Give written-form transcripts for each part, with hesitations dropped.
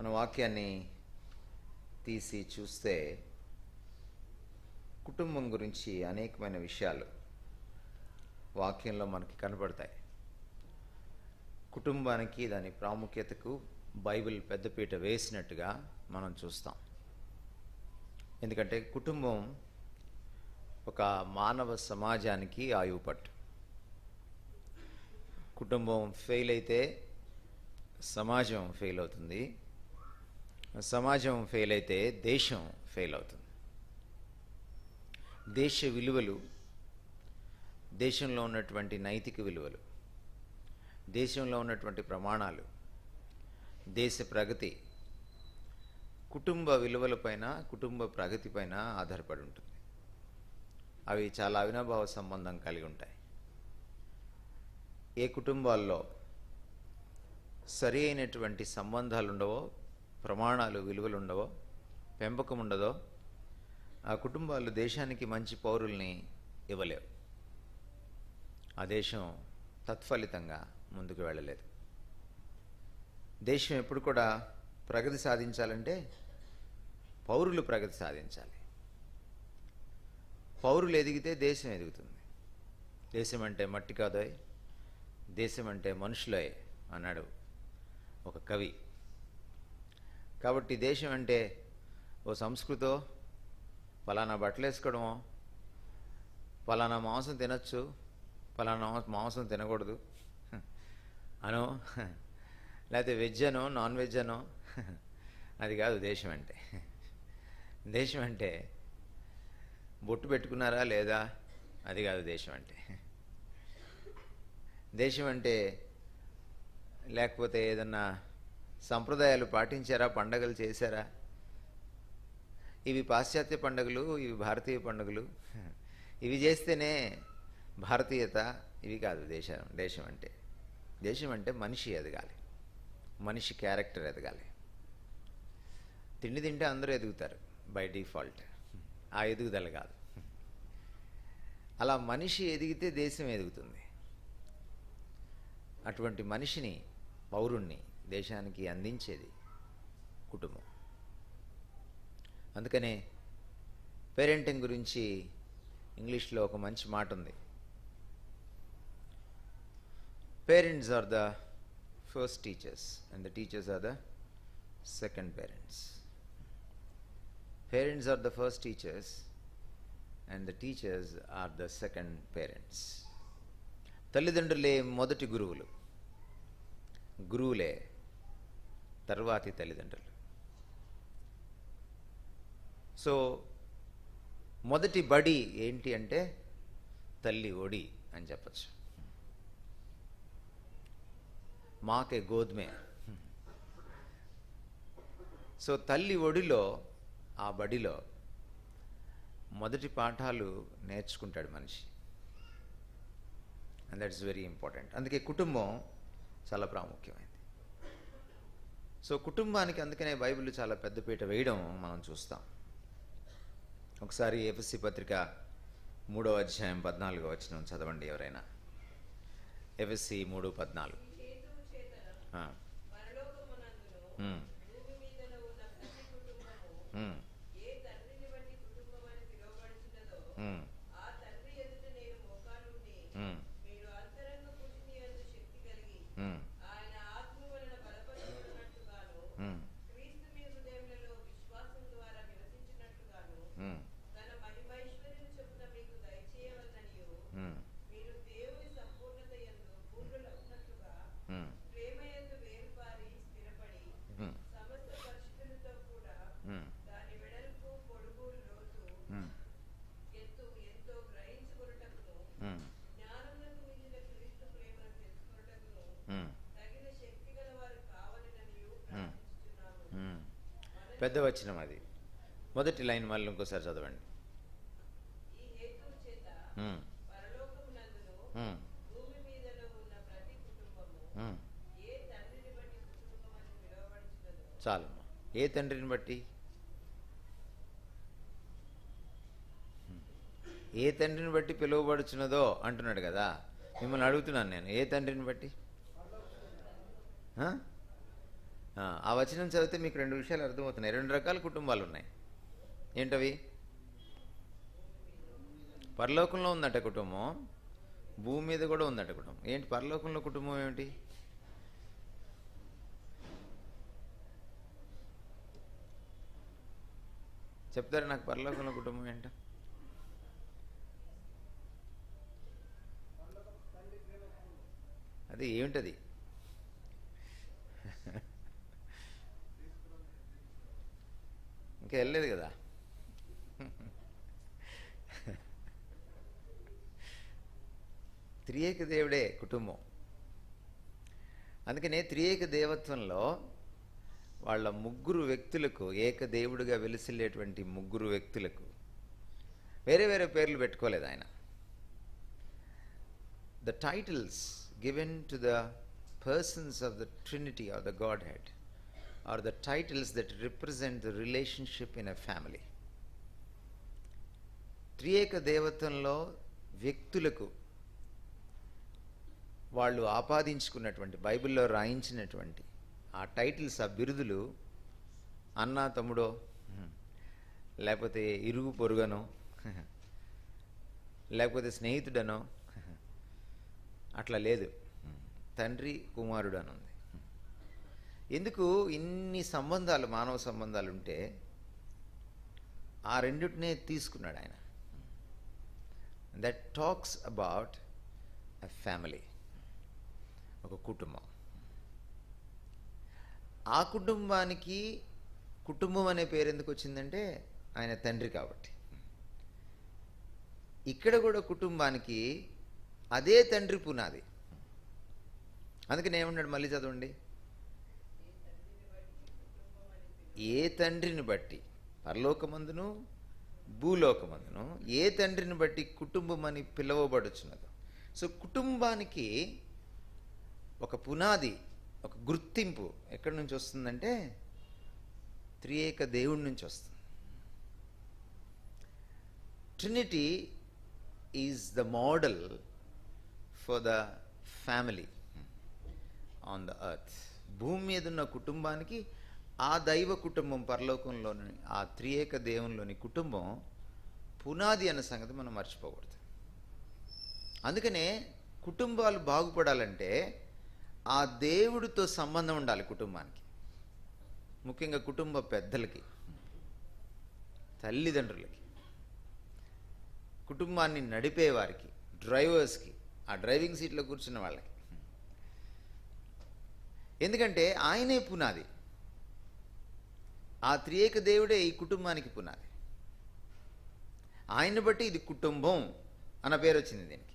మన వాక్యాన్ని తీసి చూస్తే కుటుంబం గురించి అనేకమైన విషయాలు వాక్యంలో మనకి కనబడతాయి. కుటుంబానికి దాని ప్రాముఖ్యతకు బైబిల్ పెద్దపీట వేసినట్టుగా మనం చూస్తాం. ఎందుకంటే కుటుంబం ఒక మానవ సమాజానికి ఆయువుపట్టు. కుటుంబం ఫెయిల్ అయితే సమాజం ఫెయిల్ అవుతుంది, సమాజం ఫెయిల్ అయితే దేశం ఫెయిల్ అవుతుంది. దేశ విలువలు, దేశంలో ఉన్నటువంటి నైతిక విలువలు, దేశంలో ఉన్నటువంటి ప్రమాణాలు, దేశ ప్రగతి కుటుంబ విలువలపైన, కుటుంబ ప్రగతిపైన ఆధారపడి ఉంటుంది. అవి చాలా అవినాభావ సంబంధం కలిగి ఉంటాయి. ఏ కుటుంబాల్లో సరి అయినటువంటి సంబంధాలు ఉండవో, ప్రమాణాలు, విలువలు ఉండవో, పెంపకం ఉండదో, ఆ కుటుంబాలు దేశానికి మంచి పౌరుల్ని ఇవ్వలేవు. ఆ దేశం తత్ఫలితంగా ముందుకు వెళ్ళలేదు. దేశం ఎప్పుడు కూడా ప్రగతి సాధించాలంటే పౌరులు ప్రగతి సాధించాలి. పౌరులు ఎదిగితే దేశం ఎదుగుతుంది. దేశం అంటే మట్టి కాదోయ్, దేశం అంటే మనుషులే అన్నాడు ఒక కవి. కాబట్టి దేశం అంటే ఓ సంస్కృతో, ఫలానా బట్టలు వేసుకోవడమో, ఫలానా మాంసం తినచ్చు, ఫలానా మాంసం తినకూడదు అనో, లేకపోతే వెజ్ అనో నాన్ వెజ్ అనో, అది కాదు దేశం అంటే. దేశం అంటే బొట్టు పెట్టుకున్నారా లేదా, అది కాదు దేశం అంటే. దేశం అంటే లేకపోతే ఏదన్నా సంప్రదాయాలు పాటించారా, పండగలు చేశారా, ఇవి పాశ్చాత్య పండుగలు, ఇవి భారతీయ పండుగలు, ఇవి చేస్తేనే భారతీయత, ఇవి కాదు దేశం అంటే. దేశం అంటే మనిషి ఎదగాలి, మనిషి క్యారెక్టర్ ఎదగాలి. తిండి తింటే అందరూ ఎదుగుతారు బై డిఫాల్ట్, ఆ ఎదుగుదల కాదు. అలా మనిషి ఎదిగితే దేశం ఎదుగుతుంది. అటువంటి మనిషిని, పౌరుణ్ణి దేశానికి అందించేది కుటుంబం. అందుకనే పేరెంటింగ్ గురించి ఇంగ్లీష్లో ఒక మంచి మాట ఉంది. Parents are the first teachers and the teachers are the second parents. Parents are the first teachers and the teachers are the second parents. తల్లిదండ్రులే మొదటి గురువులు, గురువులే తర్వాతి తల్లిదండ్రులు. సో మొదటి బడి ఏంటి అంటే తల్లి ఒడి అని చెప్పచ్చు. మాకే గోధుమే. సో తల్లి ఒడిలో, ఆ బడిలో మొదటి పాఠాలు నేర్చుకుంటాడు మనిషి. And that's very important. అందుకే కుటుంబం చాలా ప్రాముఖ్యమైనది. సో కుటుంబానికి అందుకనే బైబిల్ చాలా పెద్దపీట వేయడం మనం చూస్తాం. ఒకసారి ఎఫెసీ పత్రిక 3వ అధ్యాయం 14వ వచనం చదవండి ఎవరైనా. ఎఫెసీ 3:14. పెద్ద వచనం అది. మొదటి లైన్ మళ్ళీ ఇంకోసారి చదవండి. చాలు. ఏ తండ్రిని బట్టి, ఏ తండ్రిని బట్టి పిలువబడుచున్నదో అంటున్నాడు కదా. మిమ్మల్ని అడుగుతున్నాను నేను, ఏ తండ్రిని బట్టి? ఆ వచనం చదివితే మీకు రెండు విషయాలు అర్థమవుతున్నాయి. రెండు రకాల కుటుంబాలు ఉన్నాయి. ఏంటవి? పరలోకంలో ఉందట కుటుంబం, భూమి మీద కూడా ఉందట కుటుంబం. ఏంటి పరలోకంలో కుటుంబం ఏమిటి? చెప్తారా నాకు పరలోకంలో కుటుంబం ఏంట? అది ఏమిటది? ఇంకా వెళ్ళలేదు కదా. త్రియేక దేవుడే కుటుంబం. అందుకనే త్రియేక దేవత్వంలో వాళ్ళ ముగ్గురు వ్యక్తులకు, ఏక దేవుడిగా వెలిసిల్లేటువంటి ముగ్గురు వ్యక్తులకు వేరే వేరే పేర్లు పెట్టుకోలేదు ఆయన. The titles given to the persons of the Trinity or the Godhead are the titles that represent the relationship in a family. త్రియేక దేవత్వంలో వ్యక్తులకు వాళ్ళు ఆపాదించుకున్నటువంటి, బైబిల్లో రాయించినటువంటి ఆ టైటిల్స్, ఆ బిరుదులు అన్న తమ్ముడో, లేకపోతే ఇరుగు పొరుగనో, లేకపోతే స్నేహితుడనో అట్లా లేదు. తండ్రి కుమారుడు అని ఉంది. ఎందుకు ఇన్ని సంబంధాలు, మానవ సంబంధాలు ఉంటే ఆ రెండిటినే తీసుకున్నాడు ఆయన. That talks about a family, ఒక కుటుంబం. ఆ కుటుంబానికి కుటుంబం అనే పేరు ఎందుకు వచ్చిందంటే ఆయన తండ్రి కాబట్టి. ఇక్కడ కూడా కుటుంబానికి అదే తండ్రి పునాది. అందుకని ఏమన్నాడు, మళ్ళీ చదవండి. ఏ తండ్రిని బట్టి, పరలోకమందును భూలోకమందును ఏ తండ్రిని బట్టి కుటుంబం అని పిలువబడుచున్నదో. సో కుటుంబానికి ఒక పునాది, ఒక గుర్తింపు ఎక్కడి నుంచి వస్తుందంటే త్రియేక దేవుడి నుంచి వస్తుంది. Trinity is the model for the family on the earth. భూమి మీద ఉన్న కుటుంబానికి ఆ దైవ కుటుంబం, పరలోకంలోని ఆ త్రియేక దేవునిలోని కుటుంబం పునాది అన్న సంగతి మనం మర్చిపోకూడదు. అందుకనే కుటుంబాలు బాగుపడాలంటే ఆ దేవుడితో సంబంధం ఉండాలి కుటుంబానికి. ముఖ్యంగా కుటుంబ పెద్దలకి, తల్లిదండ్రులకి, కుటుంబాన్ని నడిపేవారికి, డ్రైవర్స్కి, ఆ డ్రైవింగ్ సీట్లో కూర్చున్న వాళ్ళకి. ఎందుకంటే ఆయనే పునాది. ఆ త్రియేక దేవుడే ఈ కుటుంబానికి పునాది. ఆయన్ని బట్టి ఇది కుటుంబం అన్న పేరు వచ్చింది దీనికి.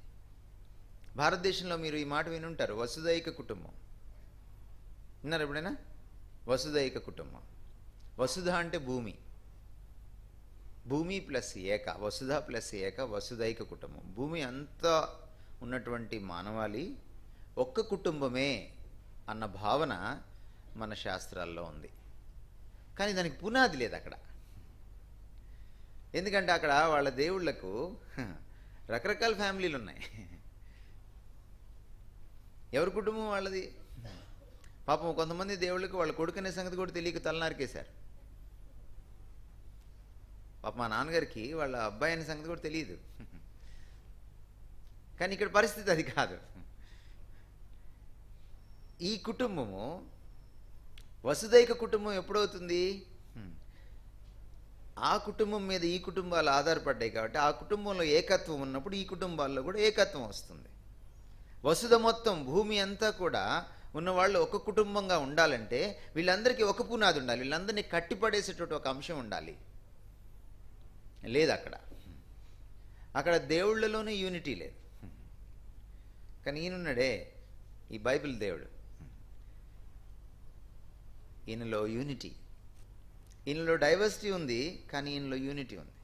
భారతదేశంలో మీరు ఈ మాట వినుంటారు, వసుదైక కుటుంబం. విన్నారు ఎప్పుడైనా? వసుదైక కుటుంబం. వసుధ అంటే భూమి, భూమి ప్లస్ ఏక, వసుధ ప్లస్ ఏక, వసుదైక కుటుంబం. భూమి అంతా ఉన్నటువంటి మానవాళి ఒక్క కుటుంబమే అన్న భావన మన శాస్త్రాల్లో ఉంది. కానీ దానికి పునాది లేదు అక్కడ. ఎందుకంటే అక్కడ వాళ్ళ దేవుళ్లకు రకరకాల ఫ్యామిలీలు ఉన్నాయి. ఎవరి కుటుంబం వాళ్ళది. పాపం కొంతమంది దేవుళ్ళకి వాళ్ళ కొడుకునే సంగతి కూడా తెలియక తలనారికేశారు. పాప మా నాన్నగారికి వాళ్ళ అబ్బాయి అనే సంగతి కూడా తెలియదు. కానీ ఇక్కడ పరిస్థితి అది కాదు. ఈ కుటుంబము వసుదైక కుటుంబం ఎప్పుడవుతుంది? ఆ కుటుంబం మీద ఈ కుటుంబాలు ఆధారపడ్డాయి కాబట్టి ఆ కుటుంబంలో ఏకత్వం ఉన్నప్పుడు ఈ కుటుంబాల్లో కూడా ఏకత్వం వస్తుంది. వసుధ మొత్తం భూమి అంతా కూడా ఉన్నవాళ్ళు ఒక కుటుంబంగా ఉండాలంటే వీళ్ళందరికీ ఒక పునాది ఉండాలి, వీళ్ళందరినీ కట్టిపడేసేటటువంటి ఒక అంశం ఉండాలి. లేదు అక్కడ దేవుళ్ళలోనే యూనిటీ లేదు. కానీ ఈయనున్నాడే ఈ బైబిల్ దేవుడు, ఈయనలో యూనిటీ. ఈయనలో డైవర్సిటీ ఉంది, కానీ ఈయనలో యూనిటీ ఉంది.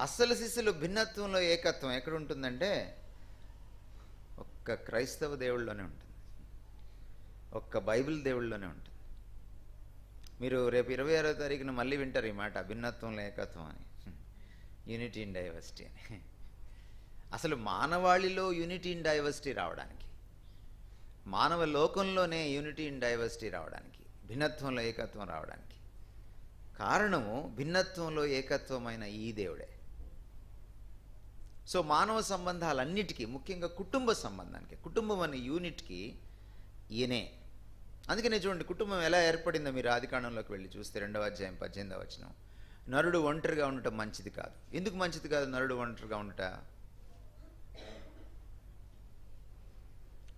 అస్సలు శిస్సులు భిన్నత్వంలో ఏకత్వం ఎక్కడ ఉంటుందంటే ఒక్క క్రైస్తవ దేవుళ్ళలోనే ఉంటుంది, ఒక్క బైబిల్ దేవుళ్ళలోనే ఉంటుంది. మీరు రేపు 26వ తారీఖున మళ్ళీ వింటారు ఈ మాట, భిన్నత్వంలో ఏకత్వం అని, యూనిటీ ఇన్ డైవర్సిటీ అని. అసలు మానవాళిలో యూనిటీ ఇన్ డైవర్సిటీ రావడానికి, మానవ లోకంలోనే యూనిటీ ఇన్ డైవర్సిటీ రావడానికి భిన్నత్వంలో ఏకత్వం రావడానికి కారణము భిన్నత్వంలో ఏకత్వమైన ఈ దేవుడే. సో మానవ సంబంధాలన్నిటికీ, ముఖ్యంగా కుటుంబ సంబంధానికి, కుటుంబం అనే యూనిట్కి ఈయనే. అందుకనే చూడండి కుటుంబం ఎలా ఏర్పడిందో మీరు ఆదికాండంలోకి వెళ్ళి చూస్తే 2వ అధ్యాయం 18వ వచనం. నరుడు ఒంటరిగా ఉండటం మంచిది కాదు. ఎందుకు మంచిది కాదు నరుడు ఒంటరిగా ఉండట?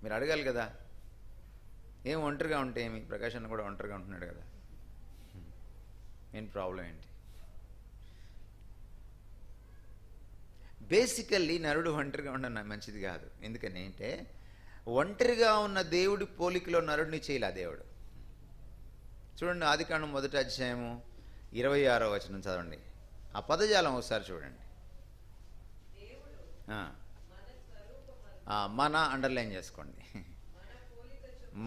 మీరు అడగాలి కదా, ఏం ఒంటరిగా ఉంటే ఏమి? ప్రకాష్ అన్న కూడా ఒంటరిగా ఉంటున్నాడు కదా, ఏం ప్రాబ్లం ఏంటి? బేసికల్లీ నరుడు ఒంటరిగా ఉండడం మంచిది కాదు. ఎందుకని అంటే ఒంటరిగా ఉన్న దేవుడి పోలికలో నరుడిని చేయలే దేవుడు. చూడండి ఆదికాండం 1వ అధ్యాయము 26వ వచనం చదవండి. ఆ పదజాలం ఒకసారి చూడండి. మన అండర్లైన్ చేసుకోండి.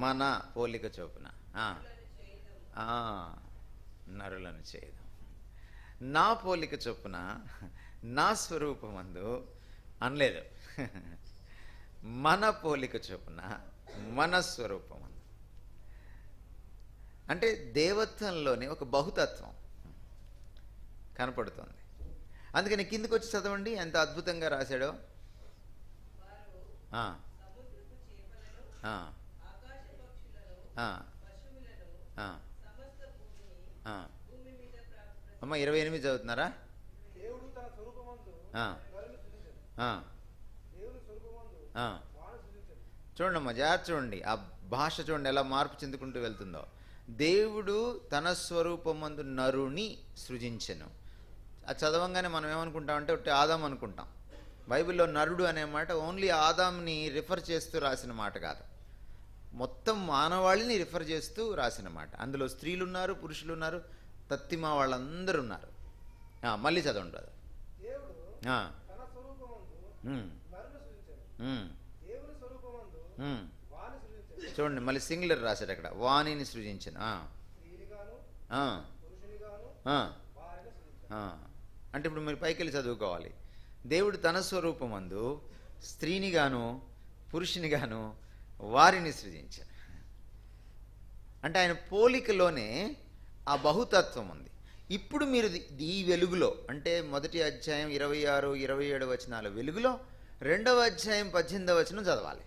మన పోలిక చొప్పున నరులను చేయదు. నా పోలిక చొప్పున నా స్వరూపమందు అనలేదు, మన పోలిక చొప్పున మన స్వరూపమందు. అంటే దేవత్వంలోనే ఒక బహుతత్వం కనపడుతుంది. అందుకని కిందకి వచ్చి చదవండి ఎంత అద్భుతంగా రాశాడో. అమ్మ 28 చదువుతున్నారా? చూడండి అమ్మా, జాగ్రత్త చూడండి. ఆ భాష చూడండి ఎలా మార్పు చెందుకుంటూ వెళ్తుందో. దేవుడు తన స్వరూపమందు నరుని సృజించెను. అది చదవంగానే మనం ఏమనుకుంటామంటే ఒకటి ఆదాం అనుకుంటాం. బైబిల్లో నరుడు అనే మాట ఓన్లీ ఆదాంని రిఫర్ చేస్తూ రాసిన మాట కాదు, మొత్తం మానవాళిని రిఫర్ చేస్తూ రాసిన మాట. అందులో స్త్రీలు ఉన్నారు, పురుషులు ఉన్నారు, తత్తిమా వాళ్ళందరూ ఉన్నారు. మళ్ళీ చదవండి బ్రదర్. చూడండి మళ్ళీ సింగులర్ రాశాడు అక్కడ, వాణిని సృజించను. అంటే ఇప్పుడు మీరు పైకి వెళ్ళి చదువుకోవాలి. దేవుడు తన స్వరూపమందు స్త్రీని గాను పురుషుని గాను వారిని సృజించారు. అంటే ఆయన పోలికలోనే ఆ బహుతత్వం ఉంది. ఇప్పుడు మీరు ఈ వెలుగులో, అంటే 1వ అధ్యాయం 26, 27 వచనాల వెలుగులో 2వ అధ్యాయం 18వ వచనం చదవాలి.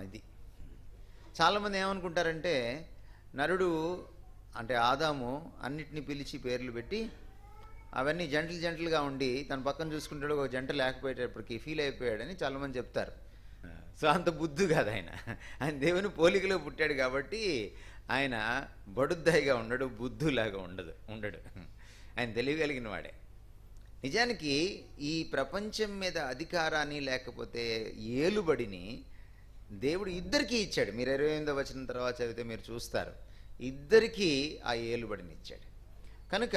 ఇది చాలామంది ఏమనుకుంటారంటే నరుడు అంటే ఆదాము అన్నిటినీ పిలిచి పేర్లు పెట్టి అవన్నీ జంటలుగా ఉండి తన పక్కన చూసుకుంటాడు, ఒక జంట లేకపోయేటప్పటికి ఫీల్ అయిపోయాడని చాలామంది చెప్తారు. సో అంత బుద్ధు కాదు ఆయన. ఆయన దేవుని పోలికలో పుట్టాడు కాబట్టి ఆయన బడుద్దాయిగా ఉండడు, బుద్ధులాగా ఉండడు. ఆయన తెలియగలిగిన వాడే. నిజానికి ఈ ప్రపంచం మీద అధికారాన్ని లేకపోతే ఏలుబడిని దేవుడు ఇద్దరికీ ఇచ్చాడు. మీరు 28వ వచనం తర్వాత చదివితే మీరు చూస్తారు, ఇద్దరికీ ఆ ఏలుబడిని ఇచ్చాడు. కనుక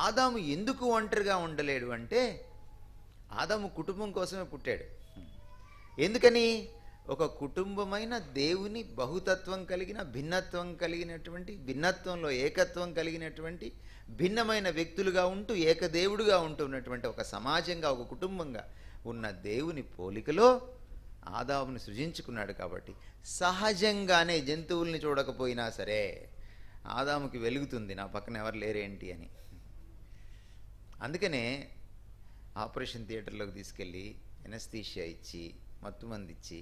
ఆదాము ఎందుకు ఒంటరిగా ఉండలేడు అంటే ఆదాము కుటుంబం కోసమే పుట్టాడు. ఎందుకని? ఒక కుటుంబమైన దేవుని బహుతత్వం కలిగిన, భిన్నత్వం కలిగినటువంటి, భిన్నత్వంలో ఏకత్వం కలిగినటువంటి భిన్నమైన వ్యక్తులుగా ఉంటూ ఏకదేవుడుగా ఉంటున్నటువంటి ఒక సమాజంగా, ఒక కుటుంబంగా ఉన్న దేవుని పోలికలో ఆదాముని సృజించుకున్నాడు. కాబట్టి సహజంగానే జంతువుల్ని చూడకపోయినా సరే ఆదాముకి వెలుగుతుంది, నా పక్కన ఎవరు లేరేంటి అని. అందుకనే ఆపరేషన్ థియేటర్లోకి తీసుకెళ్ళి ఎనస్థీషియా ఇచ్చి మత్తుమంది ఇచ్చి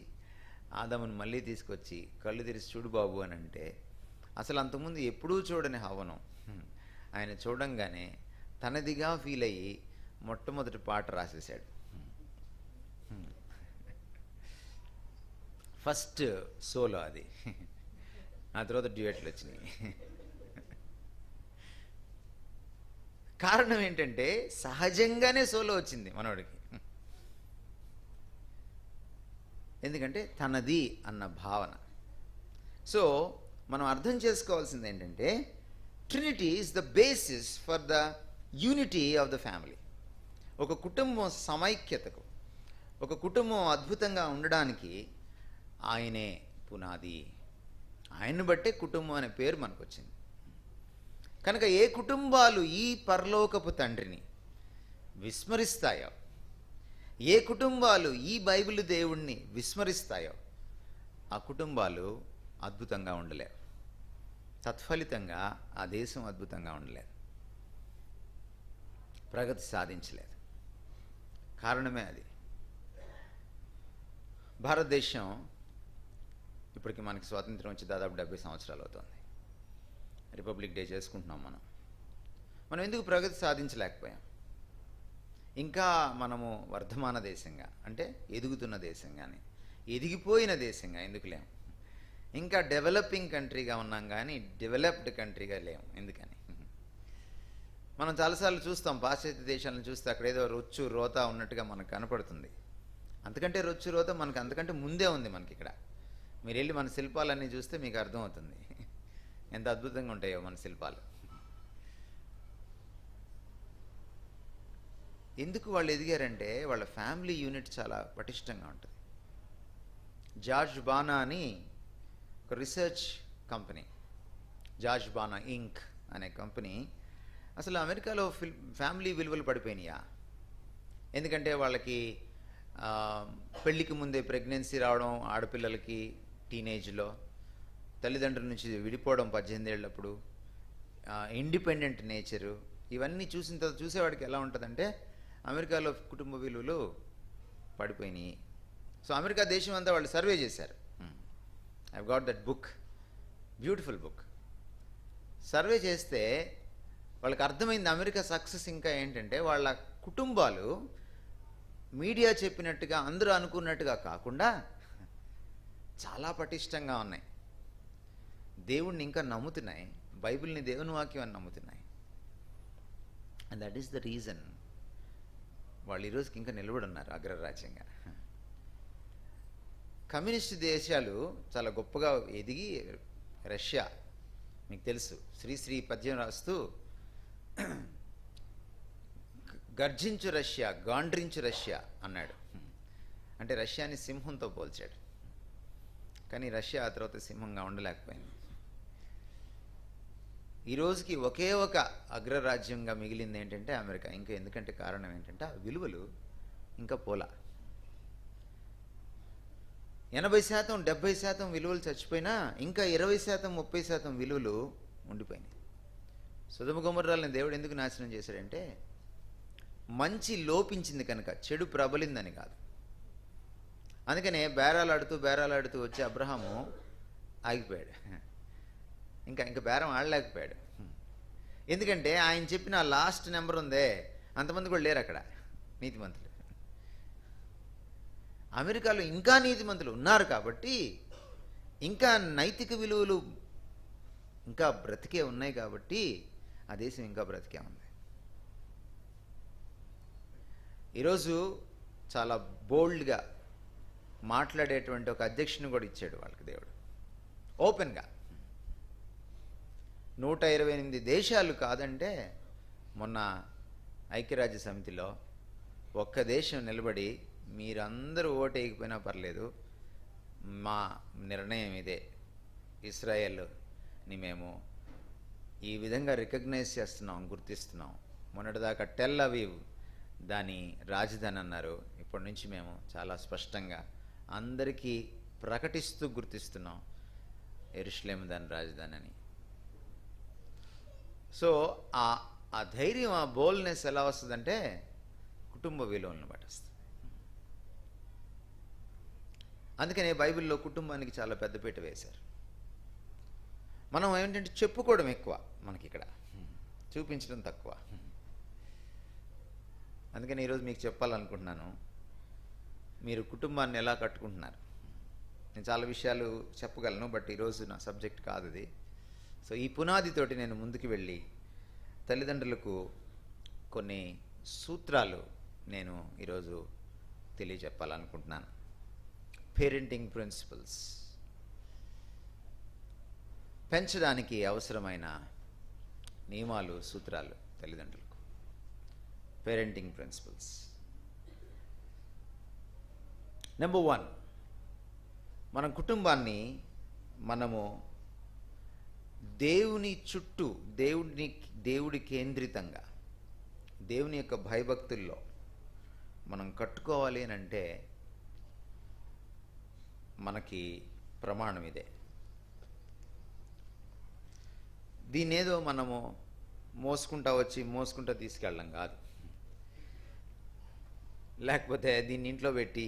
ఆదాముని మళ్ళీ తీసుకొచ్చి కళ్ళు తెరిచి చూడు బాబు అని అంటే, అసలు అంతకుముందు ఎప్పుడూ చూడని హవనం ఆయన చూడంగానే తనదిగా ఫీల్ అయ్యి మొట్టమొదటి పాట రాసేశాడు. ఫస్ట్ సోలో అది, ఆ తర్వాత డ్యూయెట్లు వచ్చినాయి. కారణం ఏంటంటే సహజంగానే సోలో వచ్చింది మనోడికి. ఎందుకంటే తనది అన్న భావన. సో మనం అర్థం చేసుకోవాల్సింది ఏంటంటే Trinity is the basis for the unity of the family. ఒక కుటుంబం సమైక్యతకు, ఒక కుటుంబం అద్భుతంగా ఉండడానికి ఆయనే పునాది. ఆయన్ని బట్టే కుటుంబం అనే పేరు మనకు వచ్చింది. కనుక ఏ కుటుంబాలు ఈ పరలోకపు తండ్రిని విస్మరిస్తాయో, ఏ కుటుంబాలు ఈ బైబిల్ దేవుణ్ణి విస్మరిస్తాయో, ఆ కుటుంబాలు అద్భుతంగా ఉండలేవు. తత్ఫలితంగా ఆ దేశం అద్భుతంగా ఉండలేదు, ప్రగతి సాధించలేదు. కారణమే అది. భారతదేశం ఇప్పటికి మనకి స్వాతంత్రం వచ్చి దాదాపు 70 సంవత్సరాలు అవుతుంది. రిపబ్లిక్ డే చేసుకుంటున్నాం మనం ఎందుకు ప్రగతి సాధించలేకపోయాం? ఇంకా మనము వర్ధమాన దేశంగా, అంటే ఎదుగుతున్న దేశంగానే, ఎదిగిపోయిన దేశంగా ఎందుకు లేము? ఇంకా డెవలపింగ్ కంట్రీగా ఉన్నాం కానీ డెవలప్డ్ కంట్రీగా లేము. ఎందుకని? మనం చాలాసార్లు చూస్తాం, పాశ్చాత్య దేశాలను చూస్తే అక్కడ ఏదో రొచ్చు రోత ఉన్నట్టుగా మనకు కనపడుతుంది. అంతకంటే రొచ్చు రోత మనకు అంతకంటే ముందే ఉంది. మనకి ఇక్కడ మీరు వెళ్ళి మన శిల్పాలన్నీ చూస్తే మీకు అర్థమవుతుంది ఎంత అద్భుతంగా ఉంటాయో మన శిల్పాలు. ఎందుకు వాళ్ళు ఎదిగారంటే వాళ్ళ ఫ్యామిలీ యూనిట్ చాలా పటిష్టంగా ఉంటుంది. జార్జ్ బానా అని ఒక రీసెర్చ్ కంపెనీ, జార్జ్ బానా ఇంక్ అనే కంపెనీ, అసలు అమెరికాలో ఫ్యామిలీ విలువలు పడిపోయినాయా? ఎందుకంటే వాళ్ళకి పెళ్ళికి ముందే ప్రెగ్నెన్సీ రావడం, ఆడపిల్లలకి టీనేజ్లో తల్లిదండ్రుల నుంచి విడిపోవడం 18 ఏళ్ళప్పుడు, ఇండిపెండెంట్ నేచరు, ఇవన్నీ చూసిన తర్వాత చూసేవాడికి ఎలా ఉంటుందంటే అమెరికాలో కుటుంబ విలువలు పడిపోయినాయి. సో అమెరికా దేశం అంతా వాళ్ళు సర్వే చేశారు. I've got that book, beautiful book. Survey చేస్తే వాళ్ళకి అర్థమైంది అమెరికా సక్సెస్ ఇంకా ఏంటంటే వాళ్ళ కుటుంబాలు మీడియా చెప్పినట్టుగా అందరూ అనుకున్నట్టుగా కాకుండా చాలా పటిష్టంగా ఉన్నాయి. దేవుణ్ణి ఇంకా నమ్ముతున్నాయి, బైబిల్ని దేవుని వాక్యం అని నమ్ముతున్నాయి. And that is the reason వాళ్ళు ఈరోజుకి ఇంకా నిలబడి ఉన్నారు అగ్రరాజ్యంగా. కమ్యూనిస్ట్ దేశాలు చాలా గొప్పగా ఎదిగి, రష్యా మీకు తెలుసు, శ్రీశ్రీ పద్యం రాస్తూ గర్జించు రష్యా, గాండ్రించు రష్యా అన్నాడు. అంటే రష్యాని సింహంతో పోల్చాడు. కానీ రష్యా ఆ తర్వాత సింహంగా ఉండలేకపోయింది. ఈ రోజుకి ఒకే ఒక అగ్రరాజ్యంగా మిగిలింది ఏంటంటే అమెరికా. ఇంకా ఎందుకంటే కారణం ఏంటంటే ఆ విలువలు ఇంకా పోలా. 80%, 70% విలువలు చచ్చిపోయినా ఇంకా 20%, 30% విలువలు ఉండిపోయినాయి. సొదొమ గొమొర్రాలను దేవుడు ఎందుకు నాశనం చేశాడంటే మంచి లోపించింది కనుక, చెడు ప్రబలిందని కాదు. అందుకనే బేరాలాడుతూ వచ్చి అబ్రహాము ఆగిపోయాడు. ఇంకా బేరం ఆడలేకపోయాడు. ఎందుకంటే ఆయన చెప్పిన లాస్ట్ నెంబర్ ఉందే, అంతమంది కూడా లేరు అక్కడ నీతిమంతులు. అమెరికాలో ఇంకా నీతిమంతులు ఉన్నారు కాబట్టి, ఇంకా నైతిక విలువలు ఇంకా బ్రతికే ఉన్నాయి కాబట్టి ఆ దేశం ఇంకా బ్రతికే ఉంది. ఈరోజు చాలా బోల్డ్గా మాట్లాడేటువంటి ఒక అధ్యక్షుని కూడా ఇచ్చాడు వాళ్ళకి దేవుడు, ఓపెన్గా. 128 దేశాలు కాదంటే మొన్న ఐక్యరాజ్య సమితిలో ఒక్క దేశం నిలబడి మీరందరూ ఓటేయకపోయినా పర్లేదు, మా నిర్ణయం ఇదే, ఇస్రాయేల్ని మేము ఈ విధంగా రికగ్నైజ్ చేస్తున్నాం, గుర్తిస్తున్నాం. మొన్నటిదాకా టెల్ అవీవ్ దాని రాజధాని అన్నారు. ఇప్పటి నుంచి మేము చాలా స్పష్టంగా అందరికీ ప్రకటిస్తూ గుర్తిస్తున్నాం యెరూషలేము దాని రాజధాని అని. సో ఆ ధైర్యం, ఆ బోల్డ్నెస్ ఎలా వస్తుందంటే కుటుంబ విలువలను బట్టి వస్తుంది. అందుకనే బైబిల్లో కుటుంబానికి చాలా పెద్దపీట వేశారు. మనం ఏంటంటే చెప్పుకోవడం ఎక్కువ, మనకి ఇక్కడ చూపించడం తక్కువ. అందుకని ఈరోజు మీకు చెప్పాలనుకుంటున్నాను, మీరు కుటుంబాన్ని ఎలా కట్టుకుంటున్నారు. నేను చాలా విషయాలు చెప్పగలను, బట్ ఈరోజు నా సబ్జెక్ట్ కాదు అది. సో ఈ పునాదితోటి నేను ముందుకు వెళ్ళి తల్లిదండ్రులకు కొన్ని సూత్రాలు నేను ఈరోజు తెలియజెప్పాలనుకుంటున్నాను. పేరెంటింగ్ ప్రిన్సిపల్స్, పెంచడానికి అవసరమైన నియమాలు, సూత్రాలు తల్లిదండ్రులకు. Parenting principles. నెంబర్ 1, మన కుటుంబాన్ని మనము దేవుని చుట్టూ దేవుడి కేంద్రితంగా దేవుని యొక్క భయభక్తుల్లో మనం కట్టుకోవాలి అని అంటే మనకి ప్రమాణం ఇదే. దీన్నేదో మనము మోసుకుంటా తీసుకెళ్ళడం కాదు. లేకపోతే దీన్ని ఇంట్లో పెట్టి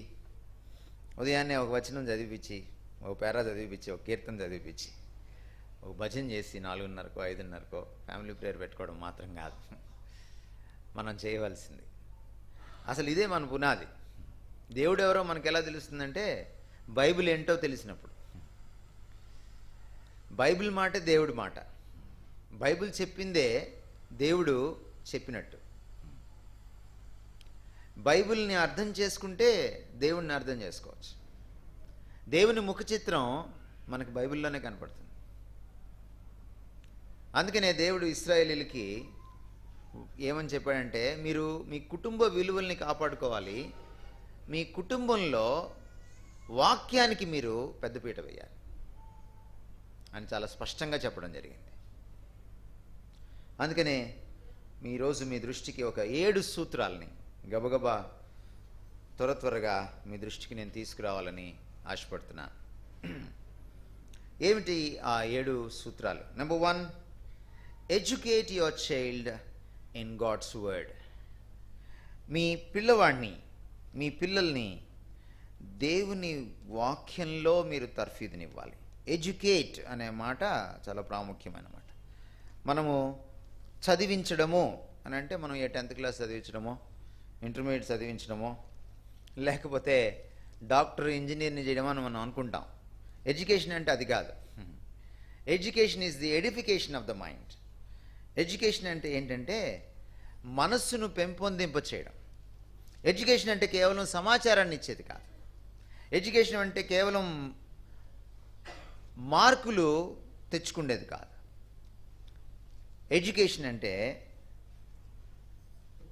ఉదయాన్నే ఒక వచనం చదివించి, ఒక పేరా చదివించి, ఒక కీర్తన చదివించి, ఒక భజన చేసి 4:30కో 5:30కో ఫ్యామిలీ ప్రేయర్ పెట్టుకోవడం మాత్రం కాదు మనం చేయవలసింది. అసలు ఇదే మన పునాది. దేవుడు ఎవరో మనకు ఎలా తెలుస్తుందంటే బైబిల్ ఏంటో తెలిసినప్పుడు. బైబిల్ మాటే దేవుడి మాట. బైబిల్ చెప్పిందే దేవుడు చెప్పినట్టు. బైబిల్ని అర్థం చేసుకుంటే దేవుడిని అర్థం చేసుకోవచ్చు. దేవుని ముఖ చిత్రం మనకు బైబిల్లోనే కనపడుతుంది. అందుకనే దేవుడు ఇశ్రాయేలీయులకి ఏమని చెప్పాడంటే, మీరు మీ కుటుంబ విలువల్ని కాపాడుకోవాలి, మీ కుటుంబంలో వాక్యానికి మీరు పెద్దపీట వేయాలి అని చాలా స్పష్టంగా చెప్పడం జరిగింది. అందుకనే ఈరోజు మీ దృష్టికి ఒక 7 సూత్రాలని గబగబా త్వరగా మీ దృష్టికి నేను తీసుకురావాలని ఆశపడుతున్నాను. ఏమిటి ఆ 7 సూత్రాలు? Number 1, educate your child in God's word. మీ పిల్లల్ని దేవుని వాక్యంలో మీరు తర్ఫీదునివ్వాలి. ఎడ్యుకేట్ అనే మాట చాలా ప్రాముఖ్యమైన మాట. మనము చదివించడము అని అంటే మనం 10th క్లాస్ చదివించడమో, ఇంటర్మీడియట్ చదివించడమో, లేకపోతే డాక్టర్ ఇంజనీర్ని చేయడమో అని మనం అనుకుంటాం. ఎడ్యుకేషన్ అంటే అది కాదు. Education is the edification of the mind. Education అంటే ఏంటంటే మనస్సును పెంపొందింప చేయడం. ఎడ్యుకేషన్ అంటే కేవలం సమాచారాన్ని ఇచ్చేది కాదు. ఎడ్యుకేషన్ అంటే కేవలం మార్కులు తెచ్చుకునేది కాదు. ఎడ్యుకేషన్ అంటే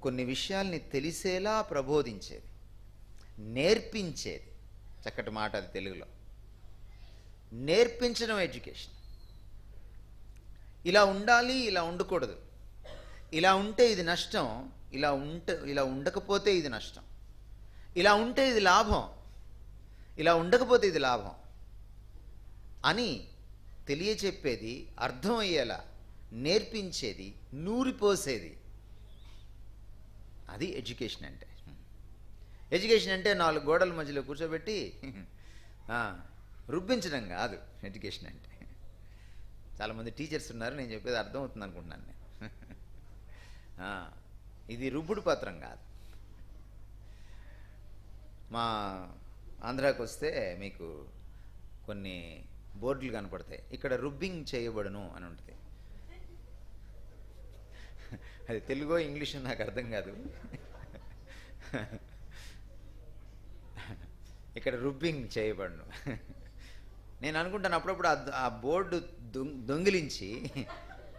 కొన్ని విషయాల్ని తెలిసేలా ప్రబోధించేది, నేర్పించేది. చక్కటి మాట అది తెలుగులో. నేర్పించడం ఎడ్యుకేషన్. ఇలా ఉండాలి, ఇలా ఉండకూడదు, ఇలా ఉంటే ఇది నష్టం, ఇలా ఉండకపోతే ఇది నష్టం, ఇలా ఉంటే ఇది లాభం, ఇలా ఉండకపోతే ఇది లాభం అని తెలియచెప్పేది, అర్థమయ్యేలా నేర్పించేది, నూరిపోసేది. అది ఎడ్యుకేషన్ అంటే. ఎడ్యుకేషన్ అంటే 4 గోడల మధ్యలో కూర్చోబెట్టి రుబ్బించడం కాదు ఎడ్యుకేషన్ అంటే. చాలామంది టీచర్స్ ఉన్నారు, నేను చెప్పేది అర్థమవుతుంది అనుకుంటున్నాను నేను. ఇది రుబ్బుడు పత్రం కాదు. మా ఆంధ్రాకి వస్తే మీకు కొన్ని బోర్డులు కనపడతాయి, ఇక్కడ రుబ్బింగ్ చేయబడును అని ఉంటుంది. అది తెలుగో ఇంగ్లీషో నాకు అర్థం కాదు. ఇక్కడ రుబ్బింగ్ చేయబడును. నేను అనుకుంటాను అప్పుడప్పుడు ఆ బోర్డు దొంగిలించి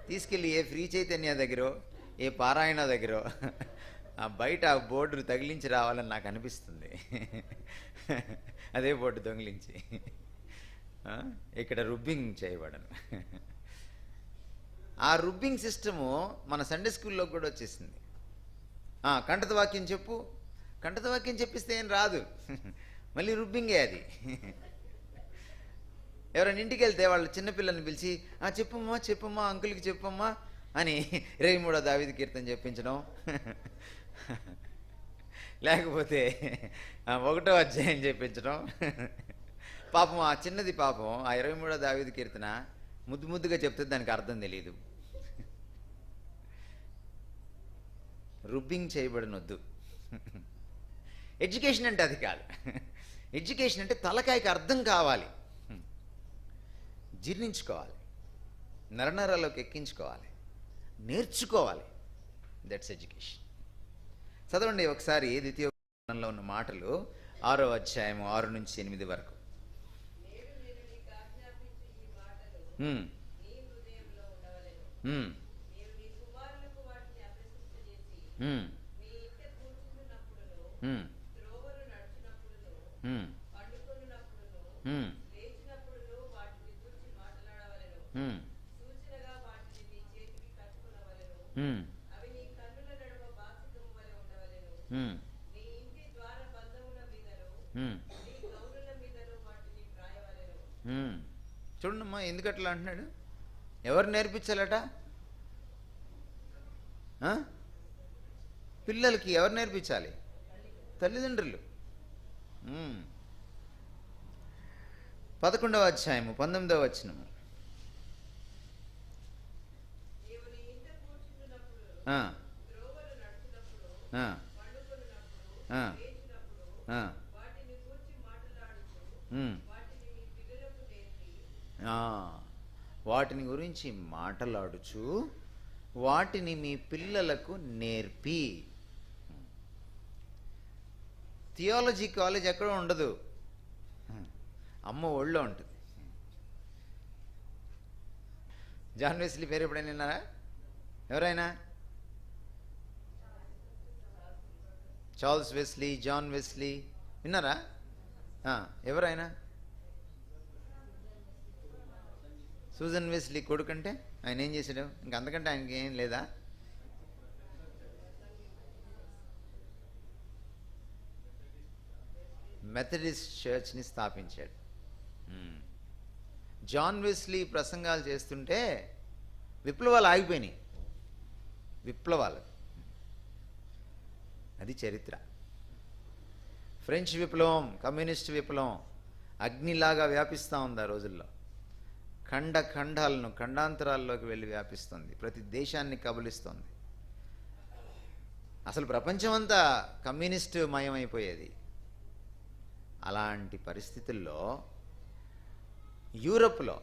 తీసుకెళ్ళి ఏ ఫ్రీ చైతన్య దగ్గరో, ఏ పారాయణ దగ్గరో బయట ఆ బోర్డు తగిలించి రావాలని నాకు అనిపిస్తుంది. అదే బోర్డు దొంగిలించి ఇక్కడ రుబ్బింగ్ చేయబడను. ఆ రుబ్బింగ్ సిస్టము మన సండే స్కూల్లో కూడా వచ్చేసింది. కంఠత వాక్యం చెప్పు, కంఠత వాక్యం చెప్పిస్తే ఏం రాదు, మళ్ళీ రుబ్బింగే అది. ఎవరైనా ఇంటికి వెళ్తే వాళ్ళు చిన్నపిల్లల్ని పిలిచి చెప్పమ్మా అంకుల్కి చెప్పమ్మా అని 23వ దావీదు కీర్తన చెప్పించడం, లేకపోతే 1వ అధ్యాయం చెప్పించడం. పాపం ఆ చిన్నది పాపం ఆ 23వ దావీదు కీర్తన ముద్దుగా చెప్తే దానికి అర్థం తెలియదు. రుబ్బింగ్ చేయబడినొద్దు. ఎడ్యుకేషన్ అంటే అది కాదు. ఎడ్యుకేషన్ అంటే తలకాయకి అర్థం కావాలి, జీర్ణించుకోవాలి, నరనరాల్లోకి ఎక్కించుకోవాలి, నేర్చుకోవాలి. That's education. చదవండి ఒకసారి ద్వితీయోపదేశంలో ఉన్న మాటలు 6వ అధ్యాయం 6 నుంచి 8 వరకు. ఉమ్, నీ ఇంటి ద్వార బంధముల మీదను ఉమ్, నీ గౌనుల మీదను వాటిని వ్రాయవలెను. ఉమ్. చూడమ్మా ఎందుకు అట్లా అంటున్నాడు? ఎవరు నేర్పించాలట? ఆ? పిల్లలకి ఎవరు నేర్పించాలి? తల్లిదండ్రులు. ఉమ్. 11వ అధ్యాయము 19వ వచనము. నీవు నీ ఇంట కూర్చుంటున్నప్పుడు, ఆ, త్రోవలు నడుచున్నప్పుడు, ఆ, పండుకొనున్నప్పుడు, ఆ, లేచినప్పుడు ఆ, వాటిని గూర్చి మాట్లాడుచు ఉమ్. వాటిని మీ పిల్లలకు నేర్పి, ఆ, వాటిని గురించి మాటలాడుచు వాటిని మీ పిల్లలకు నేర్పి. థియాలజీ కాలేజ్ ఎక్కడో ఉండదు, అమ్మ ఒళ్ళో ఉంటుంది. జాన్ వెస్లీ పేరు ఎప్పుడైనా విన్నారా? ఎవరైనా? చార్ల్స్ వెస్లీ, జాన్ వెస్లీ విన్నారా? ఎవరైనా? సూజన్ వెస్లీ కొడుకంటే ఆయన ఏం చేశాడు? ఇంక అంతకంటే ఆయనకి ఏం లేదా? మెథడిస్ట్ చర్చ్ని స్థాపించాడు. జాన్ వెస్లీ ప్రసంగాలు చేస్తుంటే విప్లవాలు ఆగిపోయినాయి. విప్లవాలు, అది చరిత్ర. ఫ్రెంచ్ విప్లవం, కమ్యూనిస్ట్ విప్లవం అగ్నిలాగా వ్యాపిస్తూ ఉంది ఆ రోజుల్లో. ఖండాలను ఖండాంతరాల్లోకి వెళ్ళి వ్యాపిస్తుంది, ప్రతి దేశాన్ని కబలిస్తోంది. అసలు ప్రపంచమంతా కమ్యూనిస్టు మయమైపోయేది. అలాంటి పరిస్థితుల్లో యూరప్లో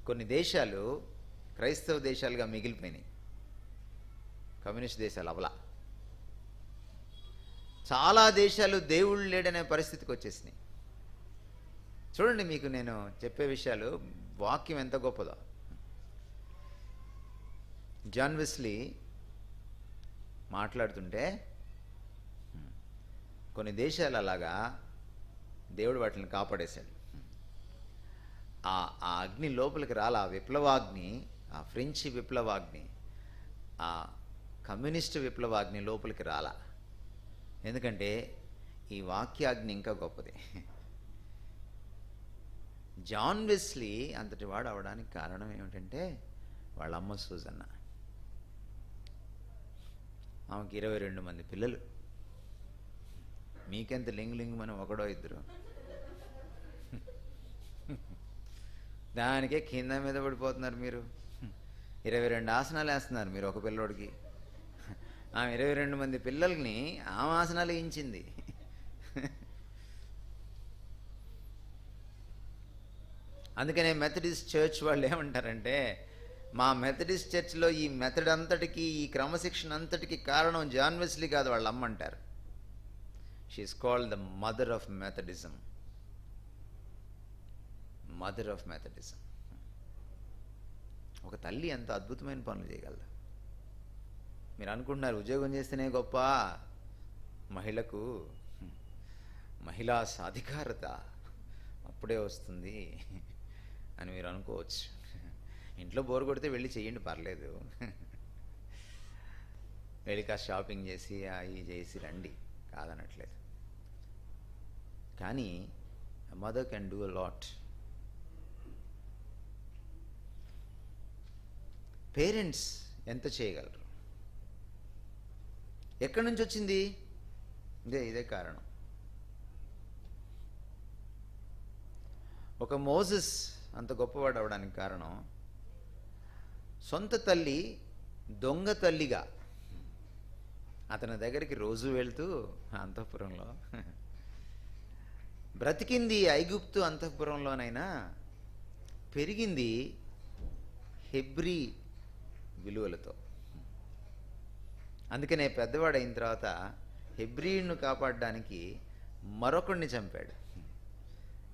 కొన్ని దేశాలు క్రైస్తవ దేశాలుగా మిగిలిపోయినాయి. కమ్యూనిస్ట్ దేశాలు అవలా. చాలా దేశాలు దేవుళ్ళు లేడనే పరిస్థితికి వచ్చేసినాయి. చూడండి, మీకు నేను చెప్పే విషయాలు, వాక్యం ఎంత గొప్పదో. జాన్ వెస్లీ మాట్లాడుతుంటే కొన్ని దేశాలు అలాగా దేవుడు వాటిని కాపాడేశాడు. ఆ అగ్ని లోపలికి రాల, ఆ విప్లవాగ్ని, ఆ ఫ్రెంచ్ విప్లవాగ్ని, ఆ కమ్యూనిస్టు విప్లవాగ్ని లోపలికి రాల. ఎందుకంటే ఈ వాక్యాగ్ని ఇంకా గొప్పది. జాన్ వెస్లీ అంతటి వాడు అవడానికి కారణం ఏమిటంటే వాళ్ళ అమ్మ సూజన్న. ఆమెకి 22 మంది పిల్లలు. మీకెంత లింగు మనం ఒకడో ఇద్దరు. దానికే కింద మీద పడిపోతున్నారు మీరు. 22 ఆసనాలు వేస్తున్నారు మీరు ఒక పిల్లోడికి. ఆమె 22 మంది పిల్లల్ని ఆమె ఆసనాలు వేయించింది. అందుకనే మెథడిస్ట్ చర్చ్ వాళ్ళు ఏమంటారంటే, మా మెథడిస్ట్ చర్చ్లో ఈ మెథడ్ అంతటికి, ఈ క్రమశిక్షణ అంతటికి కారణం జాన్ వెస్లీ కాదు, వాళ్ళ అమ్మ అంటారు. She's called the mother of Methodism. Mother of Methodism. ఒక తల్లి ఎంత అద్భుతమైన పనులు చేయగలదు. మీరు అనుకుంటున్నారు ఉద్యోగం చేస్తేనే గొప్ప, మహిళకు మహిళా సాధికారత అప్పుడే వస్తుంది అని మీరు అనుకోవచ్చు. ఇంట్లో బోర్ కొడితే వెళ్ళి చెయ్యండి, పర్లేదు. వెళ్ళి కాస్త షాపింగ్ చేసి అవి చేసి రండి, కాదనట్లేదు. కానీ mother can do a lot. Parents ఎంత చేయగలరు? ఎక్కడి నుంచి వచ్చింది? ఇదే కారణం. ఒక మోసెస్ అంత గొప్పవాడు అవడానికి కారణం, సొంత తల్లి దొంగ తల్లిగా అతని దగ్గరికి రోజు వెళ్తూ అంతఃపురంలో బ్రతికింది ఐగుప్తు అంతఃపురంలోనైనా, పెరిగింది హెబ్రీ విలువలతో. అందుకనే పెద్దవాడైన తర్వాత హెబ్రీను కాపాడడానికి మరొకడిని చంపాడు.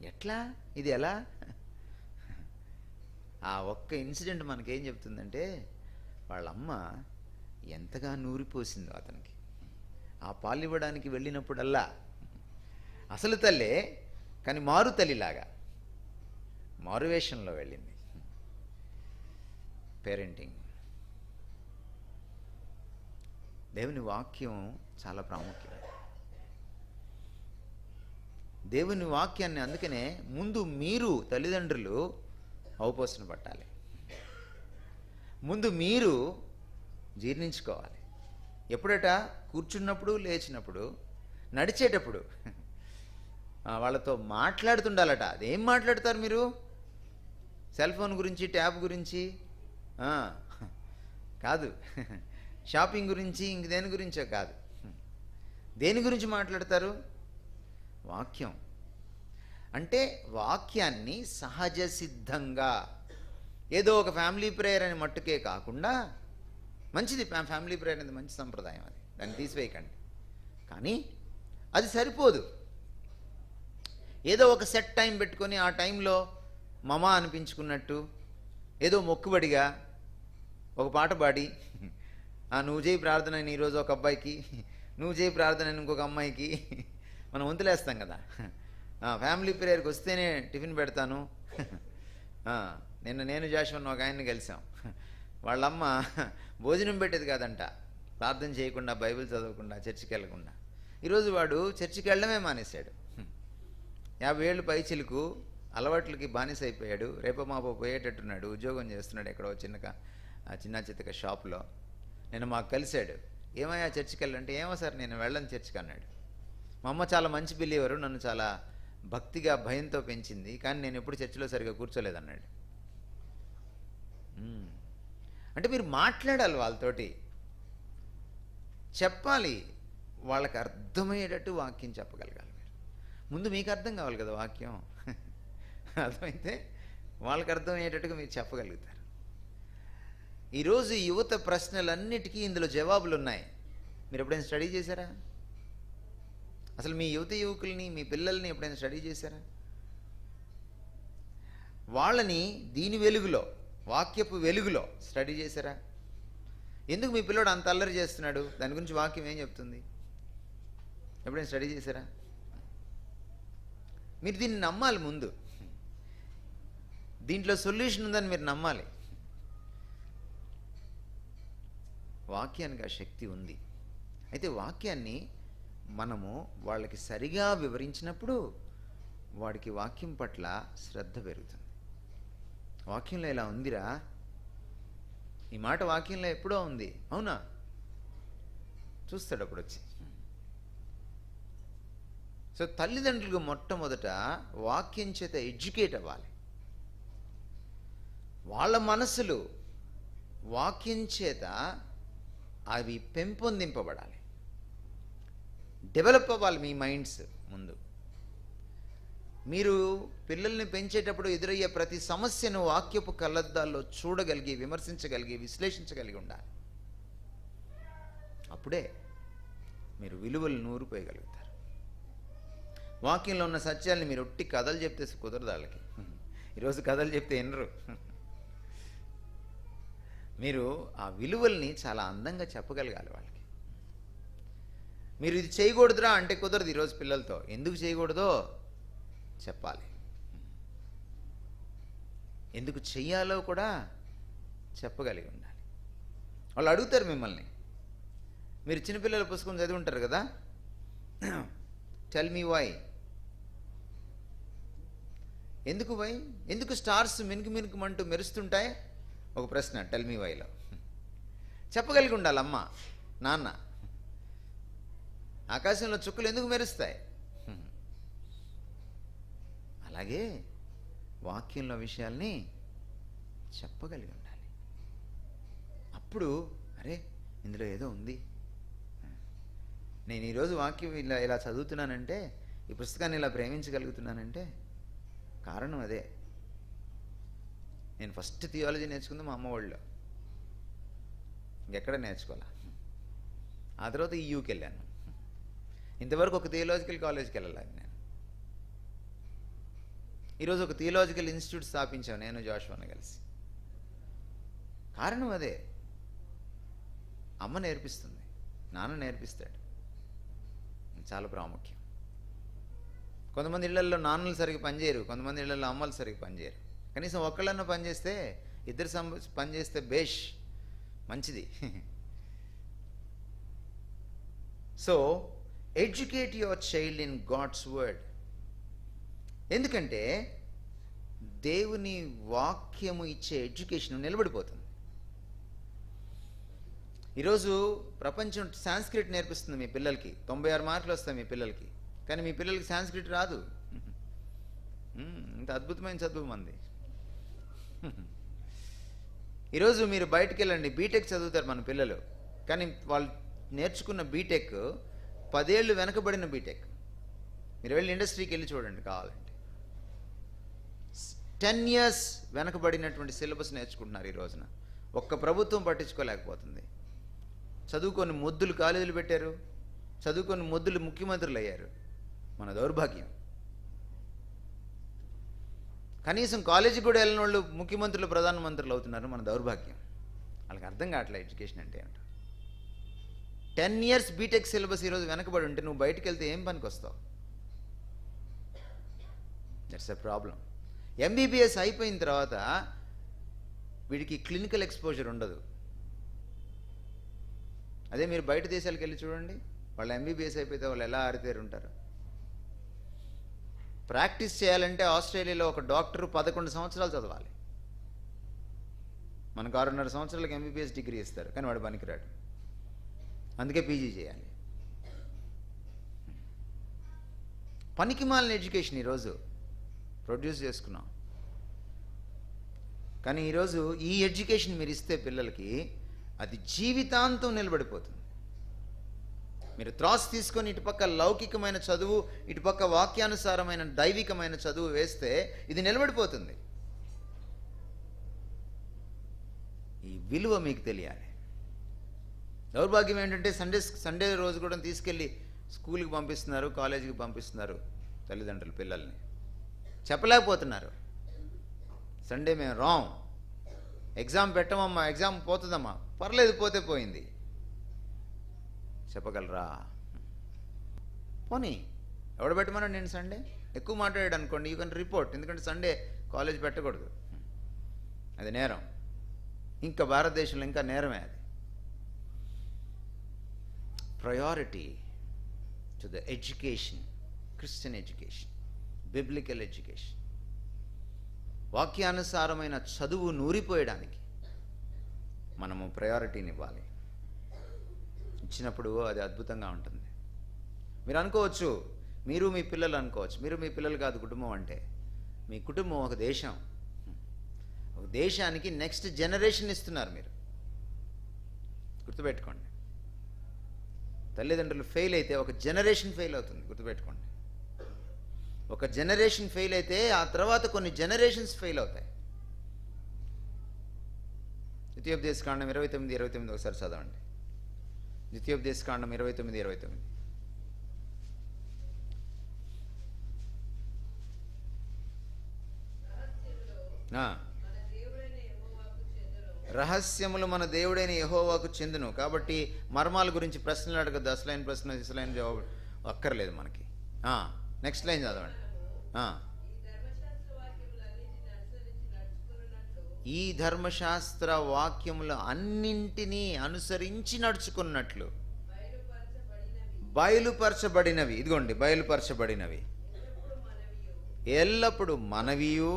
ఎట్లా? ఇది ఎలా? ఆ ఒక్క ఇన్సిడెంట్ మనకేం చెప్తుందంటే, వాళ్ళమ్మ ఎంతగా నూరిపోసిందో అతనికి. ఆ పాలు ఇవ్వడానికి వెళ్ళినప్పుడల్లా అసలు తల్లే, కానీ మారు తల్లిలాగా మారువేషంలో వెళ్ళింది. పేరెంటింగ్. దేవుని వాక్యం చాలా ప్రాముఖ్యం. దేవుని వాక్యాన్ని అందుకనే ముందు మీరు తల్లిదండ్రులు అవపోసన పట్టాలి. ముందు మీరు జీర్ణించుకోవాలి. ఎప్పుడట? కూర్చున్నప్పుడు, లేచినప్పుడు, నడిచేటప్పుడు వాళ్ళతో మాట్లాడుతుండాలట. అదేం మాట్లాడతారు మీరు? సెల్ ఫోన్ గురించి, ట్యాబ్ గురించి కాదు, షాపింగ్ గురించి, ఇంక దేని గురించో కాదు. దేని గురించి మాట్లాడతారు? వాక్యం. అంటే వాక్యాన్ని సహజ సిద్ధంగా, ఏదో ఒక ఫ్యామిలీ ప్రేయర్ అని మట్టుకే కాకుండా, మంచిది ఫ్యామిలీ ప్రేయర్ అనేది మంచి సంప్రదాయం, అది దాన్ని తీసివేయకండి. కానీ అది సరిపోదు. ఏదో ఒక సెట్ టైం పెట్టుకొని ఆ టైంలో మమ అనిపించుకున్నట్టు ఏదో మొక్కుబడిగా ఒక పాట పాడి, నువ్వు చేయి ప్రార్థన అని ఈరోజు ఒక అబ్బాయికి, నువ్వు చేయి ప్రార్థన అని ఇంకొక అమ్మాయికి మనం వంతులేస్తాం కదా. ఫ్యామిలీ ప్రేయర్కి వస్తేనే టిఫిన్ పెడతాను. నేను జాషువన్ ఒక ఆయన్ని కలిసాం. వాళ్ళమ్మ భోజనం పెట్టేది కాదంట, ప్రార్థన చేయకుండా, బైబిల్ చదవకుండా, చర్చికి వెళ్ళకుండా. ఈరోజు వాడు చర్చికి వెళ్ళడమే మానేశాడు. 50 ఏళ్ళు పైచిలుకు అలవాట్లకి బానిస అయిపోయాడు. రేపో మాపో పోయేటట్టున్నాడు. ఉద్యోగం చేస్తున్నాడు ఎక్కడో చిన్న చిత్తక షాప్లో. నేను మాకు కలిశాడు. ఏమయ్యా చర్చికి వెళ్ళంటే, ఏమో సార్ నేను వెళ్ళను చర్చికి అన్నాడు. మా అమ్మ చాలా మంచి బిలీవరు, నన్ను చాలా భక్తిగా భయంతో పెంచింది, కానీ నేను ఎప్పుడు చర్చిలో సరిగా కూర్చోలేదన్నాడు. అంటే మీరు మాట్లాడాలి వాళ్ళతోటి, చెప్పాలి, వాళ్ళకి అర్థమయ్యేటట్టు వాక్యం చెప్పగలగాలి. మీరు ముందు మీకు అర్థం కావాలి కదా వాక్యం. అర్థమైతే వాళ్ళకి అర్థమయ్యేటట్టుగా మీరు చెప్పగలుగుతారు. ఈరోజు యువత ప్రశ్నలన్నిటికీ ఇందులో జవాబులు ఉన్నాయి. మీరు ఎప్పుడైనా స్టడీ చేశారా? అసలు మీ యువకుల్ని, మీ పిల్లల్ని ఎప్పుడైనా స్టడీ చేశారా? వాళ్ళని దీని వెలుగులో, వాక్యపు వెలుగులో స్టడీ చేశారా? ఎందుకు మీ పిల్లోడు అంత అల్లరి చేస్తున్నాడు, దాని గురించి వాక్యం ఏం చెప్తుంది? ఎప్పుడైనా స్టడీ చేశారా? మీరు దీన్ని నమ్మాలి. ముందు దీంట్లో సొల్యూషన్ ఉందని మీరు నమ్మాలి. వాక్యానికి ఆ శక్తి ఉంది. అయితే వాక్యాన్ని మనము వాళ్ళకి సరిగా వివరించినప్పుడు వాడికి వాక్యం పట్ల శ్రద్ధ పెరుగుతుంది. వాక్యంలో ఇలా ఉందిరా, ఈ మాట వాక్యంలో ఎప్పుడో ఉంది, అవునా? చూస్తాడు అప్పుడు వచ్చి. సో తల్లిదండ్రులకు మొట్టమొదట వాక్యం చేత ఎడ్యుకేట్ అవ్వాలి. వాళ్ళ మనసులు వాక్యం చేత అవి పెంపొందింపబడాలి, డెవలప్ అవ్వాలి. మీ మైండ్స్ ముందు మీరు పిల్లల్ని పెంచేటప్పుడు ఎదురయ్యే ప్రతి సమస్యను వాక్యపు కళ్ళద్దాల్లో చూడగలిగి, విమర్శించగలిగి, విశ్లేషించగలిగి ఉండాలి. అప్పుడే మీరు విలువలు నూరిపోయగలుగుతారు. వాక్యంలో ఉన్న సత్యాల్ని మీరు ఒట్టి కథలు చెప్తే కుదరదు వాళ్ళకి. ఈరోజు కథలు చెప్తే వినరు. మీరు ఆ విలువల్ని చాలా అందంగా చెప్పగలగాలి వాళ్ళకి. మీరు ఇది చేయకూడదురా అంటే కుదరదు. ఈరోజు పిల్లలతో ఎందుకు చేయకూడదో చెప్పాలి, ఎందుకు చెయ్యాలో కూడా చెప్పగలిగి ఉండాలి. వాళ్ళు అడుగుతారు మిమ్మల్ని. మీరు చిన్నపిల్లల పుస్తకం చదివి ఉంటారు కదా, టెల్ మీ వై. ఎందుకు వై? ఎందుకు స్టార్స్ మినుకు మినుకుమంటూ మెరుస్తుంటాయి? ఒక ప్రశ్న టెల్ మీ వైలో. చెప్పగలిగి ఉండాలి అమ్మ, నాన్న. ఆకాశంలో చుక్కలు ఎందుకు మెరుస్తాయి? అలాగే వాక్యంలో విషయాల్ని చెప్పగలిగి ఉండాలి. అప్పుడు అరే ఇందులో ఏదో ఉంది, నేను ఈరోజు వాక్యం ఇలా చదువుతున్నానంటే, ఈ పుస్తకాన్ని ఇలా ప్రేమించగలుగుతున్నానంటే కారణం అదే. నేను ఫస్ట్ థియాలజీ నేర్చుకుంది మా అమ్మ వాళ్ళలో, ఇంకెక్కడ నేర్చుకోవాలా. ఆ తర్వాత ఈయూకి వెళ్ళాను. ఇంతవరకు ఒక థియాలజికల్ కాలేజ్కి వెళ్ళాలి నేను. ఈరోజు ఒక థియాలజికల్ ఇన్స్టిట్యూట్ స్థాపించాను నేను జాషువాని కలిసి. కారణం అదే. అమ్మ నేర్పిస్తుంది, నాన్న నేర్పిస్తాడు. చాలా ప్రాముఖ్యం. కొంతమంది ఇళ్లలో నాన్నలు సరిగ్గా పనిచేయరు, కొంతమంది ఇళ్లలో అమ్మలు సరిగ్గా పనిచేయరు. కనీసం ఒక్కళ్ళన్నా పనిచేస్తే, ఇద్దరు పనిచేస్తే బేష్ మంచిది. So educate your child in God's word. ఎందుకంటే దేవుని వాక్యము ఇచ్చే ఎడ్యుకేషన్ నిలబడిపోతుంది. ఈరోజు ప్రపంచం సాంస్క్రిట్ నేర్పిస్తుంది మీ పిల్లలకి. 96 మార్కులు వస్తాయి మీ పిల్లలకి, కానీ మీ పిల్లలకి సాంస్క్రిట్ రాదు. ఇంత అద్భుతమైన చదువు మంది. ఈరోజు మీరు బయటికి వెళ్ళండి, బీటెక్ చదువుతారు మన పిల్లలు, కానీ వాళ్ళు నేర్చుకున్న బీటెక్ 10 ఏళ్ళు వెనకబడిన బీటెక్. మీరు వెళ్ళి ఇండస్ట్రీకి వెళ్ళి చూడండి కావాలంటే. 10 years వెనకబడినటువంటి సిలబస్ నేర్చుకుంటున్నారు ఈ రోజున. ఒక్క ప్రభుత్వం పట్టించుకోలేకపోతుంది. చదువుకొని మొద్దులు కాలేజీలు పెట్టారు, చదువుకొని మొద్దులు ముఖ్యమంత్రులు అయ్యారు. మన దౌర్భాగ్యం. కనీసం కాలేజీకి కూడా వెళ్ళిన వాళ్ళు ముఖ్యమంత్రులు ప్రధానమంత్రులు అవుతున్నారు. మన దౌర్భాగ్యం. వాళ్ళకి అర్థం కావట్లేదు ఎడ్యుకేషన్ అంటే ఏమిటో. 10 years బీటెక్ సిలబస్ ఈరోజు వెనకబడి ఉంటే నువ్వు బయటికి వెళ్తే ఏం పనికి వస్తావు? That's a problem. ఎంబీబీఎస్ అయిపోయిన తర్వాత వీడికి క్లినికల్ ఎక్స్పోజర్ ఉండదు. అదే మీరు బయట దేశాలకు వెళ్ళి చూడండి, వాళ్ళు ఎంబీబీఎస్ అయిపోతే వాళ్ళు ఎలా ఆరితేరు ఉంటారు. ప్రాక్టీస్ చేయాలంటే ఆస్ట్రేలియాలో ఒక డాక్టర్ 11 సంవత్సరాలు చదవాలి. మనకు 6.5 సంవత్సరాలకు ఎంబీబీఎస్ డిగ్రీ ఇస్తారు, కానీ వాడు పనికిరాడు. అందుకే పీజీ చేయాలి. పనికి మాలిన ఎడ్యుకేషన్ ఈరోజు ప్రొడ్యూస్ చేసుకున్నాం. కానీ ఈరోజు ఈ ఎడ్యుకేషన్ మీరు ఇస్తే పిల్లలకి అది జీవితాంతం నిలబడిపోతుంది. మీరు త్రాస్ తీసుకొని ఇటుపక్క లౌకికమైన చదువు, ఇటుపక్క వాక్యానుసారమైన దైవికమైన చదువు వేస్తే ఇది నిలబడిపోతుంది. ఈ విలువ మీకు తెలియాలి. దౌర్భాగ్యం ఏంటంటే సండే రోజు కూడా తీసుకెళ్ళి స్కూల్కి పంపిస్తున్నారు, కాలేజీకి పంపిస్తున్నారు తల్లిదండ్రులు పిల్లల్ని. చెప్పలేకపోతున్నారు, సండే మేము రాంగ్, ఎగ్జామ్ పెట్టమమ్మా, ఎగ్జామ్ పోతుందమ్మా, పర్లేదు పోతే పోయింది. చెప్పగలరా? పోనీ ఎవడ పెట్టమన్నాడు నేను సండే? ఎక్కువ మాట్లాడాడు అనుకోండి, యూ కెన్ రిపోర్ట్. ఎందుకంటే సండే కాలేజ్ పెట్టకూడదు, అది నేరం. ఇంకా భారతదేశంలో ఇంకా నేరమే అది. Priority to the education, Christian education, biblical education. వాక్యానుసారమైన చదువు నూరిపోయడానికి మనము ప్రయారిటీని ఇవ్వాలి. ఇచ్చినప్పుడు అది అద్భుతంగా ఉంటుంది. మీరు అనుకోవచ్చు, మీరు మీ పిల్లలు అనుకోవచ్చు, మీరు మీ పిల్లలు కాదు కుటుంబం అంటే. మీ కుటుంబం ఒక దేశం. ఒక దేశానికి నెక్స్ట్ జనరేషన్ ఇస్తున్నారు మీరు. గుర్తుపెట్టుకోండి. తల్లిదండ్రులు ఫెయిల్ అయితే ఒక జనరేషన్ ఫెయిల్ అవుతుంది. గుర్తుపెట్టుకోండి. ఒక జనరేషన్ ఫెయిల్ అయితే ఆ తర్వాత కొన్ని జనరేషన్స్ ఫెయిల్ అవుతాయి. ద్వితీయోపదేశకాండం 29:29 ఒకసారి చదవండి. ద్వితీయోపదేశకాండం 29:29. రహస్యములు మన దేవుడైన యెహోవాకు చెందును. కాబట్టి మర్మాల గురించి ప్రశ్నలు అడగద్దు. అసలైన ప్రశ్న అసలైన జవాబు అక్కర్లేదు మనకి. నెక్స్ట్ లైన్ చదవండి. ఈ ధర్మశాస్త్ర వాక్యములు అన్నింటినీ అనుసరించి నడుచుకున్నట్లు బయలుపరచబడినవి. ఇదిగోండి, బయలుపరచబడినవి ఎల్లప్పుడు మనవియు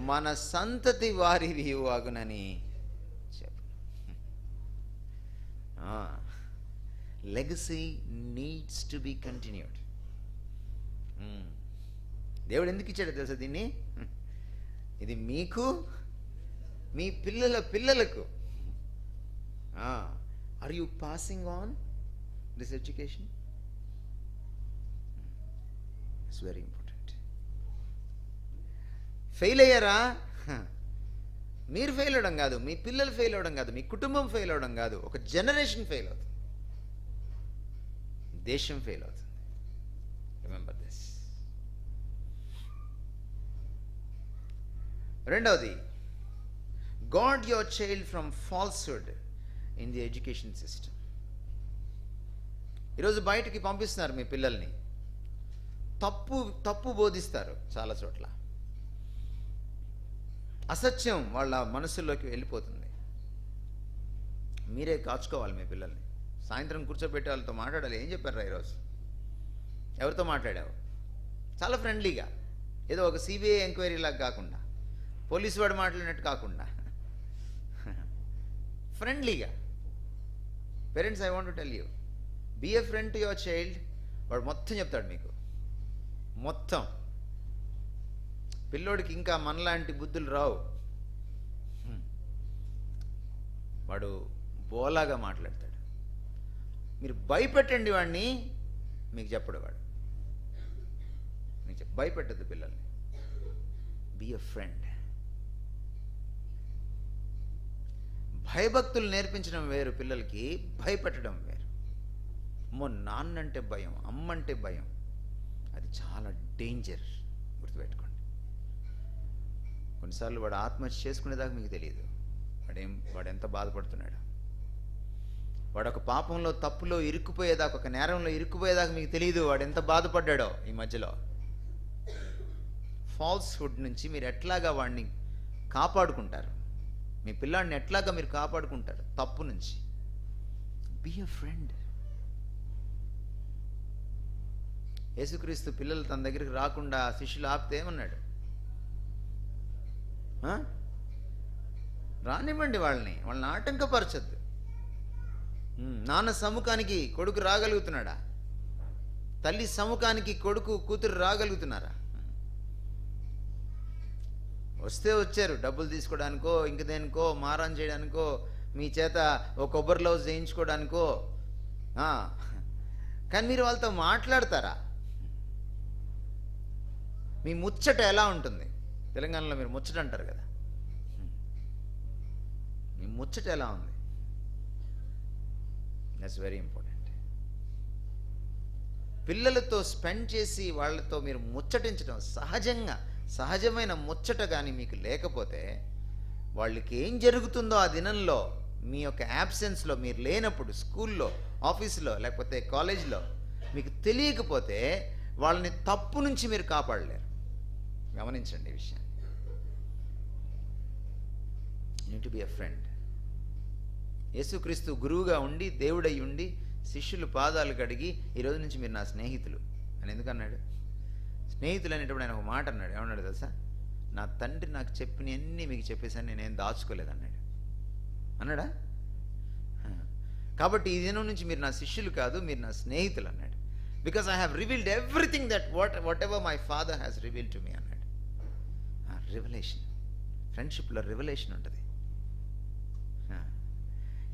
మన సంతతి వారివి అగునని చెప్పు. Legacy needs to be continued. దేవుడు ఎందుకు ఇచ్చాడో తెలుసా దీన్ని? ఇది మీకు, మీ పిల్లల పిల్లలకు. Are you passing on this education? It's very important. Fail అయ్యారా? మీరు ఫెయిల్ అవడం కాదు, మీ పిల్లలు ఫెయిల్ అవడం కాదు, మీ కుటుంబం ఫెయిల్ అవడం కాదు, ఒక జనరేషన్ ఫెయిల్ అవుతుంది, దేశం ఫెయిల్ అవుతుంది. Remember this. రెండవది, guard your child from falsehood in the education system. ఈరోజు బయటికి పంపిస్తున్నారు మీ పిల్లల్ని, తప్పు బోధిస్తారు చాలా చోట్ల. అసత్యం వాళ్ళ మనసుల్లోకి వెళ్ళిపోతుంది. మీరే కాచుకోవాలి మీ పిల్లల్ని. సాయంత్రం కూర్చోబెట్టి వాళ్ళతో మాట్లాడాలి. ఏం చెప్పారు ఈరోజు, ఎవరితో మాట్లాడావు? చాలా ఫ్రెండ్లీగా, ఏదో ఒక సిబిఐ ఎంక్వైరీ లాగా కాకుండా, పోలీసు వాడు మాట్లాడినట్టు కాకుండా ఫ్రెండ్లీగా. Parents, I want to tell you, be a friend to your child. వాడు మొత్తం చెప్తాడు మీకు, మొత్తం. పిల్లోడికి ఇంకా మనలాంటి బుద్ధులు రావు. వాడు బోలాగా మాట్లాడతాడు. మీరు భయపెట్టండి వాడిని, మీకు చెప్పడు వాడు. మీకు భయపెట్టద్దు పిల్లల్ని. Be a friend. భయభక్తులు నేర్పించడం వేరు, పిల్లలకి భయపెట్టడం వేరు. అమ్మో, నాన్నంటే భయం, అమ్మంటే భయం, అది చాలా డేంజర్. గుర్తుపెట్టుకోండి. కొన్నిసార్లు వాడు ఆత్మహత్య చేసుకునేదాకా మీకు తెలియదు వాడు ఎంత బాధపడుతున్నాడు. వాడు ఒక పాపంలో, తప్పులో ఇరుక్కుపోయేదాకా, ఒక నేరంలో ఇరుక్కుపోయేదాకా మీకు తెలియదు వాడు ఎంత బాధపడ్డాడో. ఈ మధ్యలో ఫాల్స్హుడ్ నుంచి మీరు ఎట్లాగా వాడిని కాపాడుకుంటారు, మీ పిల్లాడిని ఎట్లాగా మీరు కాపాడుకుంటారు తప్పు నుంచి. Be a friend. యేసుక్రీస్తు పిల్లలు తన దగ్గరికి రాకుండా శిష్యులు ఆపితే ఏమన్నాడు? రానివ్వండి వాళ్ళని ఆటంకపరచద్దు. నాన్న సముఖానికి కొడుకు రాగలుగుతున్నాడా? తల్లి సముఖానికి కొడుకు కూతురు రాగలుగుతున్నారా? వస్తే వచ్చారు, డబ్బులు తీసుకోవడానికో, ఇంక దేనికో, మారాన్ చేయడానికో, మీ చేత ఓ కొబ్బరి లవ్స్ చేయించుకోవడానికో. కానీ మీరు వాళ్ళతో మాట్లాడతారా? మీ ముచ్చట ఎలా ఉంటుంది? తెలంగాణలో మీరు ముచ్చట అంటారు కదా, మీ ముచ్చట ఎలా ఉంది? That's very important. పిల్లలతో స్పెండ్ చేసి వాళ్ళతో మీరు ముచ్చటించడం, సహజమైన ముచ్చట కానీ మీకు లేకపోతే, వాళ్ళకి ఏం జరుగుతుందో ఆ దినంలో, మీ యొక్క యాబ్సెన్స్లో, మీరు లేనప్పుడు, స్కూల్లో, ఆఫీసులో, లేకపోతే కాలేజీలో మీకు తెలియకపోతే వాళ్ళని తప్పు నుంచి మీరు కాపాడలేరు. గమనించండి ఈ విషయాన్ని. You need to be a friend. యేసుక్రీస్తు గురువుగా ఉండి, దేవుడై ఉండి, శిష్యులు పాదాలు కడిగి, ఈరోజు నుంచి మీరు నా స్నేహితులు అని ఎందుకు అన్నాడు? స్నేహితులు అనేటప్పుడు ఆయన ఒక మాట అన్నాడు. ఏమన్నాడు తెలుసా? నా తండ్రి నాకు చెప్పినవన్నీ మీకు చెప్పేసాను, నేనేం దాచుకోలేదు అన్నాడు. అన్నాడా? కాబట్టి ఈ దినం నుంచి మీరు నా శిష్యులు కాదు, మీరు నా స్నేహితులు అన్నాడు. Because I have revealed everything that whatever my father has revealed to me అన్నాడు. రివలేషన్. ఫ్రెండ్షిప్లో రివలేషన్ ఉంటుంది.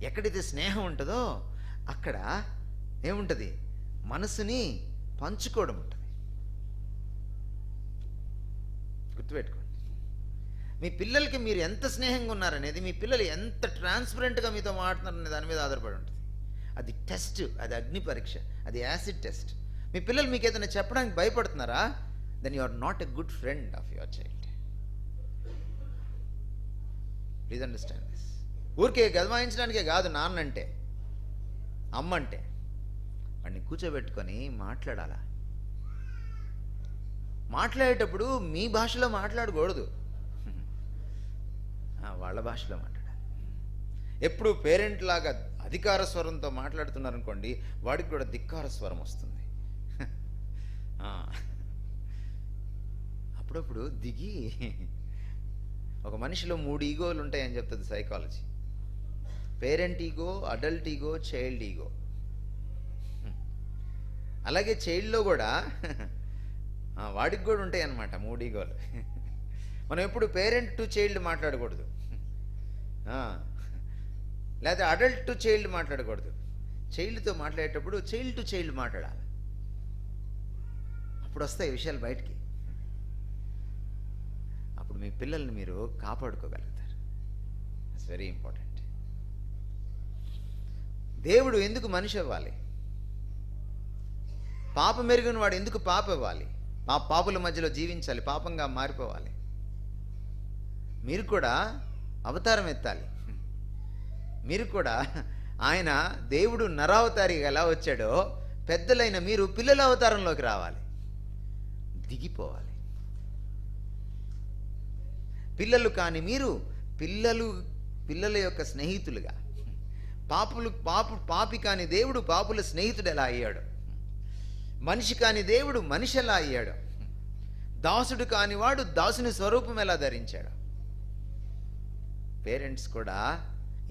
ఎక్కడైతే స్నేహం ఉంటుందో అక్కడ ఏముంటుంది? మనసుని పంచుకోవడం ఉంటుంది. గుర్తుపెట్టుకోండి. మీ పిల్లలకి మీరు ఎంత స్నేహంగా ఉన్నారనేది, మీ పిల్లలు ఎంత ట్రాన్స్పరెంట్గా మీతో మాట్లాడుతున్నారనే దాని మీద ఆధారపడి ఉంటుంది. అది టెస్ట్, అది అగ్ని పరీక్ష, అది యాసిడ్ టెస్ట్. మీ పిల్లలు మీకు ఏదైనా చెప్పడానికి భయపడుతున్నారా? Then you are not a good friend of your child. Please understand this. ఊరికే గదమాయించడానికే కాదు నాన్నంటే, అమ్మంటే. వాడిని కూర్చోబెట్టుకొని మాట్లాడాలా. మాట్లాడేటప్పుడు మీ భాషలో మాట్లాడకూడదు, వాళ్ళ భాషలో మాట్లాడాలి. ఎప్పుడు పేరెంట్ లాగా అధికార స్వరంతో మాట్లాడుతున్నారనుకోండి, వాడికి కూడా ధిక్కార స్వరం వస్తుంది. అప్పుడప్పుడు దిగి, ఒక మనిషిలో 3 ఈగోలు ఉంటాయని చెప్తుంది psychology. Parent ego, adult ego, child ego. అలాగే చైల్డ్లో కూడా వాడికి కూడా ఉంటాయి అన్నమాట 3 ఈగోలు. మనం ఎప్పుడు పేరెంట్ టు చైల్డ్ మాట్లాడకూడదు, లేదా అడల్ట్ టు చైల్డ్ మాట్లాడకూడదు. చైల్డ్తో మాట్లాడేటప్పుడు చైల్డ్ టు చైల్డ్ మాట్లాడాలి. అప్పుడు వస్తాయి విషయాలు బయటికి. అప్పుడు మీ పిల్లల్ని మీరు కాపాడుకోగలుగుతారు. It's very important. దేవుడు ఎందుకు మనిషి అవ్వాలి? పాపం మెరుగున వాడు ఎందుకు పాప అవ్వాలి? పాపుల మధ్యలో జీవించాలి, పాపంగా మారిపోవాలి. మీరు కూడా అవతారం ఎత్తాలి. మీరు కూడా ఆయన దేవుడు నరావతారిగా ఎలా వచ్చాడో, పెద్దలైన మీరు పిల్లల అవతారంలోకి రావాలి, దిగిపోవాలి. పిల్లలు కాని మీరు పిల్లల యొక్క స్నేహితులుగా, పాపి కాని దేవుడు పాపుల స్నేహితుడు ఎలా అయ్యాడు, మనిషి కాని దేవుడు మనిషి ఎలా అయ్యాడు, దాసుడు కానివాడు దాసుని స్వరూపం ఎలా ధరించాడు. పేరెంట్స్ కూడా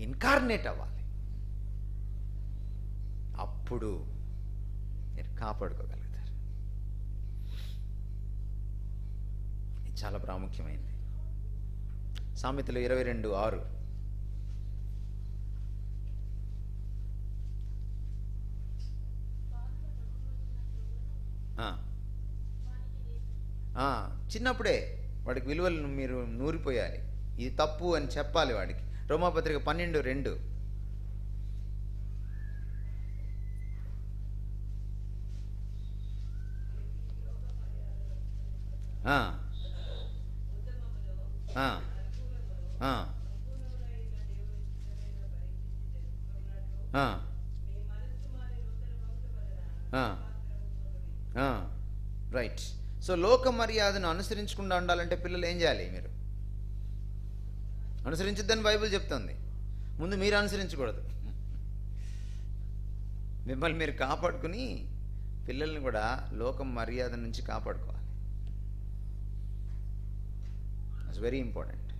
ఇన్కార్నేట్ అవ్వాలి, అప్పుడు మీరు కాపాడుకోగలుగుతారు. ఇది చాలా ప్రాముఖ్యమైనది. సామెతలు 22:6. చిన్నప్పుడే వాడికి విలువలను మీరు నూరిపోయాలి. ఇది తప్పు అని చెప్పాలి వాడికి. రోమాపత్రిక 12:2. రైట్. సో లోక మర్యాదను అనుసరించకుండా ఉండాలంటే పిల్లలు ఏం చేయాలి? మీరు అనుసరించొద్దని బైబిల్ చెప్తుంది. ముందు మీరు అనుసరించకూడదు. మిమ్మల్ని మీరు కాపాడుకుని పిల్లల్ని కూడా లోక మర్యాద నుంచి కాపాడుకోవాలి. It's very important.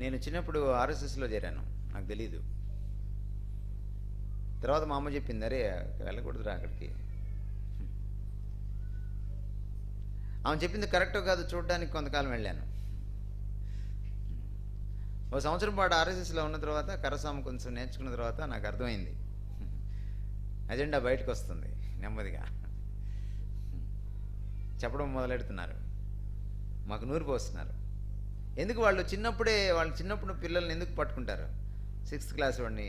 నేను చిన్నప్పుడు ఆర్ఎస్ఎస్లో చేరాను, నాకు తెలీదు. తర్వాత మా అమ్మ చెప్పింది, అరే వెళ్ళకూడదురా అక్కడికి. ఆమె చెప్పింది కరెక్టో కాదు చూడడానికి కొంతకాలం వెళ్ళాను. ఓ సంవత్సరం పాటు ఆర్ఎస్ఎస్లో ఉన్న తర్వాత కరసాము కొంచెం నేర్చుకున్న తర్వాత నాకు అర్థమైంది, అజెండా బయటకు వస్తుంది. నెమ్మదిగా చెప్పడం మొదలెడుతున్నారు, మాకు నూరు పోస్తున్నారు. ఎందుకు వాళ్ళు చిన్నప్పుడు పిల్లల్ని ఎందుకు పట్టుకుంటారు? 6th క్లాస్ వాడిని,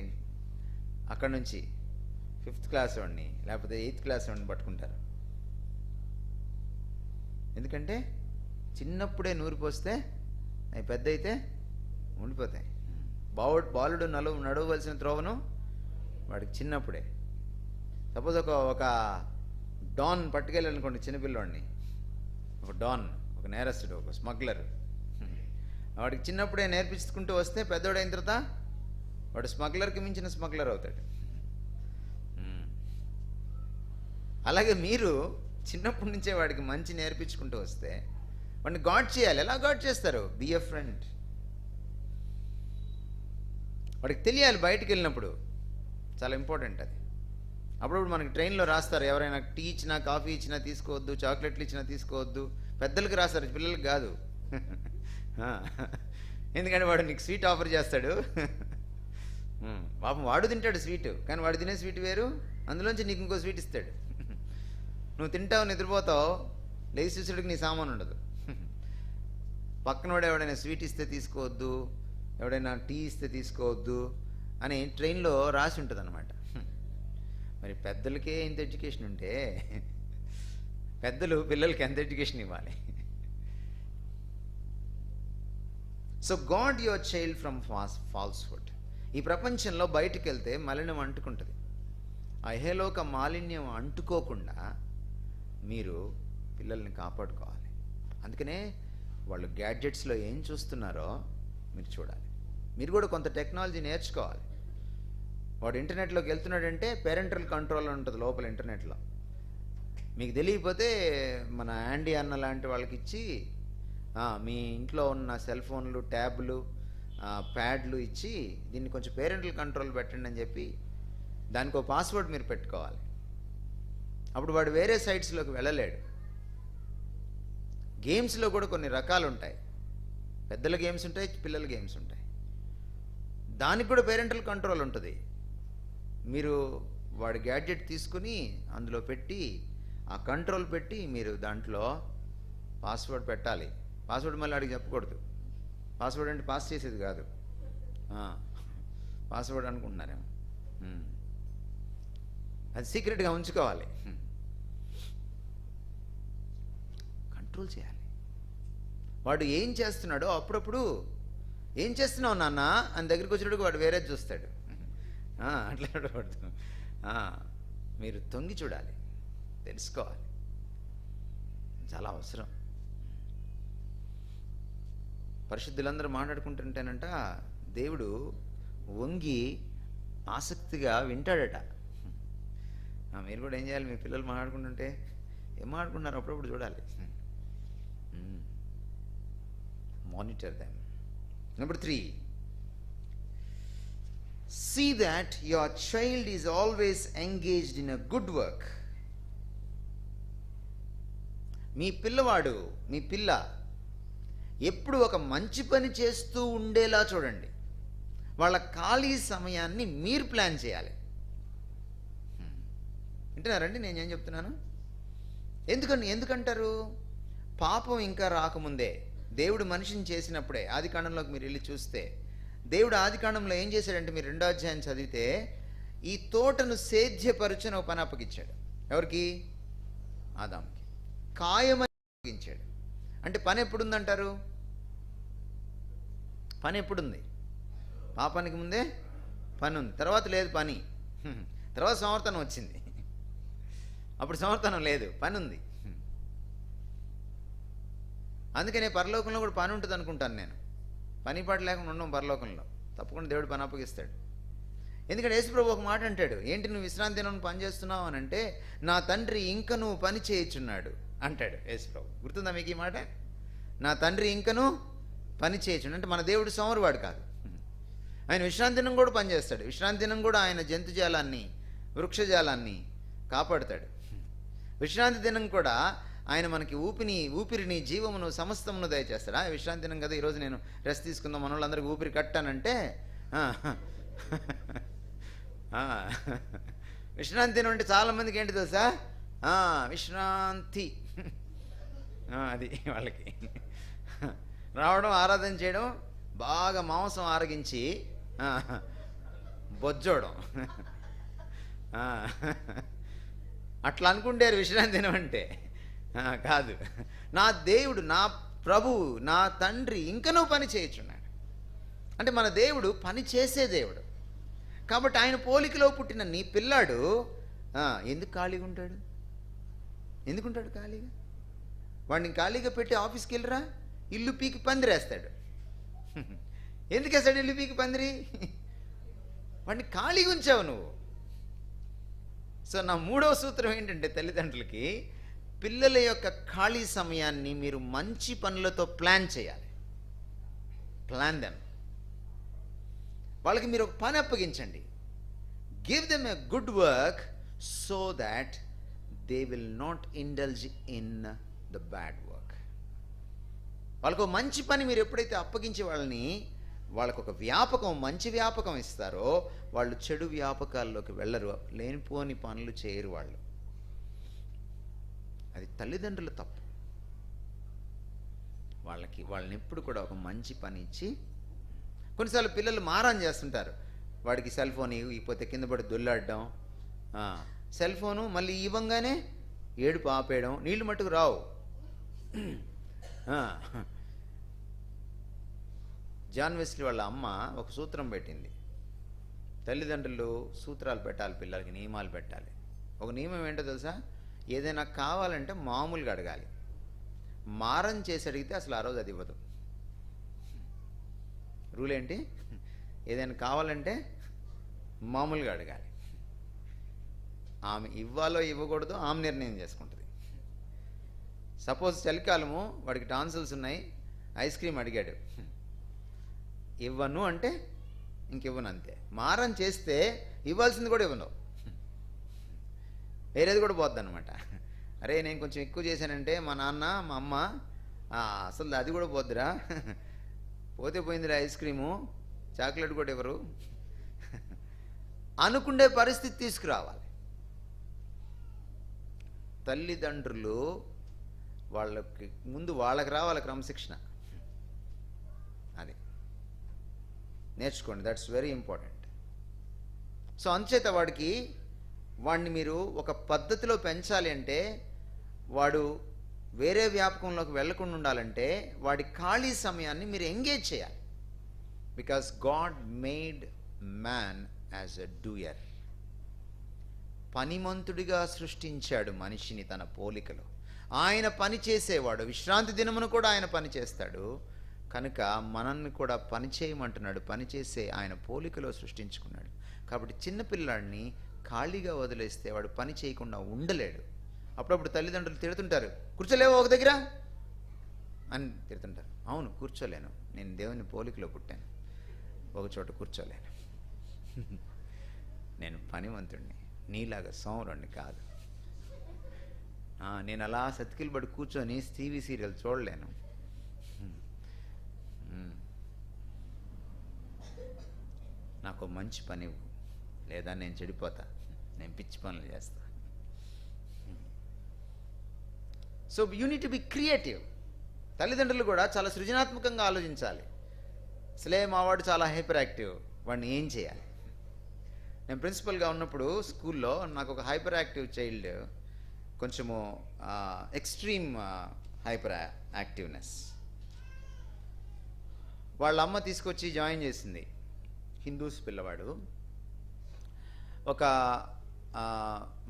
అక్కడి నుంచి 5th క్లాస్ వాడిని, లేకపోతే 8th క్లాస్ వాడిని పట్టుకుంటారు. ఎందుకంటే చిన్నప్పుడే నూరు పోస్తే అవి పెద్ద అయితే ఉండిపోతాయి. బాలుడు నడవవలసిన త్రోవను వాడికి చిన్నప్పుడే. సపోజ్ ఒక డాన్ పట్టుకెళ్ళాలనుకోండి చిన్నపిల్లోడిని, ఒక డాన్, ఒక నేరస్తుడు, ఒక స్మగ్లర్, వాడికి చిన్నప్పుడే నేర్పించుకుంటూ వస్తే పెద్దోడైన తర్వాత వాడు స్మగ్లర్కి మించిన స్మగ్లర్ అవుతాడు. అలాగే మీరు చిన్నప్పటి నుంచే వాడికి మంచి నేర్పించుకుంటూ వస్తే వాడిని గాడ్ చేయాలి. ఎలా గాడ్ చేస్తారు? Be a friend. వాడికి తెలియాలి బయటికి వెళ్ళినప్పుడు, చాలా ఇంపార్టెంట్ అది. అప్పుడప్పుడు మనకి ట్రైన్లో రాస్తారు, ఎవరైనా టీ ఇచ్చినా కాఫీ ఇచ్చినా తీసుకోవద్దు, చాక్లెట్లు ఇచ్చినా తీసుకోవద్దు. పెద్దలకి రాస్తారు, పిల్లలకి కాదు. ఎందుకంటే వాడు నీకు స్వీట్ ఆఫర్ చేస్తాడు. పాపం వాడు తింటాడు స్వీట్, కానీ వాడు తినే స్వీట్ వేరు, అందులోంచి నీకు ఇంకో స్వీట్ ఇస్తాడు. నువ్వు తింటావు, నిద్రపోతావు, లేచి చూసేటికి నీ సామాను ఉండదు. పక్కనవాడు ఎవడైనా స్వీట్ ఇస్తే తీసుకోవద్దు, ఎవడైనా టీ ఇస్తే తీసుకోవద్దు అని ట్రైన్లో రాసి ఉంటుంది అన్నమాట. మరి పెద్దలకే ఇంత ఎడ్యుకేషన్ ఉంటే పెద్దలు పిల్లలకి ఎంత ఎడ్యుకేషన్ ఇవ్వాలి? So God your child from falsehood. ఈ ప్రపంచంలో బయటికి వెళ్తే మలినం అంటుకుంటుంది. ఆ ఇహలోక మాలిన్యం అంటుకోకుండా మీరు పిల్లల్ని కాపాడుకోవాలి. అందుకనే వాళ్ళు గ్యాడ్జెట్స్లో ఏం చూస్తున్నారో మీరు చూడాలి. మీరు కూడా కొంత టెక్నాలజీ నేర్చుకోవాలి. వాడు ఇంటర్నెట్లోకి వెళ్తున్నాడంటే పేరెంటల్ కంట్రోల్ ఉంటుంది లోపల ఇంటర్నెట్లో. మీకు తెలియకపోతే మన యాండీ అన్న లాంటి వాళ్ళకి ఇచ్చి మీ ఇంట్లో ఉన్న సెల్ ఫోన్లు, ట్యాబ్లు, ప్యాడ్లు ఇచ్చి దీన్ని కొంచెం పేరెంటల్ కంట్రోల్ పెట్టండి అని చెప్పి దానికి ఒక పాస్వర్డ్ మీరు పెట్టుకోవాలి. అప్పుడు వాడు వేరే సైట్స్లోకి వెళ్ళలేడు. గేమ్స్లో కూడా కొన్ని రకాలు ఉంటాయి, పెద్దల గేమ్స్ ఉంటాయి, పిల్లల గేమ్స్ ఉంటాయి. దానికి కూడా పేరెంటల్ కంట్రోల్ ఉంటుంది. మీరు వాడి గ్యాడ్జెట్ తీసుకుని అందులో పెట్టి ఆ కంట్రోల్ పెట్టి మీరు దాంట్లో పాస్వర్డ్ పెట్టాలి. పాస్వర్డ్ మళ్ళీ వాడికి చెప్పకూడదు. పాస్వర్డ్ అంటే పాస్ చేసేది కాదు, పాస్వర్డ్ అనుకుంటున్నారేమో. అది సీక్రెట్గా ఉంచుకోవాలి, కంట్రోల్ చేయాలి. వాడు ఏం చేస్తున్నాడో అప్పుడప్పుడు ఏం చేస్తున్నావు నాన్న అని దగ్గరికి వచ్చినప్పుడు వాడు వేరే చూస్తాడు. అట్లా వాడు మీరు తొంగి చూడాలి, తెలుసుకోవాలి, చాలా అవసరం. పరిశుద్ధులందరూ మాట్లాడుకుంటుంటేనంట దేవుడు వంగి ఆసక్తిగా వింటాడట. మీరు కూడా ఏం చేయాలి? మీ పిల్లలు మాట్లాడుకుంటుంటే ఏం మాట్లాడుకుంటున్నారు అప్పుడప్పుడు చూడాలి. Monitor them. Number 3, see that your child is always engaged in a good work. మీ పిల్లవాడు, మీ పిల్ల ఎప్పుడు ఒక మంచి పని చేస్తూ ఉండేలా చూడండి. వాళ్ళ ఖాళీ సమయాన్ని మీరు ప్లాన్ చేయాలి. వింటున్నారండి నేనేం చెప్తున్నాను? ఎందుకంటారు? పాపం ఇంకా రాకముందే, దేవుడు మనిషిని చేసినప్పుడే, ఆదికాండంలోకి మీరు వెళ్ళి చూస్తే, దేవుడు ఆదికాండంలో ఏం చేశాడంటే, మీరు 2వ అధ్యాయం చదివితే, ఈ తోటను సేద్యపరచని ఒక పని అప్పగించాడు. ఎవరికి? ఆదాముకి. కాయమని అప్పగించాడు. అంటే పని ఎప్పుడుందంటారు? పని ఎప్పుడుంది? పాపానికి ముందే పని ఉంది, తర్వాత లేదు పని. తర్వాత సంవర్తనం వచ్చింది, అప్పుడు సంవర్తనం లేదు, పని ఉంది. అందుకనే పరలోకంలో కూడా పని ఉంటుంది అనుకుంటాను నేను. పని పాట లేకుండా ఉన్నాం పరలోకంలో, తప్పకుండా దేవుడు పని అప్పగిస్తాడు. ఎందుకంటే యేసుప్రభు ఒక మాట అంటాడు, ఏంటి నువ్వు విశ్రాంతి దినం పని చేస్తున్నావు అని అంటే, నా తండ్రి ఇంకా నువ్వు పని చేయుచున్నాడు అంటాడు యేసుప్రభు. గుర్తుందా మీకు ఈ మాట? నా తండ్రి ఇంకను పని చేయొచ్చు అంటే మన దేవుడు సోమరివాడు కాదు. ఆయన విశ్రాంతి దినం కూడా పనిచేస్తాడు. విశ్రాంతి దినం కూడా ఆయన జంతుజాలాన్ని, వృక్షజాలాన్ని కాపాడుతాడు. విశ్రాంతి దినం కూడా ఆయన మనకి ఊపిరిని, జీవమును, సమస్తమును దయచేస్తాడు. విశ్రాంతి దినం కదా, ఈరోజు నేను రెస్ట్ తీసుకుందాం, మన వాళ్ళందరికీ ఊపిరి కట్టానంటే విశ్రాంతి దినం అంటే చాలామందికి ఏంటి తెలుసా? విశ్రాంతి, అది వాళ్ళకి రావడం, ఆరాధన చేయడం, బాగా మాంసం ఆరగించి బొజ్జోడం, అట్లా అనుకుంటారు విశ్రాంతి దినం అంటే. కాదు, నా దేవుడు, నా ప్రభువు, నా తండ్రి ఇంకనూ పని చేయొచ్చున్నాడు. అంటే మన దేవుడు పని చేసే దేవుడు. కాబట్టి ఆయన పోలికలో పుట్టిన నీ పిల్లాడు ఎందుకు ఖాళీగా ఉంటాడు? ఎందుకుంటాడు ఖాళీగా? వాడిని ఖాళీగా పెట్టి ఆఫీస్కి వెళ్ళరా, ఇల్లు పీకి పందిరేస్తాడు. ఎందుకు వేస్తాడు ఇల్లు పీకి పందిరి? వాడిని ఖాళీగా ఉంచావు నువ్వు. సో నా 3వ సూత్రం ఏంటంటే, తల్లిదండ్రులకి పిల్లల యొక్క ఖాళీ సమయాన్ని మీరు మంచి పనులతో ప్లాన్ చేయాలి. Plan them. వాళ్ళకి మీరు ఒక పని అప్పగించండి. Give them a good work so that they will not indulge in the bad work. వాళ్ళకు మంచి పని మీరు ఎప్పుడైతే అప్పగించి వాళ్ళకు ఒక వ్యాపకం, మంచి వ్యాపకం ఇస్తారో, వాళ్ళు చెడు వ్యాపకాల్లోకి వెళ్ళరు, లేనిపోని పనులు చేయరు వాళ్ళు. అది తల్లిదండ్రుల తప్పు. వాళ్ళని ఎప్పుడు కూడా ఒక మంచి పని ఇచ్చి, కొన్నిసార్లు పిల్లలు మారాన్ చేస్తుంటారు. వాడికి సెల్ ఫోన్ ఇవ్వకపోతే కింద పడి దొల్లాడడం, సెల్ ఫోను మళ్ళీ ఇవ్వంగానే ఏడుపు ఆపేయడం, నీళ్లు మట్టుకు రావు. జాన్ వెస్లీ వాళ్ళ అమ్మ ఒక సూత్రం పెట్టింది. తల్లిదండ్రులు సూత్రాలు పెట్టాలి, పిల్లలకి నియమాలు పెట్టాలి. ఒక నియమం ఏంటో తెలుసా? ఏదైనా కావాలంటే మామూలుగా అడగాలి. మారం చేసి అడిగితే అసలు ఆ రోజు అది ఇవ్వదు. రూల్ ఏంటి? ఏదైనా కావాలంటే మామూలుగా అడగాలి. ఆమె ఇవ్వాలో ఇవ్వకూడదో ఆమె నిర్ణయం చేసుకుంటుంది. సపోజ్ చలికాలము, వాడికి టాన్సిల్స్ ఉన్నాయి, ఐస్ క్రీమ్ అడిగాడు, ఇవ్వను అంటే ఇంకివ్వను అంతే. మారం చేస్తే ఇవ్వాల్సింది కూడా ఇవ్వను, వేరేది కూడా పోద్ది అనమాట. అరే నేను కొంచెం ఎక్కువ చేశానంటే మా నాన్న, మా అమ్మ అసలు అది కూడా పోద్దిరా, పోతే పోయిందిరా ఐస్ క్రీము, చాక్లెట్ కూడా ఇవ్వరు అనుకుండే పరిస్థితి తీసుకురావాలి. తల్లిదండ్రులు వాళ్ళకి ముందు వాళ్ళకి రావాలి క్రమశిక్షణ. అది నేర్చుకోండి, దట్స్ వెరీ ఇంపార్టెంట్. సో అంచేత వాడిని మీరు ఒక పద్ధతిలో పెంచాలి అంటే, వాడు వేరే వ్యాపకంలోకి వెళ్లకుండా ఉండాలంటే వాడి ఖాళీ సమయాన్ని మీరు ఎంగేజ్ చేయాలి. Because God made man as a doer. పనిమంతుడిగా సృష్టించాడు మనిషిని తన పోలికలో. ఆయన పని చేసేవాడు. విశ్రాంతి దినమును కూడా ఆయన పని చేస్తాడు, కనుక మనల్ని కూడా పని చేయమంటున్నాడు. పని చేసే ఆయన పోలికలో సృష్టించుకున్నాడు. కాబట్టి చిన్నపిల్లాడిని ఖాళీగా వదిలేస్తే వాడు పని చేయకుండా ఉండలేడు. అప్పుడప్పుడు తల్లిదండ్రులు తిడుతుంటారు, కూర్చోలేవా ఒక దగ్గర అని తిడుతుంటారు. అవును, కూర్చోలేను, నేను దేవుని పోలికలో పుట్టాను, ఒక చోట కూర్చోలేను. నేను పనివంతుడిని, నీలాగా సోమరుణ్ణి కాదు. నేను అలా సతికిలు పడి కూర్చొని టీవీ సీరియల్ చూడలేను. నాకు మంచి పని ఇవ్వు, లేదా నేను చెడిపోతా, నేను పిచ్చి పనులు చేస్తా. So you need to be creative. తల్లిదండ్రులు కూడా చాలా సృజనాత్మకంగా ఆలోచించాలి. అసలే మావాడు చాలా హైపర్ యాక్టివ్, వాడిని ఏం చేయాలి? నేను ప్రిన్సిపల్గా ఉన్నప్పుడు స్కూల్లో నాకు ఒక హైపర్ యాక్టివ్ చైల్డ్, కొంచెము ఎక్స్ట్రీమ్ హైపర్ యాక్టివ్నెస్. వాళ్ళ అమ్మ తీసుకొచ్చి జాయిన్ చేసింది. హిందూస్ పిల్లవాడు. ఒక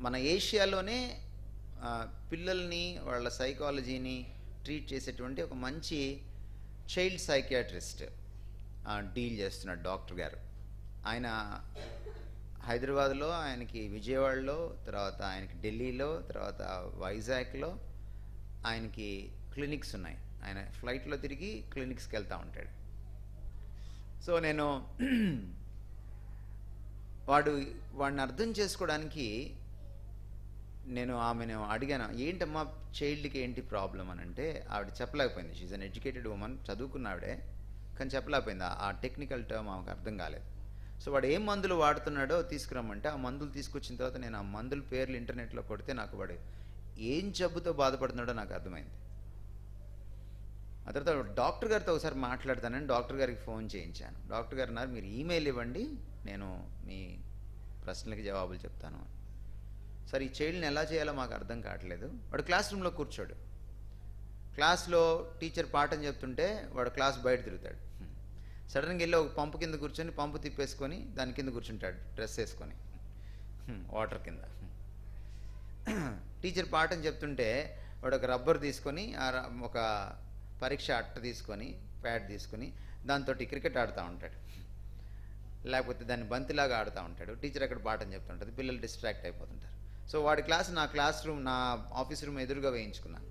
మన ఏషియాలోనే పిల్లల్ని వాళ్ళ సైకాలజీని ట్రీట్ చేసేటువంటి ఒక మంచి చైల్డ్ సైకియాట్రిస్ట్ డీల్ చేస్తున్నాడు డాక్టర్ గారు. ఆయన హైదరాబాద్లో, ఆయనకి విజయవాడలో, తర్వాత ఆయనకి ఢిల్లీలో, తర్వాత వైజాగ్లో ఆయనకి క్లినిక్స్ ఉన్నాయి. ఆయన ఫ్లైట్లో తిరిగి క్లినిక్స్కి వెళ్తూ ఉంటాడు. సో నేను వాడిని అర్థం చేసుకోవడానికి నేను ఆమెను అడిగాను, ఏంటమ్మా చైల్డ్కి ఏంటి ప్రాబ్లం అని అంటే ఆవిడ చెప్పలేకపోయింది. షీఈ్ అన్ ఎడ్యుకేటెడ్ ఉమెన్, చదువుకున్న ఆవిడే, కానీ చెప్పలేకపోయింది. ఆ టెక్నికల్ టర్మ్ ఆమెకు అర్థం కాలేదు. సో వాడు ఏం మందులు వాడుతున్నాడో తీసుకురమ్మంటే ఆ మందులు తీసుకొచ్చిన తర్వాత నేను ఆ మందుల పేర్లు ఇంటర్నెట్లో కొడితే నాకు వాడు ఏం జబ్బుతో బాధపడుతున్నాడో నాకు అర్థమైంది. ఆ తర్వాత డాక్టర్ గారితో ఒకసారి మాట్లాడతానని డాక్టర్ గారికి ఫోన్ చేయించాను. డాక్టర్ గారు అన్నారు, మీరు ఈమెయిల్ ఇవ్వండి, నేను మీ ప్రశ్నలకి జవాబులు చెప్తాను. సరే, ఈ చైల్డ్ని ఎలా చేయాలో మాకు అర్థం కావట్లేదు. వాడు క్లాస్ రూమ్లో కూర్చోడు. క్లాస్లో టీచర్ పాఠం చెప్తుంటే వాడు క్లాస్ బయట తిరుగుతాడు. సడన్గా వెళ్ళి ఒక పంపు కింద కూర్చొని పంపు తిప్పేసుకొని దాని కింద కూర్చుంటాడు డ్రెస్ వేసుకొని వాటర్ కింద. టీచర్ పాఠం చెప్తుంటే వాడు ఒక రబ్బర్ తీసుకొని ఒక పరీక్ష అట్ట తీసుకొని ప్యాడ్ తీసుకొని దాంతో క్రికెట్ ఆడుతూ ఉంటాడు, లేకపోతే దాన్ని బంతిలాగా ఆడుతూ ఉంటాడు. టీచర్ అక్కడ పాఠం చెప్తుంటుంది, పిల్లలు డిస్ట్రాక్ట్ అయిపోతుంటారు. సో వాడి క్లాస్ నా క్లాస్ రూమ్, నా ఆఫీస్ రూమ్ ఎదురుగా వేయించుకున్నాను.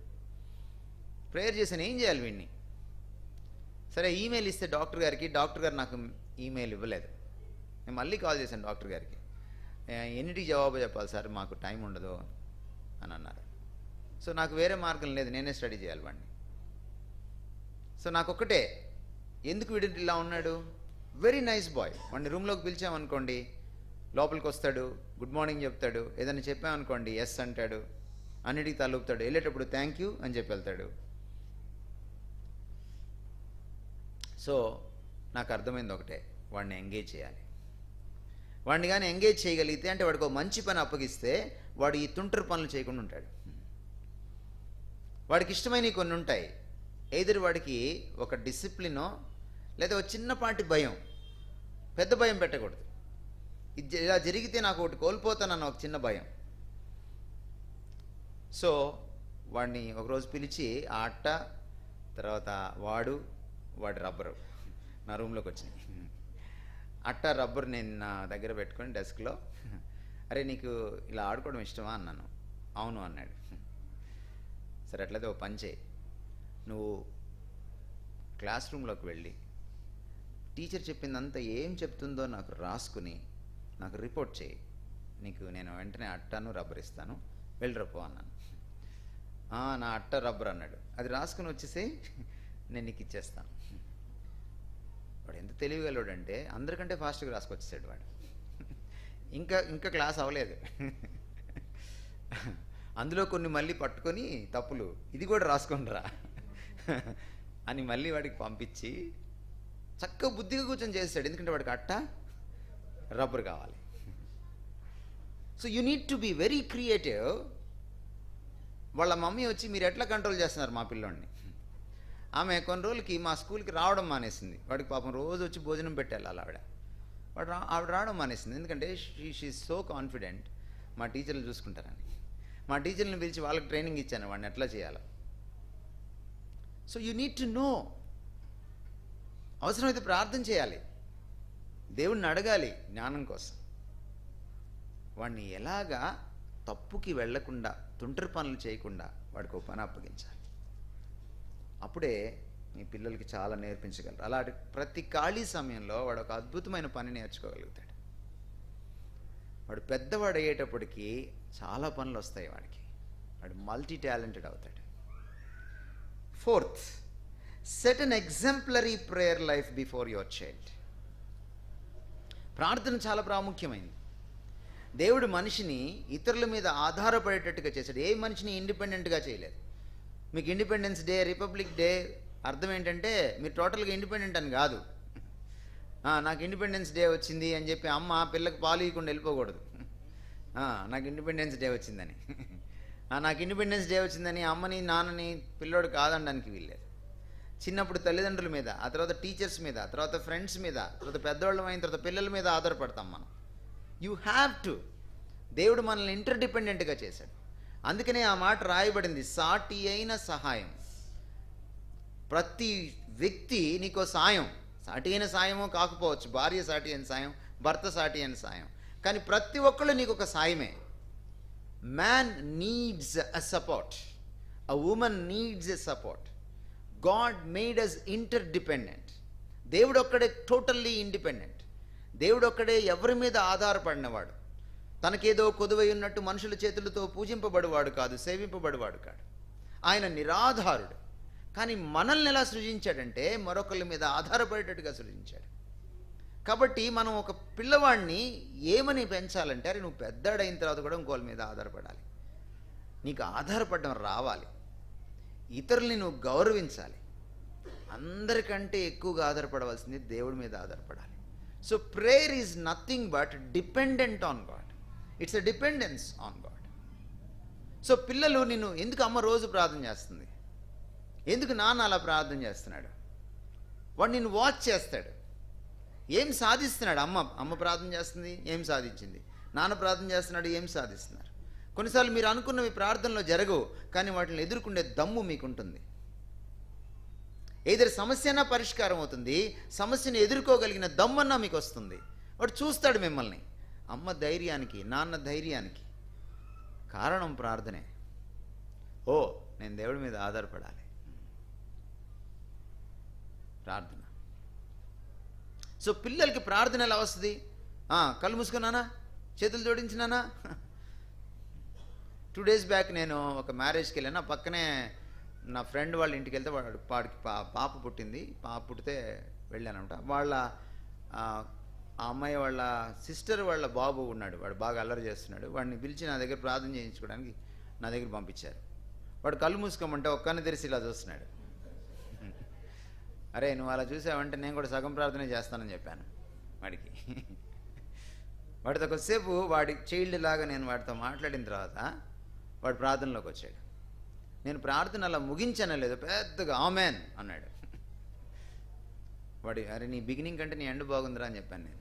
ప్రేయర్ చేశాను, ఏం చేయాలి వీడిని? సరే, ఈమెయిల్ ఇస్తే డాక్టర్ గారికి, డాక్టర్ గారు నాకు ఈమెయిల్ ఇవ్వలేదు. నేను మళ్ళీ కాల్ చేశాను డాక్టర్ గారికి, ఎన్నిటికి జవాబు చెప్పాలి సార్, మాకు టైం ఉండదు అని అన్నారు. సో నాకు వేరే మార్గం లేదు, నేనే స్టడీ చేయాలి వాడిని. సో నాకొక్కటే, ఎందుకు వీడు ఇలా ఉన్నాడు? Very nice bye. వాడిని రూమ్లోకి పిలిచామనుకోండి, లోపలికి వస్తాడు, గుడ్ మార్నింగ్ చెప్తాడు, ఏదైనా చెప్పామనుకోండి ఎస్ అంటాడు, అన్నిటికీ తలూపుతాడు, వెళ్ళేటప్పుడు థ్యాంక్ యూ అని చెప్పి వెళ్తాడు. సో నాకు అర్థమైంది ఒకటే, వాడిని ఎంగేజ్ చేయాలి. వాడిని కానీ ఎంగేజ్ చేయగలిగితే, అంటే వాడికి ఒక మంచి పని అప్పగిస్తే వాడు ఈ తుంటరి పనులు చేయకుండా ఉంటాడు. వాడికి ఇష్టమైనవి కొన్ని ఉంటాయి. ఎదురు వాడికి ఒక డిసిప్లినో లేదా ఒక చిన్నపాటి భయం, పెద్ద భయం పెట్టకూడదు. ఇది ఇలా జరిగితే నాకు ఒకటి కోల్పోతానన్న ఒక చిన్న భయం. సో వాడిని ఒకరోజు పిలిచి ఆ అట్ట, తర్వాత వాడి రబ్బరు నా రూమ్లోకి వచ్చినాయి. అట్ట రబ్బర్ నేను నా దగ్గర పెట్టుకొని డెస్క్లో, అరే నీకు ఇలా ఆడుకోవడం ఇష్టమా అన్నాను. అవును అన్నాడు. సరే, అట్లయితే ఓ పని చేయి, నువ్వు క్లాస్ రూమ్లోకి వెళ్ళి టీచర్ చెప్పిందంతా ఏం చెప్తుందో నాకు రాసుకుని నాకు రిపోర్ట్ చేయి, నీకు నేను వెంటనే అట్టను రబ్బర్ ఇస్తాను, వెళ్ళిరపో అన్నాను. నా అట్ట రబ్బర్ అన్నాడు. అది రాసుకుని వచ్చేసి నేను నీకు ఇచ్చేస్తాను. వాడు ఎంత తెలివిగలవాడంటే అందరికంటే ఫాస్ట్గా రాసుకొచ్చేసాడు వాడు. ఇంకా క్లాస్ అవ్వలేదు, అందులో కొన్ని మళ్ళీ పట్టుకొని తప్పులు, ఇది కూడా రాసుకొనిరా అని మళ్ళీ వాడికి పంపించి చక్కగా బుద్ధిగా కూర్చొని చేస్తాడు. ఎందుకంటే వాడికి అట్ట రబ్బర్ కావాలి. So you need to be very creative. వాళ్ళ మమ్మీ వచ్చి, మీరు ఎట్లా కంట్రోల్ చేస్తున్నారు మా పిల్లోడిని? ఆమె కొన్ని రోజులకి మా స్కూల్కి రావడం మానేసింది. వాడికి పాపం రోజు వచ్చి భోజనం పెట్టాలి ఆవిడ రావడం మానేసింది. ఎందుకంటే షీ సో కాన్ఫిడెంట్, మా టీచర్లు చూసుకుంటారని. మా టీచర్ని పిలిచి వాళ్ళకి ట్రైనింగ్ ఇచ్చాను వాడిని ఎట్లా చేయాలో. So you need to know అవసరమైతే ప్రార్థన చేయాలి, దేవుణ్ణి అడగాలి జ్ఞానం కోసం. వాడిని ఎలాగా తప్పుకి వెళ్లకుండా, తుంటరి పనులు చేయకుండా వాడికి ఒక పని అప్పగించాలి. అప్పుడే మీ పిల్లలకి చాలా నేర్పించగలరు. అలాంటి ప్రతి ఖాళీ సమయంలో వాడు ఒక అద్భుతమైన పని నేర్చుకోగలుగుతాడు. వాడు పెద్దవాడు అయ్యేటప్పటికి చాలా పనులు వస్తాయి వాడికి. వాడు మల్టీ టాలెంటెడ్ అవుతాడు. 4th, set an exemplary prayer life before your child. ప్రార్థన చాలా ప్రాముఖ్యమైంది. దేవుడు మనిషిని ఇతరుల మీద ఆధారపడేటట్టుగా చేశాడు. ఏ మనిషిని ఇండిపెండెంట్గా చేయలేదు. మీకు ఇండిపెండెన్స్ డే, రిపబ్లిక్ డే అర్థం ఏంటంటే మీరు టోటల్గా ఇండిపెండెంట్ అని కాదు. నాకు ఇండిపెండెన్స్ డే వచ్చింది అని చెప్పి అమ్మ పిల్లకి పాలు ఇవ్వకుండా వెళ్ళిపోకూడదు. నాకు ఇండిపెండెన్స్ డే వచ్చిందని నాకు ఇండిపెండెన్స్ డే వచ్చిందని అమ్మని నాన్నని పిల్లోడు కాదనడానికి వీల్లేదు. చిన్నప్పుడు తల్లిదండ్రుల మీద, ఆ తర్వాత టీచర్స్ మీద, తర్వాత ఫ్రెండ్స్ మీద, తర్వాత పెద్దవాళ్ళం అయిన తర్వాత పిల్లల మీద ఆధారపడతాం మనం. You have to. దేవుడు మనల్ని ఇంటర్డిపెండెంట్గా చేశాడు. అందుకనే ఆ మాట రాయబడింది, సాటి అయిన సహాయం. ప్రతి వ్యక్తి నీకో సాయం, సాటి అయిన సాయమో కాకపోవచ్చు, భార్య సాటి అయిన సాయం, భర్త సాటి అయిన సాయం, కానీ ప్రతి ఒక్కళ్ళు నీకు ఒక సాయమే. Man needs a support, a woman needs a support. God made us interdependent. దేవుడు ఒక్కడే టోటల్లీ ఇండిపెండెంట్. దేవుడు ఒక్కడే ఎవరి మీద ఆధారపడినవాడు. తనకేదో కొదువై ఉన్నట్టు మనుషుల చేతులతో పూజింపబడివాడు కాదు, సేవింపబడివాడు కాడు. ఆయన నిరాధారుడు. కానీ మనల్ని ఎలా సృజించాడంటే మరొకరి మీద ఆధారపడేటట్టుగా సృజించాడు. కాబట్టి మనం ఒక పిల్లవాడిని ఏమని పెంచాలంటే, అరే నువ్వు పెద్దాడైన తర్వాత కూడా ఇంకోళ్ళ మీద ఆధారపడాలి, నీకు ఆధారపడడం రావాలి, ఇతరుల్ని నువ్వు గౌరవించాలి. అందరికంటే ఎక్కువగా ఆధారపడవలసింది దేవుడి మీద ఆధారపడాలి. So prayer is nothing but dependent on God. It's a dependence on God. So పిల్లలు నిన్ను ఎందుకు అమ్మ రోజు ప్రార్థన చేస్తుంది, ఎందుకు నాన్న అలా ప్రార్థన చేస్తున్నాడు, వాడు నిన్ను వాచ్ చేస్తాడు. ఏం సాధిస్తున్నాడు? అమ్మ ప్రార్థన చేస్తుంది, ఏం సాధించింది? నాన్న ప్రార్థన చేస్తున్నాడు, ఏం సాధిస్తున్నారు? కొన్నిసార్లు మీరు అనుకున్నవి ప్రార్థనలో జరగవు, కానీ వాటిని ఎదుర్కొనే దమ్ము మీకుంటుంది. ఏదైనా సమస్యనా పరిష్కారం అవుతుంది, సమస్యను ఎదుర్కోగలిగిన దమ్మన్నా మీకు వస్తుంది. వాడు చూస్తాడు మిమ్మల్ని. అమ్మ ధైర్యానికి, నాన్న ధైర్యానికి కారణం ప్రార్థనే. ఓ నేను దేవుడి మీద ఆధారపడాలి. ప్రార్థన. సో పిల్లలకి ప్రార్థన ఎలా వస్తుంది? కళ్ళు మూసుకున్నానా, చేతులు జోడించినానా. 2 days బ్యాక్ నేను ఒక మ్యారేజ్కి వెళ్ళాను. ఆ పక్కనే నా ఫ్రెండ్ వాళ్ళ ఇంటికి వెళ్తే వాడికి పాప పుట్టింది. పాప పుట్టితే వెళ్ళానంట. వాళ్ళ ఆ అమ్మాయి వాళ్ళ సిస్టర్ వాళ్ళ బాబు ఉన్నాడు, వాడు బాగా అల్లరి చేస్తున్నాడు. వాడిని పిలిచి నా దగ్గర ప్రార్థన చేయించుకోవడానికి నా దగ్గర పంపించారు. వాడు కళ్ళు మూసుకోమంటే ఒక్కని తెరిచి ఇలా చూస్తున్నాడు. అరే నువ్వు అలా చూసావంటే నేను కూడా సగం ప్రార్థనే చేస్తానని చెప్పాను వాడికి. వాడితో కొద్దిసేపు వాడి చైల్డ్ లాగా నేను వాడితో మాట్లాడిన తర్వాత వాడు ప్రార్థనలోకి వచ్చాడు. నేను ప్రార్థన అలా ముగించానో లేదో పెద్దగా ఆమెన్ అన్నాడు. వాడి అరే నీ బిగినింగ్ కంటే నీ ఎండ్ బాగుందిరా అని చెప్పాను నేను.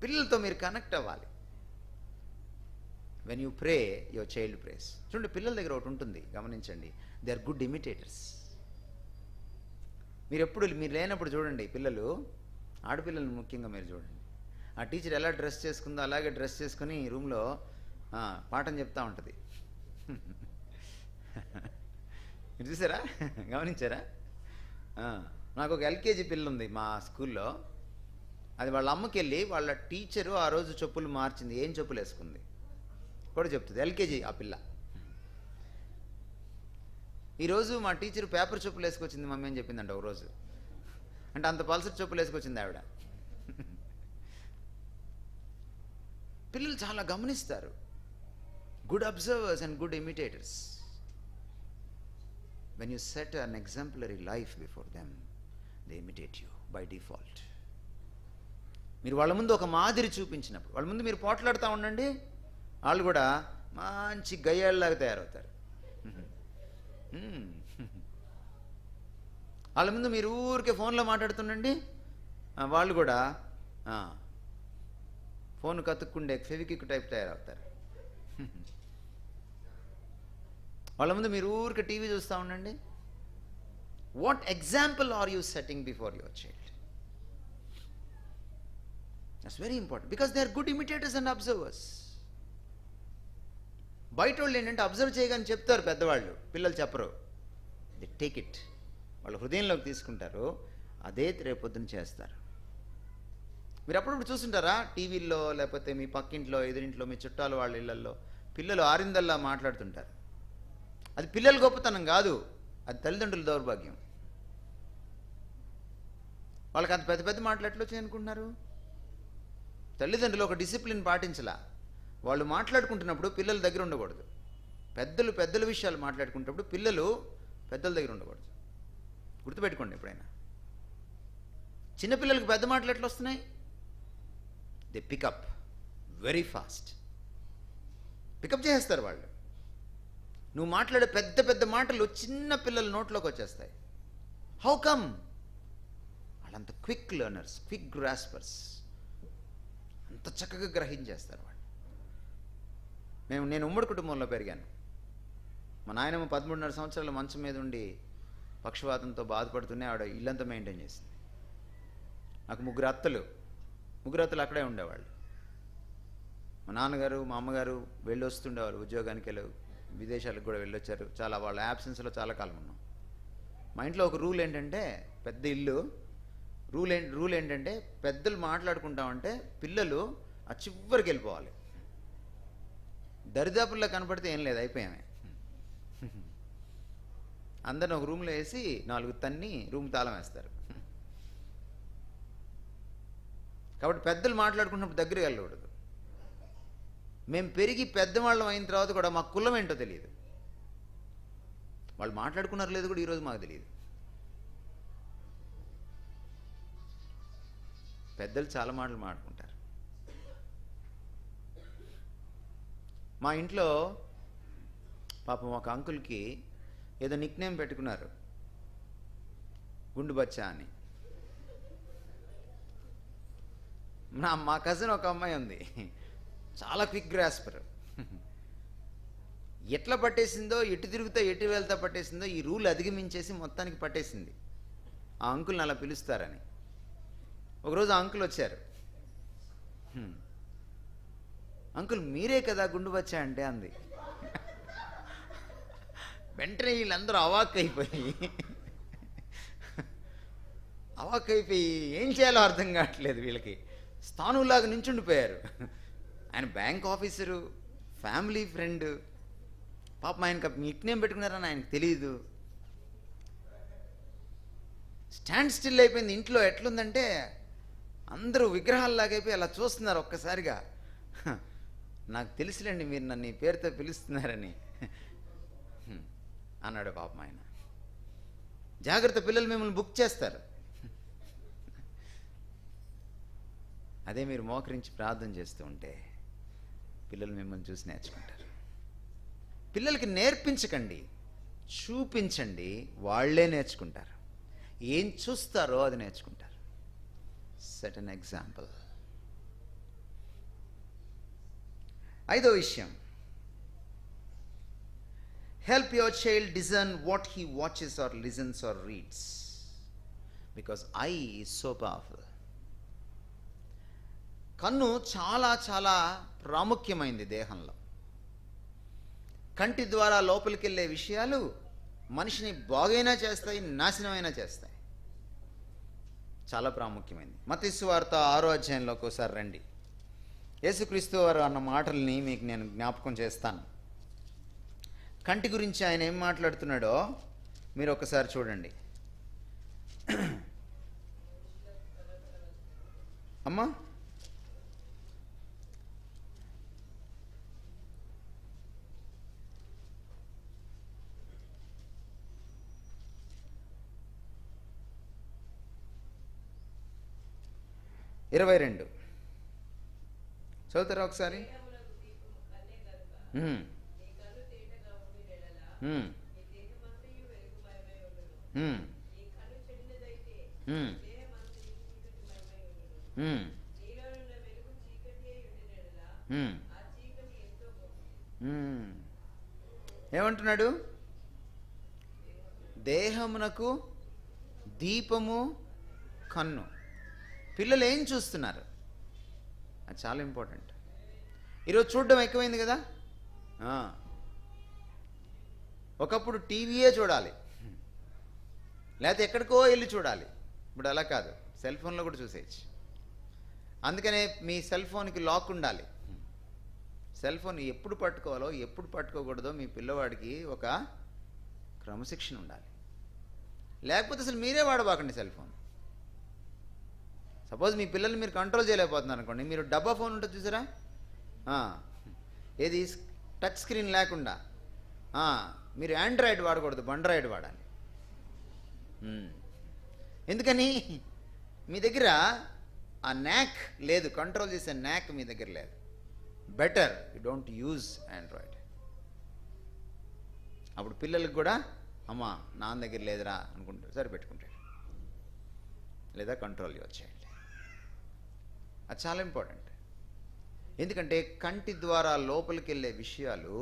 పిల్లలతో మీరు కనెక్ట్ అవ్వాలి. When you pray your child prays. చూడండి పిల్లల దగ్గర ఒకటి ఉంటుంది, గమనించండి, దే ఆర్ గుడ్ ఇమిటేటర్స్. మీరు లేనప్పుడు చూడండి, పిల్లలు, ఆడపిల్లలు ముఖ్యంగా మీరు చూడండి, ఆ టీచర్ ఎలా డ్రెస్ చేసుకుందో అలాగే డ్రెస్ చేసుకుని రూమ్లో పాఠం చెప్తా ఉంటుంది. మీరు చూసారా, గమనించారా? నాకు ఒక ఎల్కేజీ పిల్ల ఉంది మా స్కూల్లో. అది వాళ్ళ అమ్మకి వెళ్ళి వాళ్ళ టీచరు ఆ రోజు చెప్పులు మార్చింది, ఏం చెప్పులు వేసుకుంది కూడా చెప్తుంది. ఎల్కేజీ ఆ పిల్ల. ఈరోజు మా టీచర్ పేపర్ చెప్పులు వేసుకొచ్చింది మమ్మీ అని చెప్పిందంట ఒకరోజు. అంటే అంత పల్సర్ చెప్పులు వేసుకొచ్చింది ఆవిడ. పిల్లలు చాలా గమనిస్తారు. Good observers and good imitators. When you set an exemplary life before them, they imitate you by default. మీరు వాళ్ళ ముందు ఒక మాదిరి చూపించినప్పుడు, వాళ్ళ ముందు మీరు పోట్లాడుతూ ఉండండి, వాళ్ళు కూడా మంచి గయ్యాళ్ళలాగా తయారవుతారు. వాళ్ళ ముందు మీరు ఊరికే ఫోన్లో మాట్లాడుతుండండి, వాళ్ళు కూడా ఫోన్ కతుక్కుండే ఫెవిక్విక్ టైప్ తయారవుతారు. వాళ్ళ ముందు మీరు ఊరికే టీవీ చూస్తూ ఉండండి, what example are you setting before your child? That's very important, because they are good imitators and observers. బయట వాళ్ళు ఏంటంటే అబ్జర్వ్ చేయగానే చెప్తారు పెద్దవాళ్ళు, పిల్లలు చెప్పరు. దే టేక్ ఇట్, వాళ్ళు హృదయంలోకి తీసుకుంటారు, అదే రేపొద్దున చేస్తారు. మీరు అప్పుడప్పుడు చూస్తుంటారా టీవీల్లో, లేకపోతే మీ పక్కింట్లో, ఎదురింట్లో, మీ చుట్టాలు వాళ్ళ ఇళ్లలో పిల్లలు ఆరిందల్లా మాట్లాడుతుంటారు. అది పిల్లల గొప్పతనం కాదు, అది తల్లిదండ్రుల దౌర్భాగ్యం. వాళ్ళకి అంత పెద్ద పెద్ద మాటలు ఎట్లా వచ్చాయి అనుకుంటున్నారు? తల్లిదండ్రులు ఒక డిసిప్లిన్ పాటించలా. వాళ్ళు మాట్లాడుకుంటున్నప్పుడు పిల్లల దగ్గర ఉండకూడదు. పెద్దల విషయాలు మాట్లాడుకుంటున్నప్పుడు పిల్లలు పెద్దల దగ్గర ఉండకూడదు. గుర్తుపెట్టుకోండి ఎప్పుడైనా. చిన్నపిల్లలకి పెద్ద మాటలు ఎట్లా వస్తున్నాయి? They pick up very fast. Pick up చేసేస్తారు వాళ్ళు. నువ్వు మాట్లాడే పెద్ద పెద్ద మాటలు చిన్న పిల్లల నోట్లోకి వచ్చేస్తాయి. How come? వాళ్ళంత క్విక్ లెర్నర్స్, క్విక్ గ్రాస్పర్స్, అంత చక్కగా గ్రహించేస్తారు వాళ్ళు. నేను ఉమ్మడి కుటుంబంలో పెరిగాను. మా నాయనమ్మ 13.5 సంవత్సరాల మంచం మీద ఉండి పక్షవాతంతో బాధపడుతూనే ఆవిడ ఇల్లంతా మెయింటైన్ చేసింది. నాకు ముగ్గురు అత్తలు అక్కడే ఉండేవాళ్ళు. మా నాన్నగారు, మా అమ్మగారు వెళ్ళి వస్తుండేవారు ఉద్యోగానికి, విదేశాలకు కూడా వెళ్ళొచ్చారు. చాలా వాళ్ళ యాబ్సెన్స్లో చాలా కాలం ఉన్నాం. మా ఇంట్లో ఒక రూల్ ఏంటంటే, పెద్ద ఇల్లు, రూల్ ఏంటంటే పెద్దలు మాట్లాడుకుంటామంటే పిల్లలు ఆ చివరికి వెళ్ళిపోవాలి. దరిదాపుల్లో కనపడితే ఏం లేదు, అయిపోయామే. అందరిని ఒక రూమ్లో వేసి 4 తన్ని రూమ్ తాళం వేస్తారు. కాబట్టి పెద్దలు మాట్లాడుకున్నప్పుడు దగ్గరికి వెళ్ళకూడదు. మేము పెరిగి పెద్దవాళ్ళం అయిన తర్వాత కూడా మా కులం ఏంటో తెలియదు. వాళ్ళు మాట్లాడుకున్నారు లేదు కూడా ఈరోజు మాకు తెలియదు. పెద్దలు చాలా మాటలు మాట్లాడుకుంటారు. మా ఇంట్లో పాపం ఒక అంకుల్కి ఏదో నిక్నేమ్ పెట్టుకున్నారు, గుండు బచ్చా అని. మా కజిన్ ఒక అమ్మాయి ఉంది, చాలా క్విక్ గ్రాస్పర్. ఎట్లా పట్టేసిందో, ఎటు తిరుగుతా ఎటు వెళ్తా పట్టేసిందో, ఈ రూల్ అధిగమించేసి మొత్తానికి పట్టేసింది. ఆ అంకుల్ని అలా పిలుస్తారని. ఒకరోజు ఆ అంకుల్ వచ్చారు. అంకుల్ మీరే కదా గుండు బచ్చా అంటే అంది. వెంటనే వీళ్ళందరూ అవాక్కైపోయి ఏం చేయాలో అర్థం కావట్లేదు వీళ్ళకి. స్థానులాగా నించుండిపోయారు. ఆయన బ్యాంక్ ఆఫీసరు, ఫ్యామిలీ ఫ్రెండ్, పాపం ఆయనకు నిక్నేమ్ పెట్టుకున్నారని ఆయనకు తెలియదు. స్టాండ్ స్టిల్ అయిపోయింది ఇంట్లో. ఎట్లుందంటే అందరూ విగ్రహాల్లాగైపోయి అలా చూస్తున్నారు ఒక్కసారిగా. నాకు తెలుసులేండి మీరు నన్ను ఈ పేరుతో పిలుస్తున్నారని అన్నాడు పాపం ఆయన. జాగ్రత్త, పిల్లలు మిమ్మల్ని బుక్ చేస్తారు. అదే మీరు మోకరించి ప్రార్థన చేస్తూ ఉంటే పిల్లలు మిమ్మల్ని చూసి నేర్చుకుంటారు. పిల్లలకి నేర్పించకండి, చూపించండి, వాళ్ళే నేర్చుకుంటారు. ఏం చూస్తారో అది నేర్చుకుంటారు. Set an example. 5వ విషయం, help your child discern what he watches or listens or reads, because eye is so powerful. కన్ను చాలా చాలా ప్రాముఖ్యమైంది దేహంలో. కంటి ద్వారా లోపలికి వెళ్ళే విషయాలు మనిషిని బాగైనా చేస్తాయి, నాశనమైనా చేస్తాయి. చాలా ప్రాముఖ్యమైంది. మత్తయి సువార్త 6వ అధ్యాయంలోకి ఒకసారి రండి. యేసుక్రీస్తు వారు అన్న మాటల్ని మీకు నేను జ్ఞాపకం చేస్తాను. కంటి గురించి ఆయన ఏం మాట్లాడుతున్నాడో మీరు ఒకసారి చూడండి. అమ్మా, ఇరవై 22 చదువుతారా ఒకసారి? దేహమునకు దీపము కన్నే గనుక నీ కన్ను తేటగా ఉండిన యెడల నీ దేహమంతయు వెలుగుమయమై ఉండును. నీ కన్ను చెడినదైతే దేహమంతయు చీకటిమయమై ఉండును. నీలోనున్న వెలుగు చీకటియై ఉండిన యెడల ఆ చీకటి ఎంతో గొప్పది. ఏమంటున్నాడు? దేహమునకు దీపము కన్ను. పిల్లలు ఏం చూస్తున్నారు, అది చాలా ఇంపార్టెంట్. ఈరోజు చూడడం ఎక్కువైంది కదా. ఒకప్పుడు టీవీయే చూడాలి, లేకపోతే ఎక్కడికో వెళ్ళి చూడాలి. ఇప్పుడు అలా కాదు, సెల్ ఫోన్లో కూడా చూసేయచ్చు. అందుకనే మీ సెల్ ఫోన్కి లాక్ ఉండాలి. సెల్ ఫోన్ ఎప్పుడు పట్టుకోవాలో ఎప్పుడు పట్టుకోకూడదో మీ పిల్లవాడికి ఒక క్రమశిక్షణ ఉండాలి. లేకపోతే అసలు మీరే వాడబాకండి సెల్ ఫోన్. సపోజ్ మీ పిల్లల్ని మీరు కంట్రోల్ చేయలేకపోతున్నారు అనుకోండి, మీరు డబ్బా ఫోన్ ఉంటుంది చూసారా, ఏది టచ్ స్క్రీన్ లేకుండా, మీరు ఆండ్రాయిడ్ వాడకూడదు, బండ్రాయిడ్ వాడాలి. ఎందుకని? మీ దగ్గర ఆ న్యాక్ లేదు, కంట్రోల్ చేసే న్యాక్ మీ దగ్గర లేదు. Better you don't use Android. అప్పుడు పిల్లలకు కూడా అమ్మా నాన్న దగ్గర లేదురా అనుకుంటారు, సరే పెట్టుకుంటాడు, లేదా కంట్రోల్ వచ్చేయండి. అది చాలా ఇంపార్టెంట్. ఎందుకంటే కంటి ద్వారా లోపలికి వెళ్ళే విషయాలు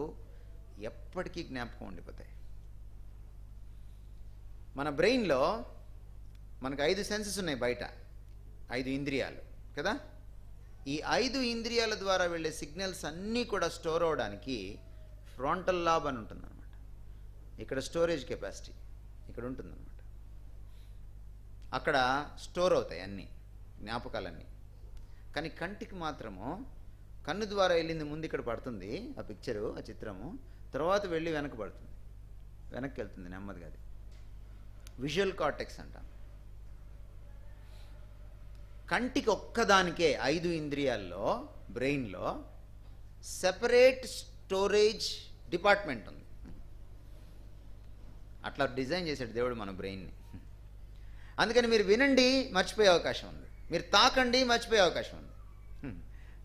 ఎప్పటికీ జ్ఞాపకం ఉండిపోతాయి. మన బ్రెయిన్లో మనకు 5 సెన్సెస్ ఉన్నాయి, బయట 5 ఇంద్రియాలు కదా. ఈ 5 ఇంద్రియాల ద్వారా వెళ్ళే సిగ్నల్స్ అన్నీ కూడా స్టోర్ అవడానికి ఫ్రంటల్ లాబ్ అని ఉంటుందన్నమాట. ఇక్కడ స్టోరేజ్ కెపాసిటీ ఇక్కడ ఉంటుందన్నమాట. అక్కడ స్టోర్ అవుతాయి అన్నీ జ్ఞాపకాలన్నీ. కానీ కంటికి మాత్రము కన్ను ద్వారా వెళ్ళింది ముందు ఇక్కడ పడుతుంది, ఆ పిక్చరు, ఆ చిత్రము, తర్వాత వెళ్ళి వెనక్కి పడుతుంది, వెనక్కి వెళ్తుంది నెమ్మదిగా. అది విజువల్ కార్టెక్స్ అంటాం. కంటికి ఒక్కదానికే 5 ఇంద్రియాల్లో బ్రెయిన్లో సెపరేట్ స్టోరేజ్ డిపార్ట్మెంట్ ఉంది. అట్లా డిజైన్ చేశాడు దేవుడు మన బ్రెయిన్ని. అందుకని మీరు వినండి, మర్చిపోయే అవకాశం ఉంది. మీరు తాకండి, మర్చిపోయే అవకాశం ఉంది.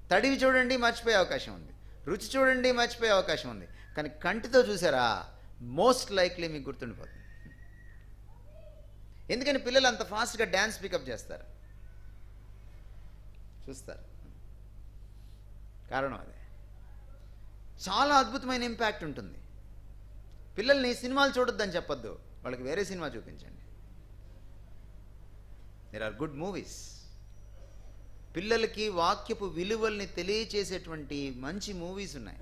తడివి చూడండి, మర్చిపోయే అవకాశం ఉంది. రుచి చూడండి, మర్చిపోయే అవకాశం ఉంది. కానీ కంటితో చూసారా, మోస్ట్ లైక్లీ మీకు గుర్తుండిపోతుంది. ఎందుకని పిల్లలు అంత ఫాస్ట్గా డ్యాన్స్ పికప్ చేస్తారు, చూస్తారు. కారణం అదే. చాలా అద్భుతమైన ఇంపాక్ట్ ఉంటుంది. పిల్లల్ని సినిమాలు చూడొద్దని చెప్పొద్దు, వాళ్ళకి వేరే సినిమా చూపించండి. There are good movies. పిల్లలకి వాక్యపు విలువల్ని తెలియచేసేటువంటి మంచి మూవీస్ ఉన్నాయి.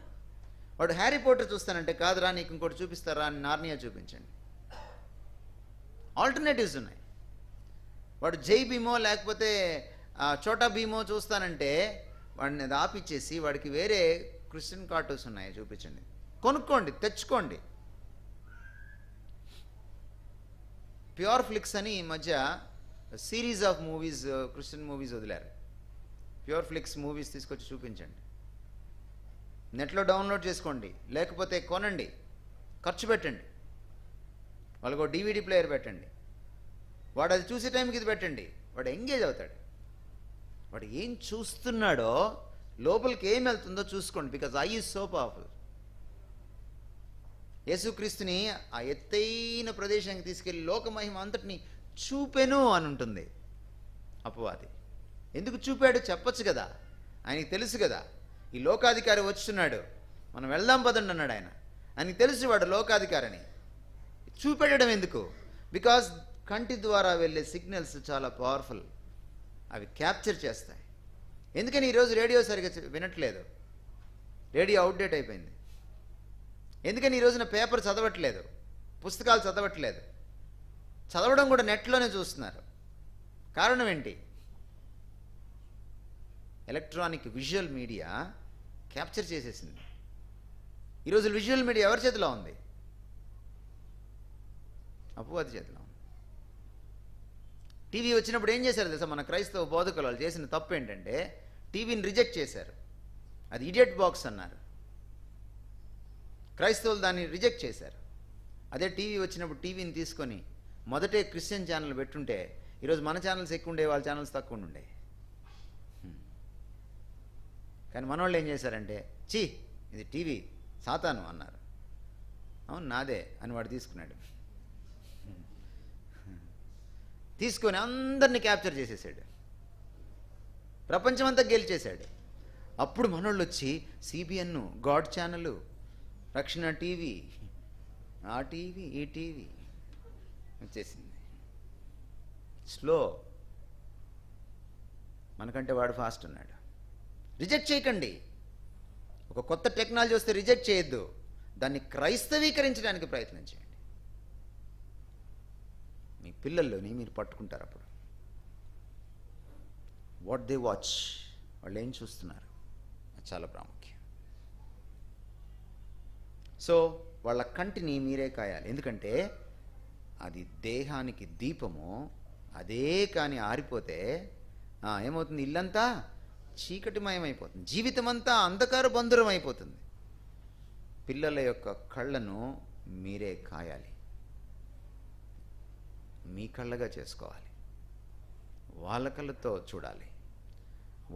వాడు హ్యారీ పోటర్ చూస్తానంటే, కాదురా నీకు ఇంకోటి చూపిస్తారా అని నార్నియా చూపించండి. ఆల్టర్నేటివ్స్ ఉన్నాయి. వాడు జై భీమో లేకపోతే చోటా భీమో చూస్తానంటే వాడిని అది ఆపిచ్చేసి వాడికి వేరే క్రిస్టియన్ కార్టూన్స్ ఉన్నాయి చూపించండి. కొనుక్కోండి, తెచ్చుకోండి. ప్యూర్ ఫ్లిక్స్ అని ఈ మధ్య series of movies, Christian movies వదిలారు. ప్యూర్ ఫ్లిక్స్ మూవీస్ తీసుకొచ్చి చూపించండి. నెట్లో డౌన్లోడ్ చేసుకోండి, లేకపోతే కొనండి, ఖర్చు పెట్టండి. వాళ్ళకు DVD ప్లేయర్ పెట్టండి. వాడు అది చూసే టైంకి ఇది పెట్టండి, వాడు ఎంగేజ్ అవుతాడు. వాడు ఏం చూస్తున్నాడో లోపలికి ఏం వెళ్తుందో చూసుకోండి. Because I is so powerful. యేసుక్రీస్తుని ఆ ఎత్తైన ప్రదేశానికి తీసుకెళ్ళి లోకమహిమ అంతటిని చూపెను అని ఉంటుంది అపవాది. ఎందుకు చూపాడు చెప్పొచ్చు కదా, ఆయనకి తెలుసు కదా. ఈ లోకాధికారి వచ్చున్నాడు, మనం వెళ్దాం పదండి అన్నాడు ఆయన. ఆయనకి తెలుసు వాడు లోకాధికారని. చూపెట్టడం ఎందుకు? బికాజ్ కంటి ద్వారా వెళ్ళే సిగ్నల్స్ చాలా పవర్ఫుల్, అవి క్యాప్చర్ చేస్తాయి. ఎందుకని ఈరోజు రేడియో సరిగ్గా వినట్లేదు, రేడియో అవుట్డేట్ అయిపోయింది. ఎందుకని ఈ రోజున పేపర్ చదవట్లేదు, పుస్తకాలు చదవట్లేదు, చదవడం కూడా నెట్లోనే చూస్తున్నారు. కారణం ఏంటి? ఎలక్ట్రానిక్ విజువల్ మీడియా క్యాప్చర్ చేసేసింది. ఈరోజు విజువల్ మీడియా ఎవరి చేతిలో ఉంది? అపవాది చేతిలో ఉంది. టీవీ వచ్చినప్పుడు ఏం చేశారు తెలుసా? మన క్రైస్తవ బోధకులు వాళ్ళు చేసిన తప్పు ఏంటంటే టీవీని రిజెక్ట్ చేశారు. అది ఇడియట్ బాక్స్ అన్నారు. క్రైస్తవులు దాన్ని రిజెక్ట్ చేశారు. అదే టీవీ వచ్చినప్పుడు టీవీని తీసుకొని మొదటే క్రిస్టియన్ ఛానల్ పెట్టుంటే ఈరోజు మన ఛానల్స్ ఎక్కువ ఉండే, వాళ్ళ ఛానల్స్ తక్కువ ఉండే. కానీ మనవాళ్ళు ఏం చేశారంటే, చీ ఇది టీవీ సాతాను అన్నారు. అవును నాదే అని వాడు తీసుకున్నాడు. తీసుకొని అందరినీ క్యాప్చర్ చేసేసాడు, ప్రపంచమంతా గెలిచేశాడు. అప్పుడు మనోళ్ళు వచ్చి CBN, గాడ్ ఛానల్, రక్షణ టీవీ, ఆ టీవీ, ఈ టీవీ వచ్చేసింది. స్లో, మనకంటే వాడు ఫాస్ట్ ఉన్నాడు. రిజెక్ట్ చేయకండి. ఒక కొత్త టెక్నాలజీ వస్తే రిజెక్ట్ చేయొద్దు, దాన్ని క్రైస్తవీకరించడానికి ప్రయత్నం చేయండి. మీ పిల్లల్లోని మీరు పట్టుకుంటారు. అప్పుడు వాట్ దే వాచ్, వాళ్ళు ఏం చూస్తున్నారు, అది చాలా ప్రాముఖ్యం. సో వాళ్ళ కంటిని మీరే కాయాలి. ఎందుకంటే అది దేహానికి దీపము. అదే కానీ ఆరిపోతే ఏమవుతుంది? ఇల్లంతా చీకటిమయమైపోతుంది, జీవితం అంతా అంధకార బంధురం అయిపోతుంది. పిల్లల యొక్క కళ్ళను మీరే కాయాలి, మీ కళ్ళగా చేసుకోవాలి. వాళ్ళ కళ్ళతో చూడాలి.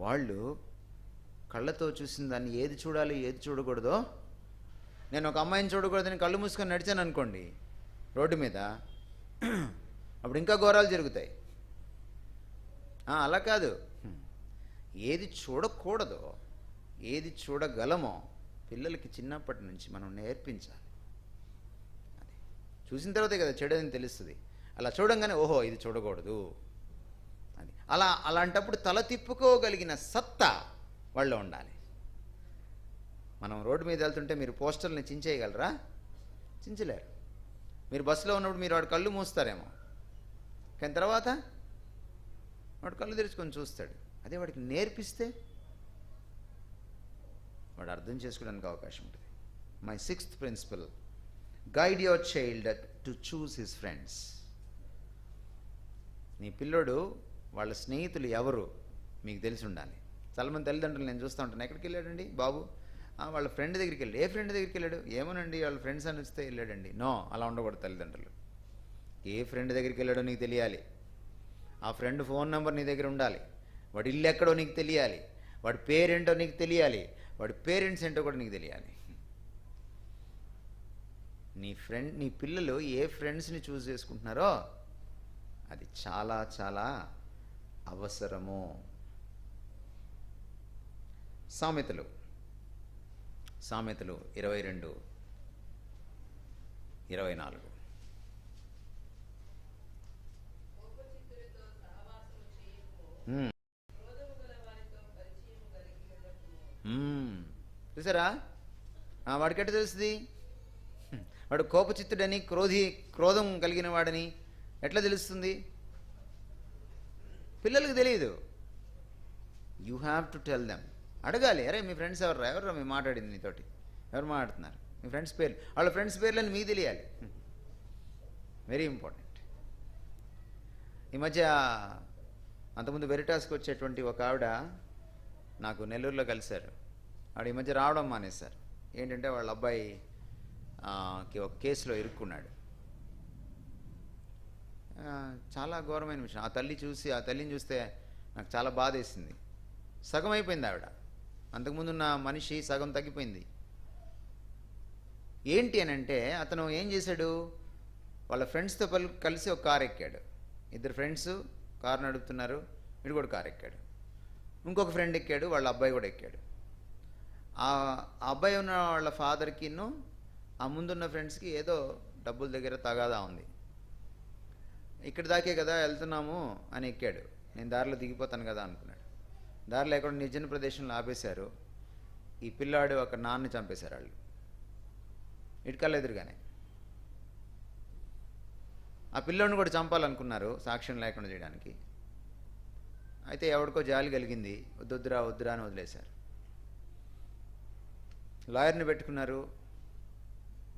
వాళ్ళు కళ్ళతో చూసిన దాన్ని ఏది చూడాలి, ఏది చూడకూడదో. నేను ఒక అమ్మాయిని చూడకూడదని కళ్ళు మూసుకొని నడిచాను అనుకోండి రోడ్డు మీద, అప్పుడు ఇంకా ఘోరాలు జరుగుతాయి. అలా కాదు. ఏది చూడకూడదో, ఏది చూడగలమో పిల్లలకి చిన్నప్పటి నుంచి మనం నేర్పించాలి. అది చూసిన తర్వాతే కదా చెడు అని తెలుస్తుంది. అలా చూడంగానే ఓహో ఇది చూడకూడదు అది. అలాంటప్పుడు తల తిప్పుకోగలిగిన సత్తా వాళ్ళు ఉండాలి. మనం రోడ్డు మీద వెళ్తుంటే మీరు పోస్టర్ని చించేయగలరా? చించలేరు. మీరు బస్సులో ఉన్నప్పుడు మీరు వాడు కళ్ళు మూస్తారేమో, కానీ తర్వాత వాడు కళ్ళు తెరుచుకొని చూస్తాడు. అదే వాడికి నేర్పిస్తే వాడు అర్థం చేసుకోవడానికి అవకాశం ఉంటుంది. My 6th principle, guide your child to choose his friends. నీ పిల్లోడు వాళ్ళ స్నేహితులు ఎవరు మీకు తెలిసి ఉండాలి. చాలామంది తల్లిదండ్రులు నేను చూస్తూ ఉంటాను, ఎక్కడికి వెళ్ళాడండి బాబు, వాళ్ళ ఫ్రెండ్ దగ్గరికి వెళ్ళాడు. ఏ ఫ్రెండ్ దగ్గరికి వెళ్ళాడు? ఏమోనండి వాళ్ళ ఫ్రెండ్స్ అని వస్తే వెళ్ళాడండి. నో, అలా ఉండకూడదు తల్లిదండ్రులు. ఏ ఫ్రెండ్ దగ్గరికి వెళ్ళాడో నీకు తెలియాలి. ఆ ఫ్రెండ్ ఫోన్ నెంబర్ నీ దగ్గర ఉండాలి. వాడి ఇల్లు ఎక్కడో నీకు తెలియాలి. వాడి పేరేంటో నీకు తెలియాలి. వాడి పేరెంట్స్ ఏంటో కూడా నీకు తెలియాలి. నీ పిల్లలు ఏ ఫ్రెండ్స్ని చూస్ చేసుకుంటున్నారో అది చాలా చాలా అవసరము. సామెతలు 22:24. కోపచిత్తులతో సహవాసము చేయకుము, క్రోధము గల వారితో పరిచయము కలిగి ఉండకుము. చూసారా? వాడికెట్ట తెలుస్తుంది? వాడు కోపచిత్తుడని, క్రోధం కలిగిన వాడని ఎట్లా తెలుస్తుంది? పిల్లలకు తెలియదు. You have to tell them. అడగాలి, అరే మీ ఫ్రెండ్స్ ఎవరు మీ మాట్లాడింది నీతోటి, ఎవరు మాట్లాడుతున్నారు, మీ ఫ్రెండ్స్ పేర్లు, వాళ్ళ ఫ్రెండ్స్ పేర్లని మీకు తెలియాలి. Very important. ఈ మధ్య అంతకుముందు వెరిటాస్కి వచ్చేటువంటి ఒక ఆవిడ నాకు నెల్లూరులో కలిశారు. ఆవిడ ఈ మధ్య రావడం మానేశారు. ఏంటంటే వాళ్ళ అబ్బాయికి ఒక కేసులో ఇరుక్కున్నాడు. చాలా ఘోరమైన విషయం. ఆ తల్లిని చూస్తే నాకు చాలా బాధ వేసింది. సగం అయిపోయింది ఆవిడ. అంతకుముందున్న మనిషి సగం తగ్గిపోయింది. ఏంటి అని అంటే అతను ఏం చేశాడు, వాళ్ళ ఫ్రెండ్స్తో కలిసి ఒక కారు ఎక్కాడు. ఇద్దరు ఫ్రెండ్స్ కారు నడుపుతున్నారు, వీడు కూడా కారు ఎక్కాడు. ఇంకొక ఫ్రెండ్ ఎక్కాడు, వాళ్ళ అబ్బాయి కూడా ఎక్కాడు. ఆ అబ్బాయి ఉన్న వాళ్ళ ఫాదర్కిను ఆ ముందున్న ఫ్రెండ్స్కి ఏదో డబ్బుల దగ్గర తగాదా ఉంది. ఇక్కడి దాకే కదా వెళ్తున్నాము అని ఎక్కాడు. నేను దారిలో దిగిపోతాను కదా అనుకున్నాడు. దారిలో ఎక్కడ నిర్జన ప్రదేశంలో ఆపేశారు. ఈ పిల్లాడు ఒక నాన్నని చంపేశారు వాళ్ళు, ఇటుకల్ ఎదురుగానే. ఆ పిల్లోడిని కూడా చంపాలనుకున్నారు సాక్ష్యం లేకుండా చేయడానికి. అయితే ఎవరికో జాలి కలిగింది, వద్దురా అని వదిలేశారు. లాయర్ని పెట్టుకున్నారు,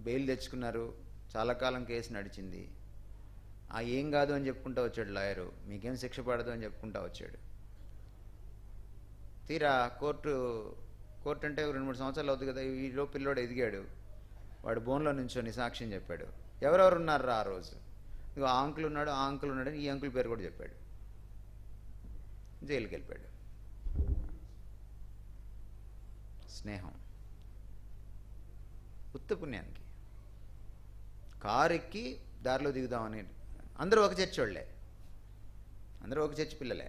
బెయిల్ తెచ్చుకున్నారు. చాలా కాలం కేసు నడిచింది. ఏం కాదు అని చెప్పుకుంటూ వచ్చాడు లాయరు, మీకేం శిక్ష పడదు అని చెప్పుకుంటూ వచ్చాడు. తీరా కోర్టు అంటే 2-3 సంవత్సరాలు అవుతుంది కదా. ఈలో పిల్లోడు ఎదిగాడు. వాడు బోన్లో నుంచొని సాక్ష్యం చెప్పాడు. ఎవరెవరు ఉన్నారా ఆ రోజు, ఇక ఆ అంకుల్ ఉన్నాడు, ఆ అంకుల్ ఉన్నాడని ఈ అంకుల్ పేరు కూడా చెప్పాడు. జైలుకి వెళ్ళిపోయాడు. స్నేహం ఉత్త పుణ్యానికి. కారు ఎక్కి దారిలో దిగుదామని అందరూ ఒక చర్చి వాళ్ళే, అందరూ ఒక చర్చి పిల్లలే.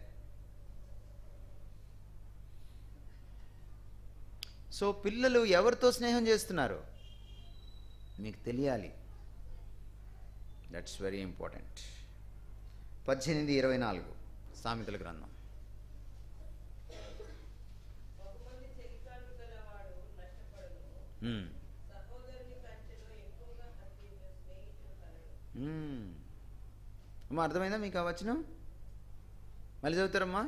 సో పిల్లలు ఎవరితో స్నేహం చేస్తున్నారు మీకు తెలియాలి. That's very important. 18:24 సామెతల గ్రంథం. బహుమంది చెలికాళ్ళు గలవాడు నష్టపడును. ఉమ్. సహోదరుని కంచెలో ఎక్కువగా హత్యను స్నేహితుడు కలడు. అమ్మా, అర్థమైందా మీకు ఆ వచనం? మళ్ళీ చదువుతారమ్మా.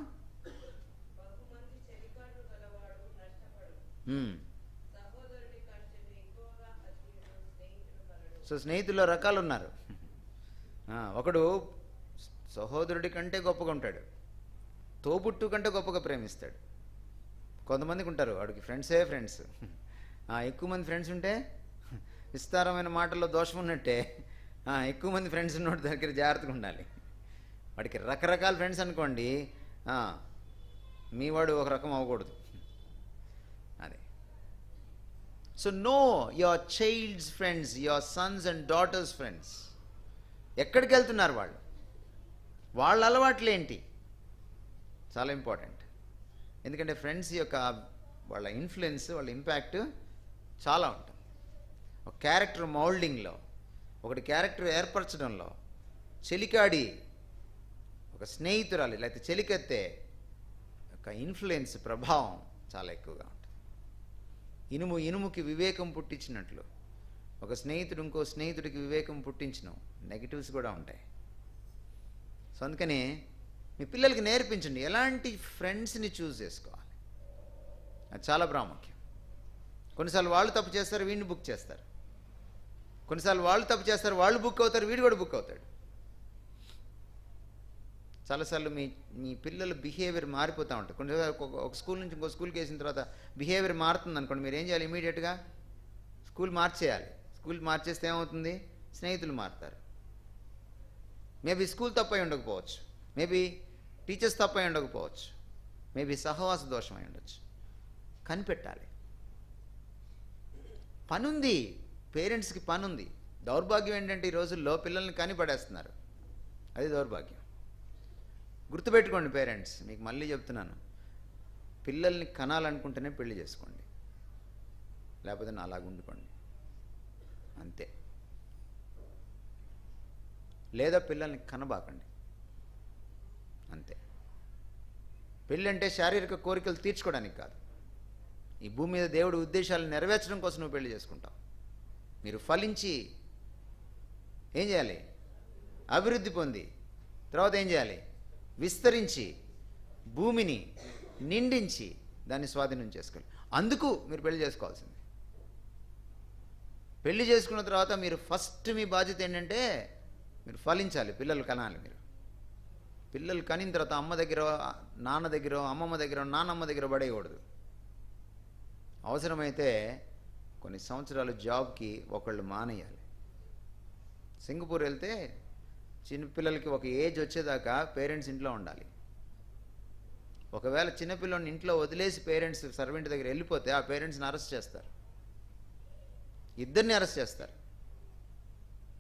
బహుమంది చెలికాళ్ళు గలవాడు నష్టపడును. ఉమ్. సహోదరుని కంచెలో ఎక్కువగా హత్యను స్నేహితుడు కలడు. సో స్నేహితుల్లో రకాలు ఉన్నారు. ఒకడు సహోదరుడి కంటే గొప్పగా ఉంటాడు, తోబుట్టు కంటే గొప్పగా ప్రేమిస్తాడు. కొంతమందికి ఉంటారు వాడికి ఫ్రెండ్సే ఫ్రెండ్స్. ఎక్కువ మంది ఫ్రెండ్స్ ఉంటే విస్తారమైన మాటల్లో దోషం ఉన్నట్టే. ఎక్కువ మంది ఫ్రెండ్స్ ఉన్నోడి దగ్గర జాగ్రత్తగా ఉండాలి. వాడికి రకరకాల ఫ్రెండ్స్ అనుకోండి, మీ వాడు ఒక రకం అవ్వకూడదు. అదే. So know your child's friends, your sons and daughters friends. ఎక్కడికి వెళ్తున్నారు వాళ్ళు, వాళ్ళ అలవాట్లు ఏంటి, చాలా ఇంపార్టెంట్. ఎందుకంటే ఫ్రెండ్స్ యొక్క వాళ్ళ ఇన్ఫ్లుయెన్స్, వాళ్ళ ఇంపాక్ట్ చాలా ఉంటుంది. ఒక క్యారెక్టర్ మౌల్డింగ్లో, ఒకటి క్యారెక్టర్ ఏర్పరచడంలో, చెలికాడి ఒక స్నేహితురాలి లేకపోతే చెలికెత్తే ఒక ఇన్ఫ్లుయెన్స్, ప్రభావం చాలా ఎక్కువగా ఉంటుంది. ఇనుముకి వివేకం పుట్టించినట్లు ఒక స్నేహితుడు ఇంకో స్నేహితుడికి వివేకం పుట్టించిన నెగిటివ్స్ కూడా ఉంటాయి. సో అందుకని మీ పిల్లలకి నేర్పించండి ఎలాంటి ఫ్రెండ్స్ని చూస్ చేసుకోవాలి. అది చాలా ప్రాముఖ్యం. కొన్నిసార్లు వాళ్ళు తప్పు చేస్తారు, వీడిని బుక్ చేస్తారు. కొన్నిసార్లు వాళ్ళు తప్పు చేస్తారు, వాళ్ళు బుక్ అవుతారు, వీడు కూడా బుక్ అవుతాడు. చాలాసార్లు మీ పిల్లల బిహేవియర్ మారిపోతూ ఉంటుంది. కొన్నిసార్లు ఒక స్కూల్ నుంచి ఇంకో స్కూల్కి వేసిన తర్వాత బిహేవియర్ మారుతుంది అనుకోండి, మీరు ఏం చేయాలి? ఇమీడియట్గా స్కూల్ మార్చేయాలి. స్కూల్ మార్చేస్తే ఏమవుతుంది? స్నేహితులు మారుతారు. మేబీ స్కూల్ తప్పై ఉండకపోవచ్చు, మేబీ టీచర్స్ తప్పై ఉండకపోవచ్చు, మేబీ సహవాస దోషం అయి ఉండొచ్చు. కనిపెట్టాలి. పనుంది, పేరెంట్స్కి పనుంది. దౌర్భాగ్యం ఏంటంటే ఈ రోజుల్లో పిల్లల్ని కనిపడేస్తున్నారు. అది దౌర్భాగ్యం. గుర్తుపెట్టుకోండి పేరెంట్స్, మీకు మళ్ళీ చెప్తున్నాను, పిల్లల్ని కనాలనుకుంటేనే పెళ్లి చేసుకోండి, లేకపోతే నా అలాగ ఉండుకోండి అంతే. లేదా పిల్లల్ని కనబాకండి అంతే. పెళ్ళి అంటే శారీరక కోరికలు తీర్చుకోవడానికి కాదు. ఈ భూమి మీద దేవుడి ఉద్దేశాలను నెరవేర్చడం కోసం నువ్వు పెళ్లి చేసుకుంటావు. మీరు ఫలించి ఏం చేయాలి? అభివృద్ధి పొంది తర్వాత ఏం చేయాలి? విస్తరించి భూమిని నిండించి దాన్ని స్వాధీనం చేసుకోవాలి. అందుకు మీరు పెళ్లి చేసుకోవాల్సింది. పెళ్లి చేసుకున్న తర్వాత మీరు ఫస్ట్ మీ బాధ్యత ఏంటంటే మీరు ఫలించాలి, పిల్లలు కనాలి. మీరు పిల్లలు కనిన తర్వాత అమ్మ దగ్గర, నాన్న దగ్గర, అమ్మమ్మ దగ్గర, నాన్నమ్మ దగ్గర పడేయకూడదు. అవసరమైతే కొన్ని సంవత్సరాలు జాబ్కి ఒకళ్ళు మానేయాలి. సింగపూర్ వెళ్తే చిన్నపిల్లలకి ఒక ఏజ్ వచ్చేదాకా పేరెంట్స్ ఇంట్లో ఉండాలి. ఒకవేళ చిన్నపిల్లని ఇంట్లో వదిలేసి పేరెంట్స్ సర్వెంట్ దగ్గర వెళ్ళిపోతే ఆ పేరెంట్స్ని అరెస్ట్ చేస్తారు, ఇద్దరిని అరెస్ట్ చేస్తారు.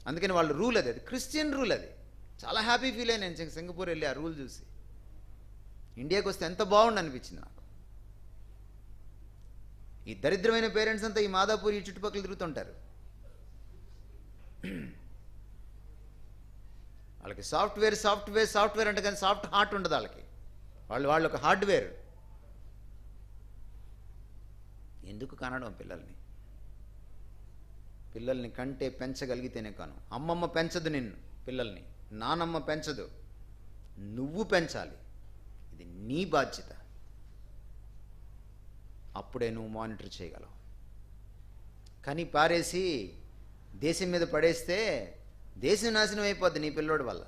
అందుకని వాళ్ళ రూల్ అది క్రిస్టియన్ రూల్. అది చాలా హ్యాపీ ఫీల్ అయ్యి నేను సింగపూర్ వెళ్ళి ఆ రూల్ చూసి. ఇండియాకి వస్తే ఎంత బాగుండు అనిపించింది నాకు. ఈ దరిద్రమైన పేరెంట్స్ అంతా ఈ మాదాపూర్ ఈ చుట్టుపక్కల తిరుగుతుంటారు. వాళ్ళకి సాఫ్ట్వేర్ అంటే కానీ సాఫ్ట్ హార్ట్ ఉండదు వాళ్ళకి. వాళ్ళు ఒక హార్డ్వేర్. ఎందుకు కనడం పిల్లల్ని కంటే పెంచగలిగితేనే కాను. అమ్మమ్మ పెంచదు నిన్ను, పిల్లల్ని నానమ్మ పెంచదు, నువ్వు పెంచాలి. ఇది నీ బాధ్యత. అప్పుడే నువ్వు మానిటర్ చేయగలవు. కానీ పారేసి దేశం మీద పడేస్తే దేశం నాశనం అయిపోద్ది నీ పిల్లోడి వల్ల.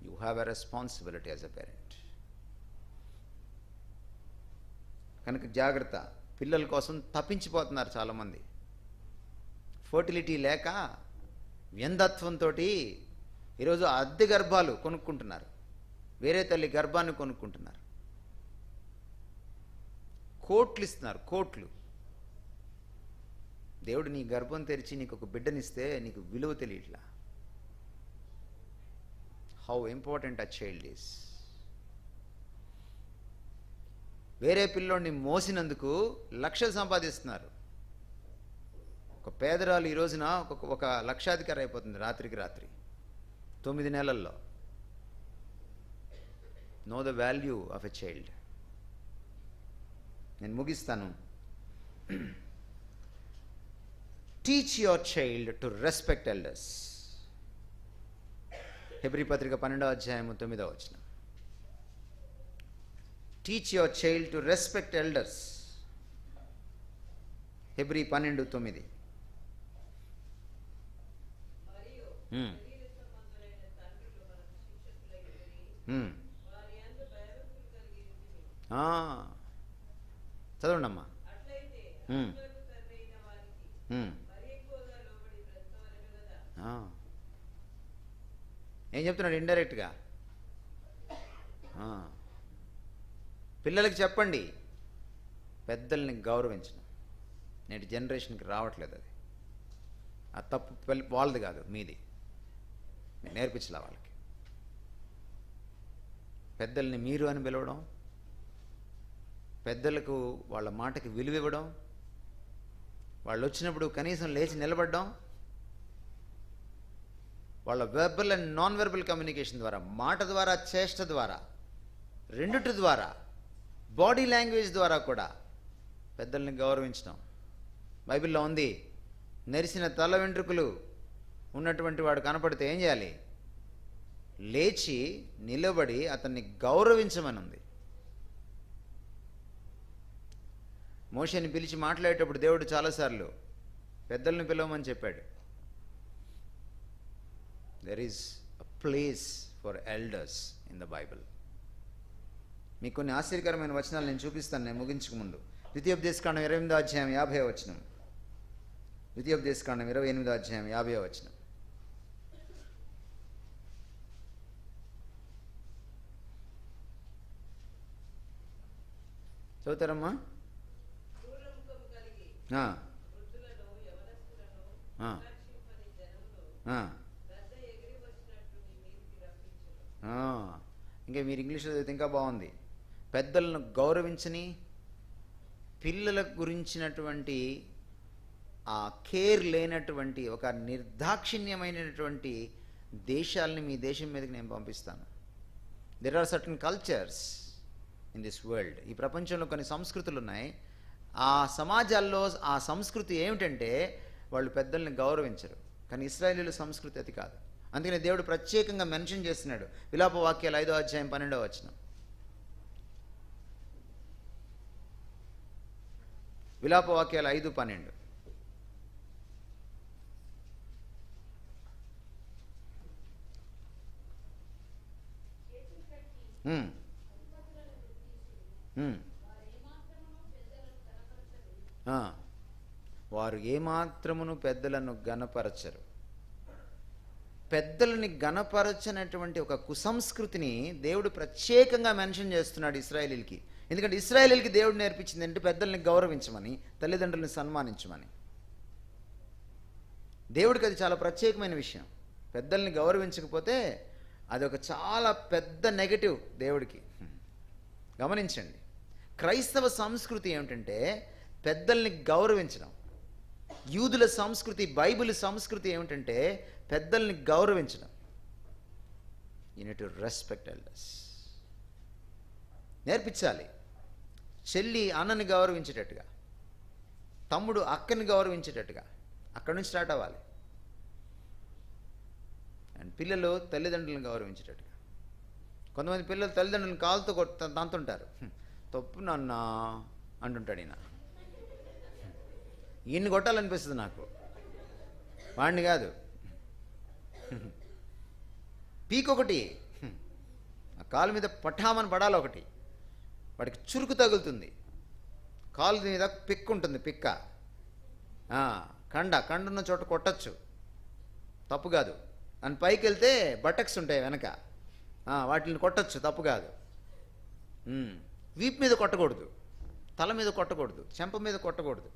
You have a responsibility as a parent. కనుక జాగ్రత్త. పిల్లల కోసం తప్పించిపోతున్నారు చాలామంది. ఫర్టిలిటీ లేక వ్యంధత్వంతో ఈరోజు అద్దె గర్భాలు కొనుక్కుంటున్నారు, వేరే తల్లి గర్భాన్ని కొనుక్కుంటున్నారు. కోట్లు ఇస్తున్నారు, కోట్లు. దేవుడు నీ గర్భం తెరిచి నీకు ఒక బిడ్డనిస్తే నీకు విలువ తెలియట్లా. హౌ ఇంపార్టెంట్ ఆ చైల్డ్ ఈస్. వేరే పిల్లోడిని మోసినందుకు లక్షలు సంపాదిస్తున్నారు. ఒక పేదరాలు ఈ రోజున ఒక లక్షాధికారి అయిపోతుంది రాత్రికి రాత్రి. 9 నెలల్లో. Know the value of a child. నేను ముగిస్తాను. Teach your child to respect elders. Hebrew పత్రిక 12వ అధ్యాయం 9వ వచనం. Teach your child to respect elders. Hebrew 12:9. మరియు మ్మ్. శరీర సంబంధులైన తండ్రులు మనకు శిక్షకులై ఉండి, వారి యందు భయభక్తులు కలిగి ఉండుము. చదవండమ్మా. అట్లయితే మ్మ్. ఆత్మలకు తండ్రైన వారికి మరి ఎక్కువగా లోబడి బ్రతకవలెను గదా. ఏం చెప్తున్నాడు ఇండైరెక్ట్గా? పిల్లలకి చెప్పండి, పెద్దల్ని గౌరవించడం. నేటి జనరేషన్కి రావట్లేదు అది. ఆ తప్పు వాళ్ళది కాదు, మీది. మీరు నేర్పించలే వాళ్ళకి. పెద్దల్ని మీరు అని పిలవడం, పెద్దలకు వాళ్ళ మాటకి విలువ ఇవ్వడం, వాళ్ళు వచ్చినప్పుడు కనీసం లేచి నిలబడడం, వాళ్ళ verbal and non verbal communication ద్వారా, మాట ద్వారా, చేష్ట ద్వారా, రెండిటి ద్వారా, బాడీ లాంగ్వేజ్ ద్వారా కూడా పెద్దల్ని గౌరవించడం. బైబిల్లో ఉంది, నెరిసిన తల వెంట్రుకలు ఉన్నటువంటి వాడు కనపడితే ఏం చేయాలి? లేచి నిలబడి అతన్ని గౌరవించమని ఉంది. మోషేని పిలిచి మాట్లాడేటప్పుడు దేవుడు చాలాసార్లు పెద్దల్ని పిలవమని చెప్పాడు. There is a place for elders in the Bible. మీకు కొన్ని ఆశ్చర్యకరమైన వచనాలు నేను చూపిస్తాను నేను ముగించక ముందు. ద్వితీయోపదేశకాండం 28వ అధ్యాయం 50వ వచనం. ద్వితీయోపదేశకాండం 28వ అధ్యాయం 50వ వచనం. చదువుతారమ్మా? క్రూరముఖము కలిగి ఆ, వృద్ధులను, యవనస్తులను ఆ, రక్షింపని జనమును ఆ, గద్ద ఎగిరి వచ్చినట్టు నీ మీదికి రప్పించును. ఆ. ఇంకా మీరు ఇంగ్లీష్లో చదివితే ఇంకా బాగుంది. పెద్దలను గౌరవించని, పిల్లల గురించినటువంటి ఆ కేర్ లేనటువంటి ఒక నిర్దాక్షిణ్యమైనటువంటి దేశాలని మీ దేశం మీదకి నేను పంపిస్తాను. There are certain cultures in this world. ఈ ప్రపంచంలో కొన్ని సంస్కృతులు ఉన్నాయి. ఆ సమాజాల్లో ఆ సంస్కృతి ఏమిటంటే వాళ్ళు పెద్దల్ని గౌరవించరు. కానీ ఇశ్రాయేలీల సంస్కృతి అది కాదు. అందుకని దేవుడు ప్రత్యేకంగా మెన్షన్ చేస్తున్నాడు. విలాప వాక్యాలు 5వ అధ్యాయం 12వ వచనం. విలాప వాక్యాలు 5:12. చేతులు కట్టి ఉమ్, అధిపతులను గుర్తించి ఉమ్. వారేమాత్రమును పెద్దలను కనపరచరు. ఆ, వారు ఏమాత్రమును పెద్దలను గణపరచరు. పెద్దలని గణపరచనటువంటి ఒక కుసంస్కృతిని దేవుడు ప్రత్యేకంగా మెన్షన్ చేస్తున్నాడు ఇశ్రాయేలీలకి. ఎందుకంటే ఇశ్రాయేలీలకి దేవుడు నేర్పించింది అంటే పెద్దల్ని గౌరవించమని, తల్లిదండ్రులను సన్మానించమని. దేవుడికి అది చాలా ప్రత్యేకమైన విషయం. పెద్దల్ని గౌరవించకపోతే అదొక చాలా పెద్ద నెగటివ్ దేవుడికి. గమనించండి, క్రైస్తవ సంస్కృతి ఏమిటంటే పెద్దల్ని గౌరవించడం. యూదుల సంస్కృతి, బైబిల్ సంస్కృతి ఏమిటంటే పెద్దల్ని గౌరవించడం. You need to respect elders. నేర్పించాలి. చెల్లి అన్నని గౌరవించేటట్టుగా, తమ్ముడు అక్కని గౌరవించేటట్టుగా అక్కడి నుంచి స్టార్ట్ అవ్వాలి. అండ్ పిల్లలు తల్లిదండ్రులను గౌరవించేటట్టుగా. కొంతమంది పిల్లలు తల్లిదండ్రులను కాలుతో తంతుంటారు. తప్పు నాన్న అంటుంటాడు ఈయన. ఈయన్ని కొట్టాలనిపిస్తుంది నాకు, వాడిని కాదు. పీకొకటి, ఆ కాలు మీద పఠామని పడాలి ఒకటి, వాడికి చురుకు తగులుతుంది. కాలు మీద పిక్క ఉంటుంది, పిక్క. కండున్న చోట కొట్టచ్చు, తప్పు కాదు. అని పైకి వెళ్తే బటక్స్ ఉంటాయి వెనక, వాటిని కొట్టచ్చు, తప్పు కాదు. వీపు మీద కొట్టకూడదు, తల మీద కొట్టకూడదు, చెంప మీద కొట్టకూడదు.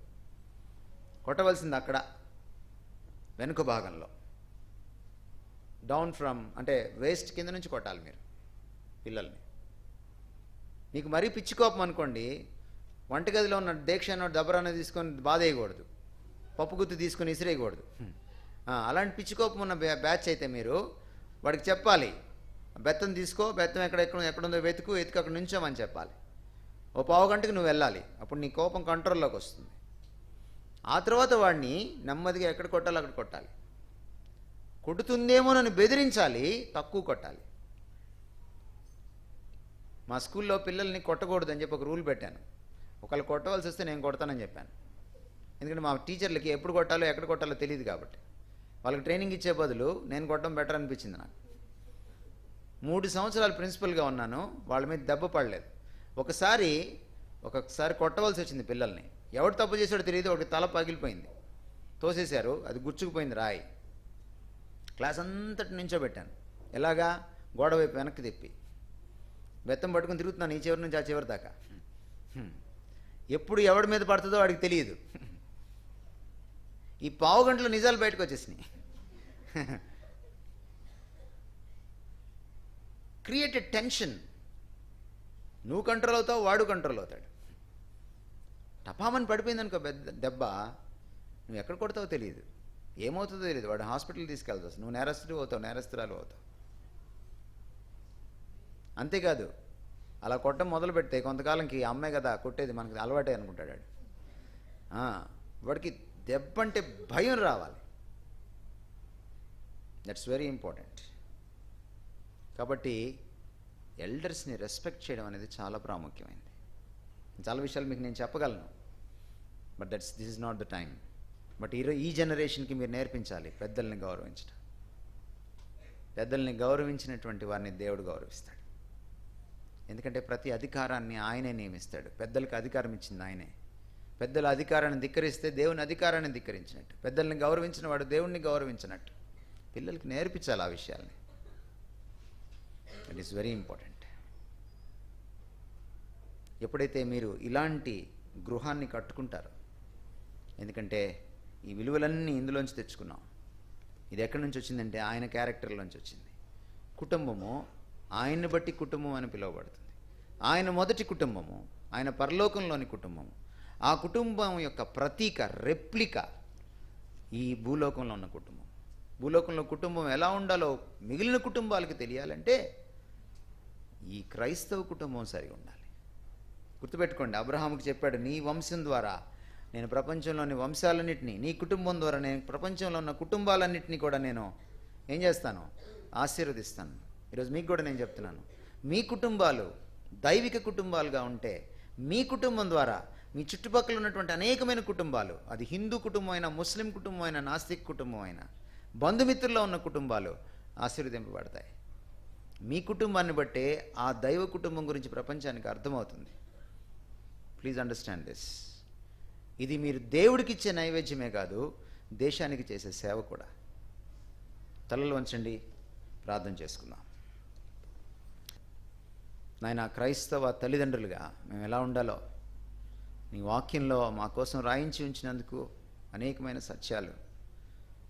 కొట్టవలసింది అక్కడ వెనుక భాగంలో, డౌన్ ఫ్రమ్ అంటే వేస్ట్ కింద నుంచి కొట్టాలి మీరు పిల్లల్ని. మీకు మరీ పిచ్చి కోపం అనుకోండి, వంటగదిలో ఉన్న డేక్షను దబరాన్ని తీసుకొని బాధేయకూడదు, పప్పు గుత్తి తీసుకొని ఇసిరేయకూడదు. అలాంటి పిచ్చి కోపం ఉన్న బ్యాచ్ అయితే మీరు వాడికి చెప్పాలి, బెత్తం తీసుకో, బెత్తం ఎక్కడుందో వెతుకు అక్కడ నుంచోమని చెప్పాలి. ఓ పావు గంటకి నువ్వు వెళ్ళాలి, అప్పుడు నీ కోపం కంట్రోల్లోకి వస్తుంది. ఆ తర్వాత వాడిని నెమ్మదిగా ఎక్కడ కొట్టాలో అక్కడ కొట్టాలి. కొడుతుందేమోనని బెదిరించాలి, తక్కువ కొట్టాలి. మా స్కూల్లో పిల్లల్ని కొట్టకూడదని చెప్పి ఒక రూల్ పెట్టాను. ఒకళ్ళు కొట్టవలసి వస్తే నేను కొడతానని చెప్పాను. ఎందుకంటే మా టీచర్లకి ఎప్పుడు కొట్టాలో ఎక్కడ కొట్టాలో తెలియదు కాబట్టి వాళ్ళకి ట్రైనింగ్ ఇచ్చే బదులు నేను కొట్టడం బెటర్ అనిపించింది నాకు. 3 సంవత్సరాలు ప్రిన్సిపల్గా ఉన్నాను, వాళ్ళ మీద దెబ్బ పడలేదు. ఒకసారి కొట్టవలసి వచ్చింది పిల్లల్ని. ఎవడు తప్పు చేశాడో తెలియదు, ఒకటి తల పగిలిపోయింది, తోసేశారు, అది గుచ్చుకుపోయింది రాయి. క్లాస్ అంతటి నించోబెట్టాను. ఎలాగా? గోడ వైపు వెనక్కి తిప్పి బెత్తం పట్టుకుని తిరుగుతున్నాను ఈ చివరి నుంచి ఆ చివరి దాకా. ఎప్పుడు ఎవడి మీద పడుతుందో వాడికి తెలియదు. ఈ పావు గంటలో నిజాలు బయటకు వచ్చేసినాయి. Created tension. నువ్వు కంట్రోల్ అవుతావు, వాడు కంట్రోల్ అవుతాడు. టపామని పడిపోయింది అనుకో దెబ్బ, నువ్వు ఎక్కడ కొడతావో తెలియదు, ఏమవుతుందో తెలియదు. వాడు హాస్పిటల్ తీసుకెళ్తావు, నువ్వు నేరస్తుడు అవుతావు, నేరస్తురాలు అవుతావు. అంతేకాదు, అలా కొట్టడం మొదలు పెడితే కొంతకాలంకి అమ్మాయి కదా కొట్టేది, మనకి అలవాటే అనుకుంటాడు వాడు. వాడికి దెబ్బ అంటే భయం రావాలి. That's very important. కాబట్టి ఎల్డర్స్ని రెస్పెక్ట్ చేయడం అనేది చాలా ప్రాముఖ్యమైనది. చాలా విషయాలు మీకు నేను చెప్పగలను, but this is not the time. But ఈ జనరేషన్కి మీరు నేర్పించాలి పెద్దల్ని గౌరవించడం. పెద్దల్ని గౌరవించినటువంటి వారిని దేవుడు గౌరవిస్తాడు. ఎందుకంటే ప్రతి అధికారాన్ని ఆయనే నియమిస్తాడు. పెద్దలకు అధికారం ఇచ్చింది ఆయనే. పెద్దల అధికారాన్ని ధిక్కరిస్తే దేవుని అధికారాన్ని ధిక్కరించినట్టు, పెద్దల్ని గౌరవించిన వాడు దేవుణ్ణి గౌరవించినట్టు. పిల్లలకి నేర్పించాలి ఆ విషయాల్ని. It is very important. ఎప్పుడైతే మీరు ఇలాంటి గృహాన్ని కట్టుకుంటారో, ఎందుకంటే ఈ విలువలన్నీ ఇందులోంచి తెచ్చుకున్నాం. ఇది ఎక్కడి నుంచి వచ్చిందంటే ఆయన క్యారెక్టర్లోంచి వచ్చింది. కుటుంబము ఆయన్ని బట్టి కుటుంబం అని పిలువబడుతుంది. ఆయన మొదటి కుటుంబము, ఆయన పరలోకంలోని కుటుంబము. ఆ కుటుంబం యొక్క ప్రతీక, రెప్లిక ఈ భూలోకంలో ఉన్న కుటుంబం. భూలోకంలో కుటుంబం ఎలా ఉండాలో మిగిలిన కుటుంబాలకు తెలియాలంటే ఈ క్రైస్తవ కుటుంబం సరిగా ఉండాలి. గుర్తుపెట్టుకోండి, అబ్రహాముకి చెప్పాడు, నీ వంశం ద్వారా నేను ప్రపంచంలోని వంశాలన్నింటినీ, నీ కుటుంబం ద్వారా నేను ప్రపంచంలో ఉన్న కుటుంబాలన్నింటినీ కూడా నేను ఏం చేస్తాను? ఆశీర్వదిస్తాను. ఈరోజు మీకు కూడా నేను చెప్తున్నాను, మీ కుటుంబాలు దైవిక కుటుంబాలుగా ఉంటే మీ కుటుంబం ద్వారా మీ చుట్టుపక్కల ఉన్నటువంటి అనేకమైన కుటుంబాలు, అది హిందూ కుటుంబం అయినా, ముస్లిం కుటుంబం అయినా, నాస్తిక్ కుటుంబం అయినా, బంధుమిత్రుల్లో ఉన్న కుటుంబాలు ఆశీర్వదింపబడతాయి. మీ కుటుంబాన్ని బట్టే ఆ దైవ కుటుంబం గురించి ప్రపంచానికి అర్థమవుతుంది. Please understand this. ఇది మీరు దేవుడికి ఇచ్చే నైవేద్యమే కాదు, దేశానికి చేసే సేవ కూడా. తలలు వంచండి, ప్రార్థన చేసుకుందాం. నాయన, క్రైస్తవ తల్లిదండ్రులుగా మేము ఎలా ఉండాలో నీ వాక్యంలో మా కోసం రాయించి ఉంచినందుకు అనేకమైన సత్యాలు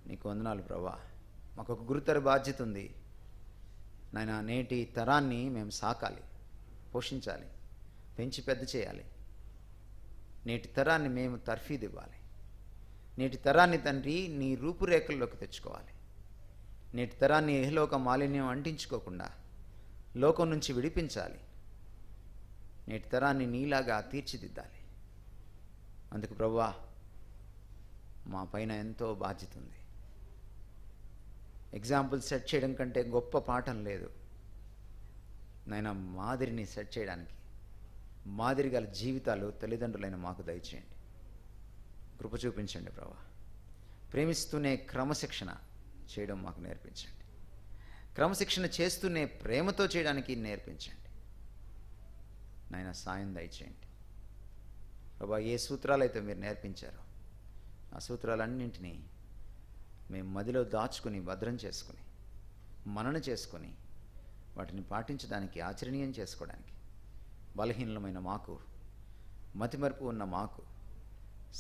నీకు వందనాలు ప్రభా. మాకు ఒక గురుతర బాధ్యత ఉంది నాయన. నేటి తరాన్ని మేము సాకాలి, పోషించాలి, పెంచి పెద్ద చేయాలి. నేటి తరాన్ని మేము తర్ఫీదు ఇవ్వాలి. నేటి తరాన్ని తండ్రి నీ రూపురేఖల్లోకి తెచ్చుకోవాలి. నేటి తరాన్ని ఇహలోక మాలిన్యం అంటించుకోకుండా లోకం నుంచి విడిపించాలి. నేటి తరాన్ని నీలాగా తీర్చిదిద్దాలి. అందుకు ప్రభువా, మా పైన ఎంతో బాధ్యత ఉంది. ఎగ్జాంపుల్ సెట్ చేయడం కంటే గొప్ప పాఠం లేదు నాయన. మాదిరిని సెట్ చేయడానికి మాదిరి గల జీవితాలు తల్లిదండ్రులైన మాకు దయచేయండి, కృప చూపించండి ప్రభువా. ప్రేమిస్తూనే క్రమశిక్షణ చేయడం మాకు నేర్పించండి. క్రమశిక్షణ చేస్తూనే ప్రేమతో చేయడానికి నేర్పించండి నాయన. సాయం దయచేయండి ప్రభా. ఏ సూత్రాలైతే మీరు నేర్పించారో ఆ సూత్రాలన్నింటినీ మేము మదిలో దాచుకుని, భద్రం చేసుకుని, మనన చేసుకొని, వాటిని పాటించడానికి, ఆచరణీయం చేసుకోవడానికి బలహీనమైన మాకు, మతిమరుపు ఉన్న మాకు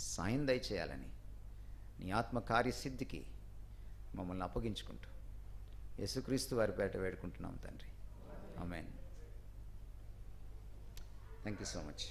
సాయం దయచేయాలని నీ ఆత్మ కార్యసిద్ధికి మమ్మల్ని అప్పగించుకుంటూ యేసుక్రీస్తు వారి పేట వేడుకుంటున్నాం తండ్రి. Amen. Thank you so much.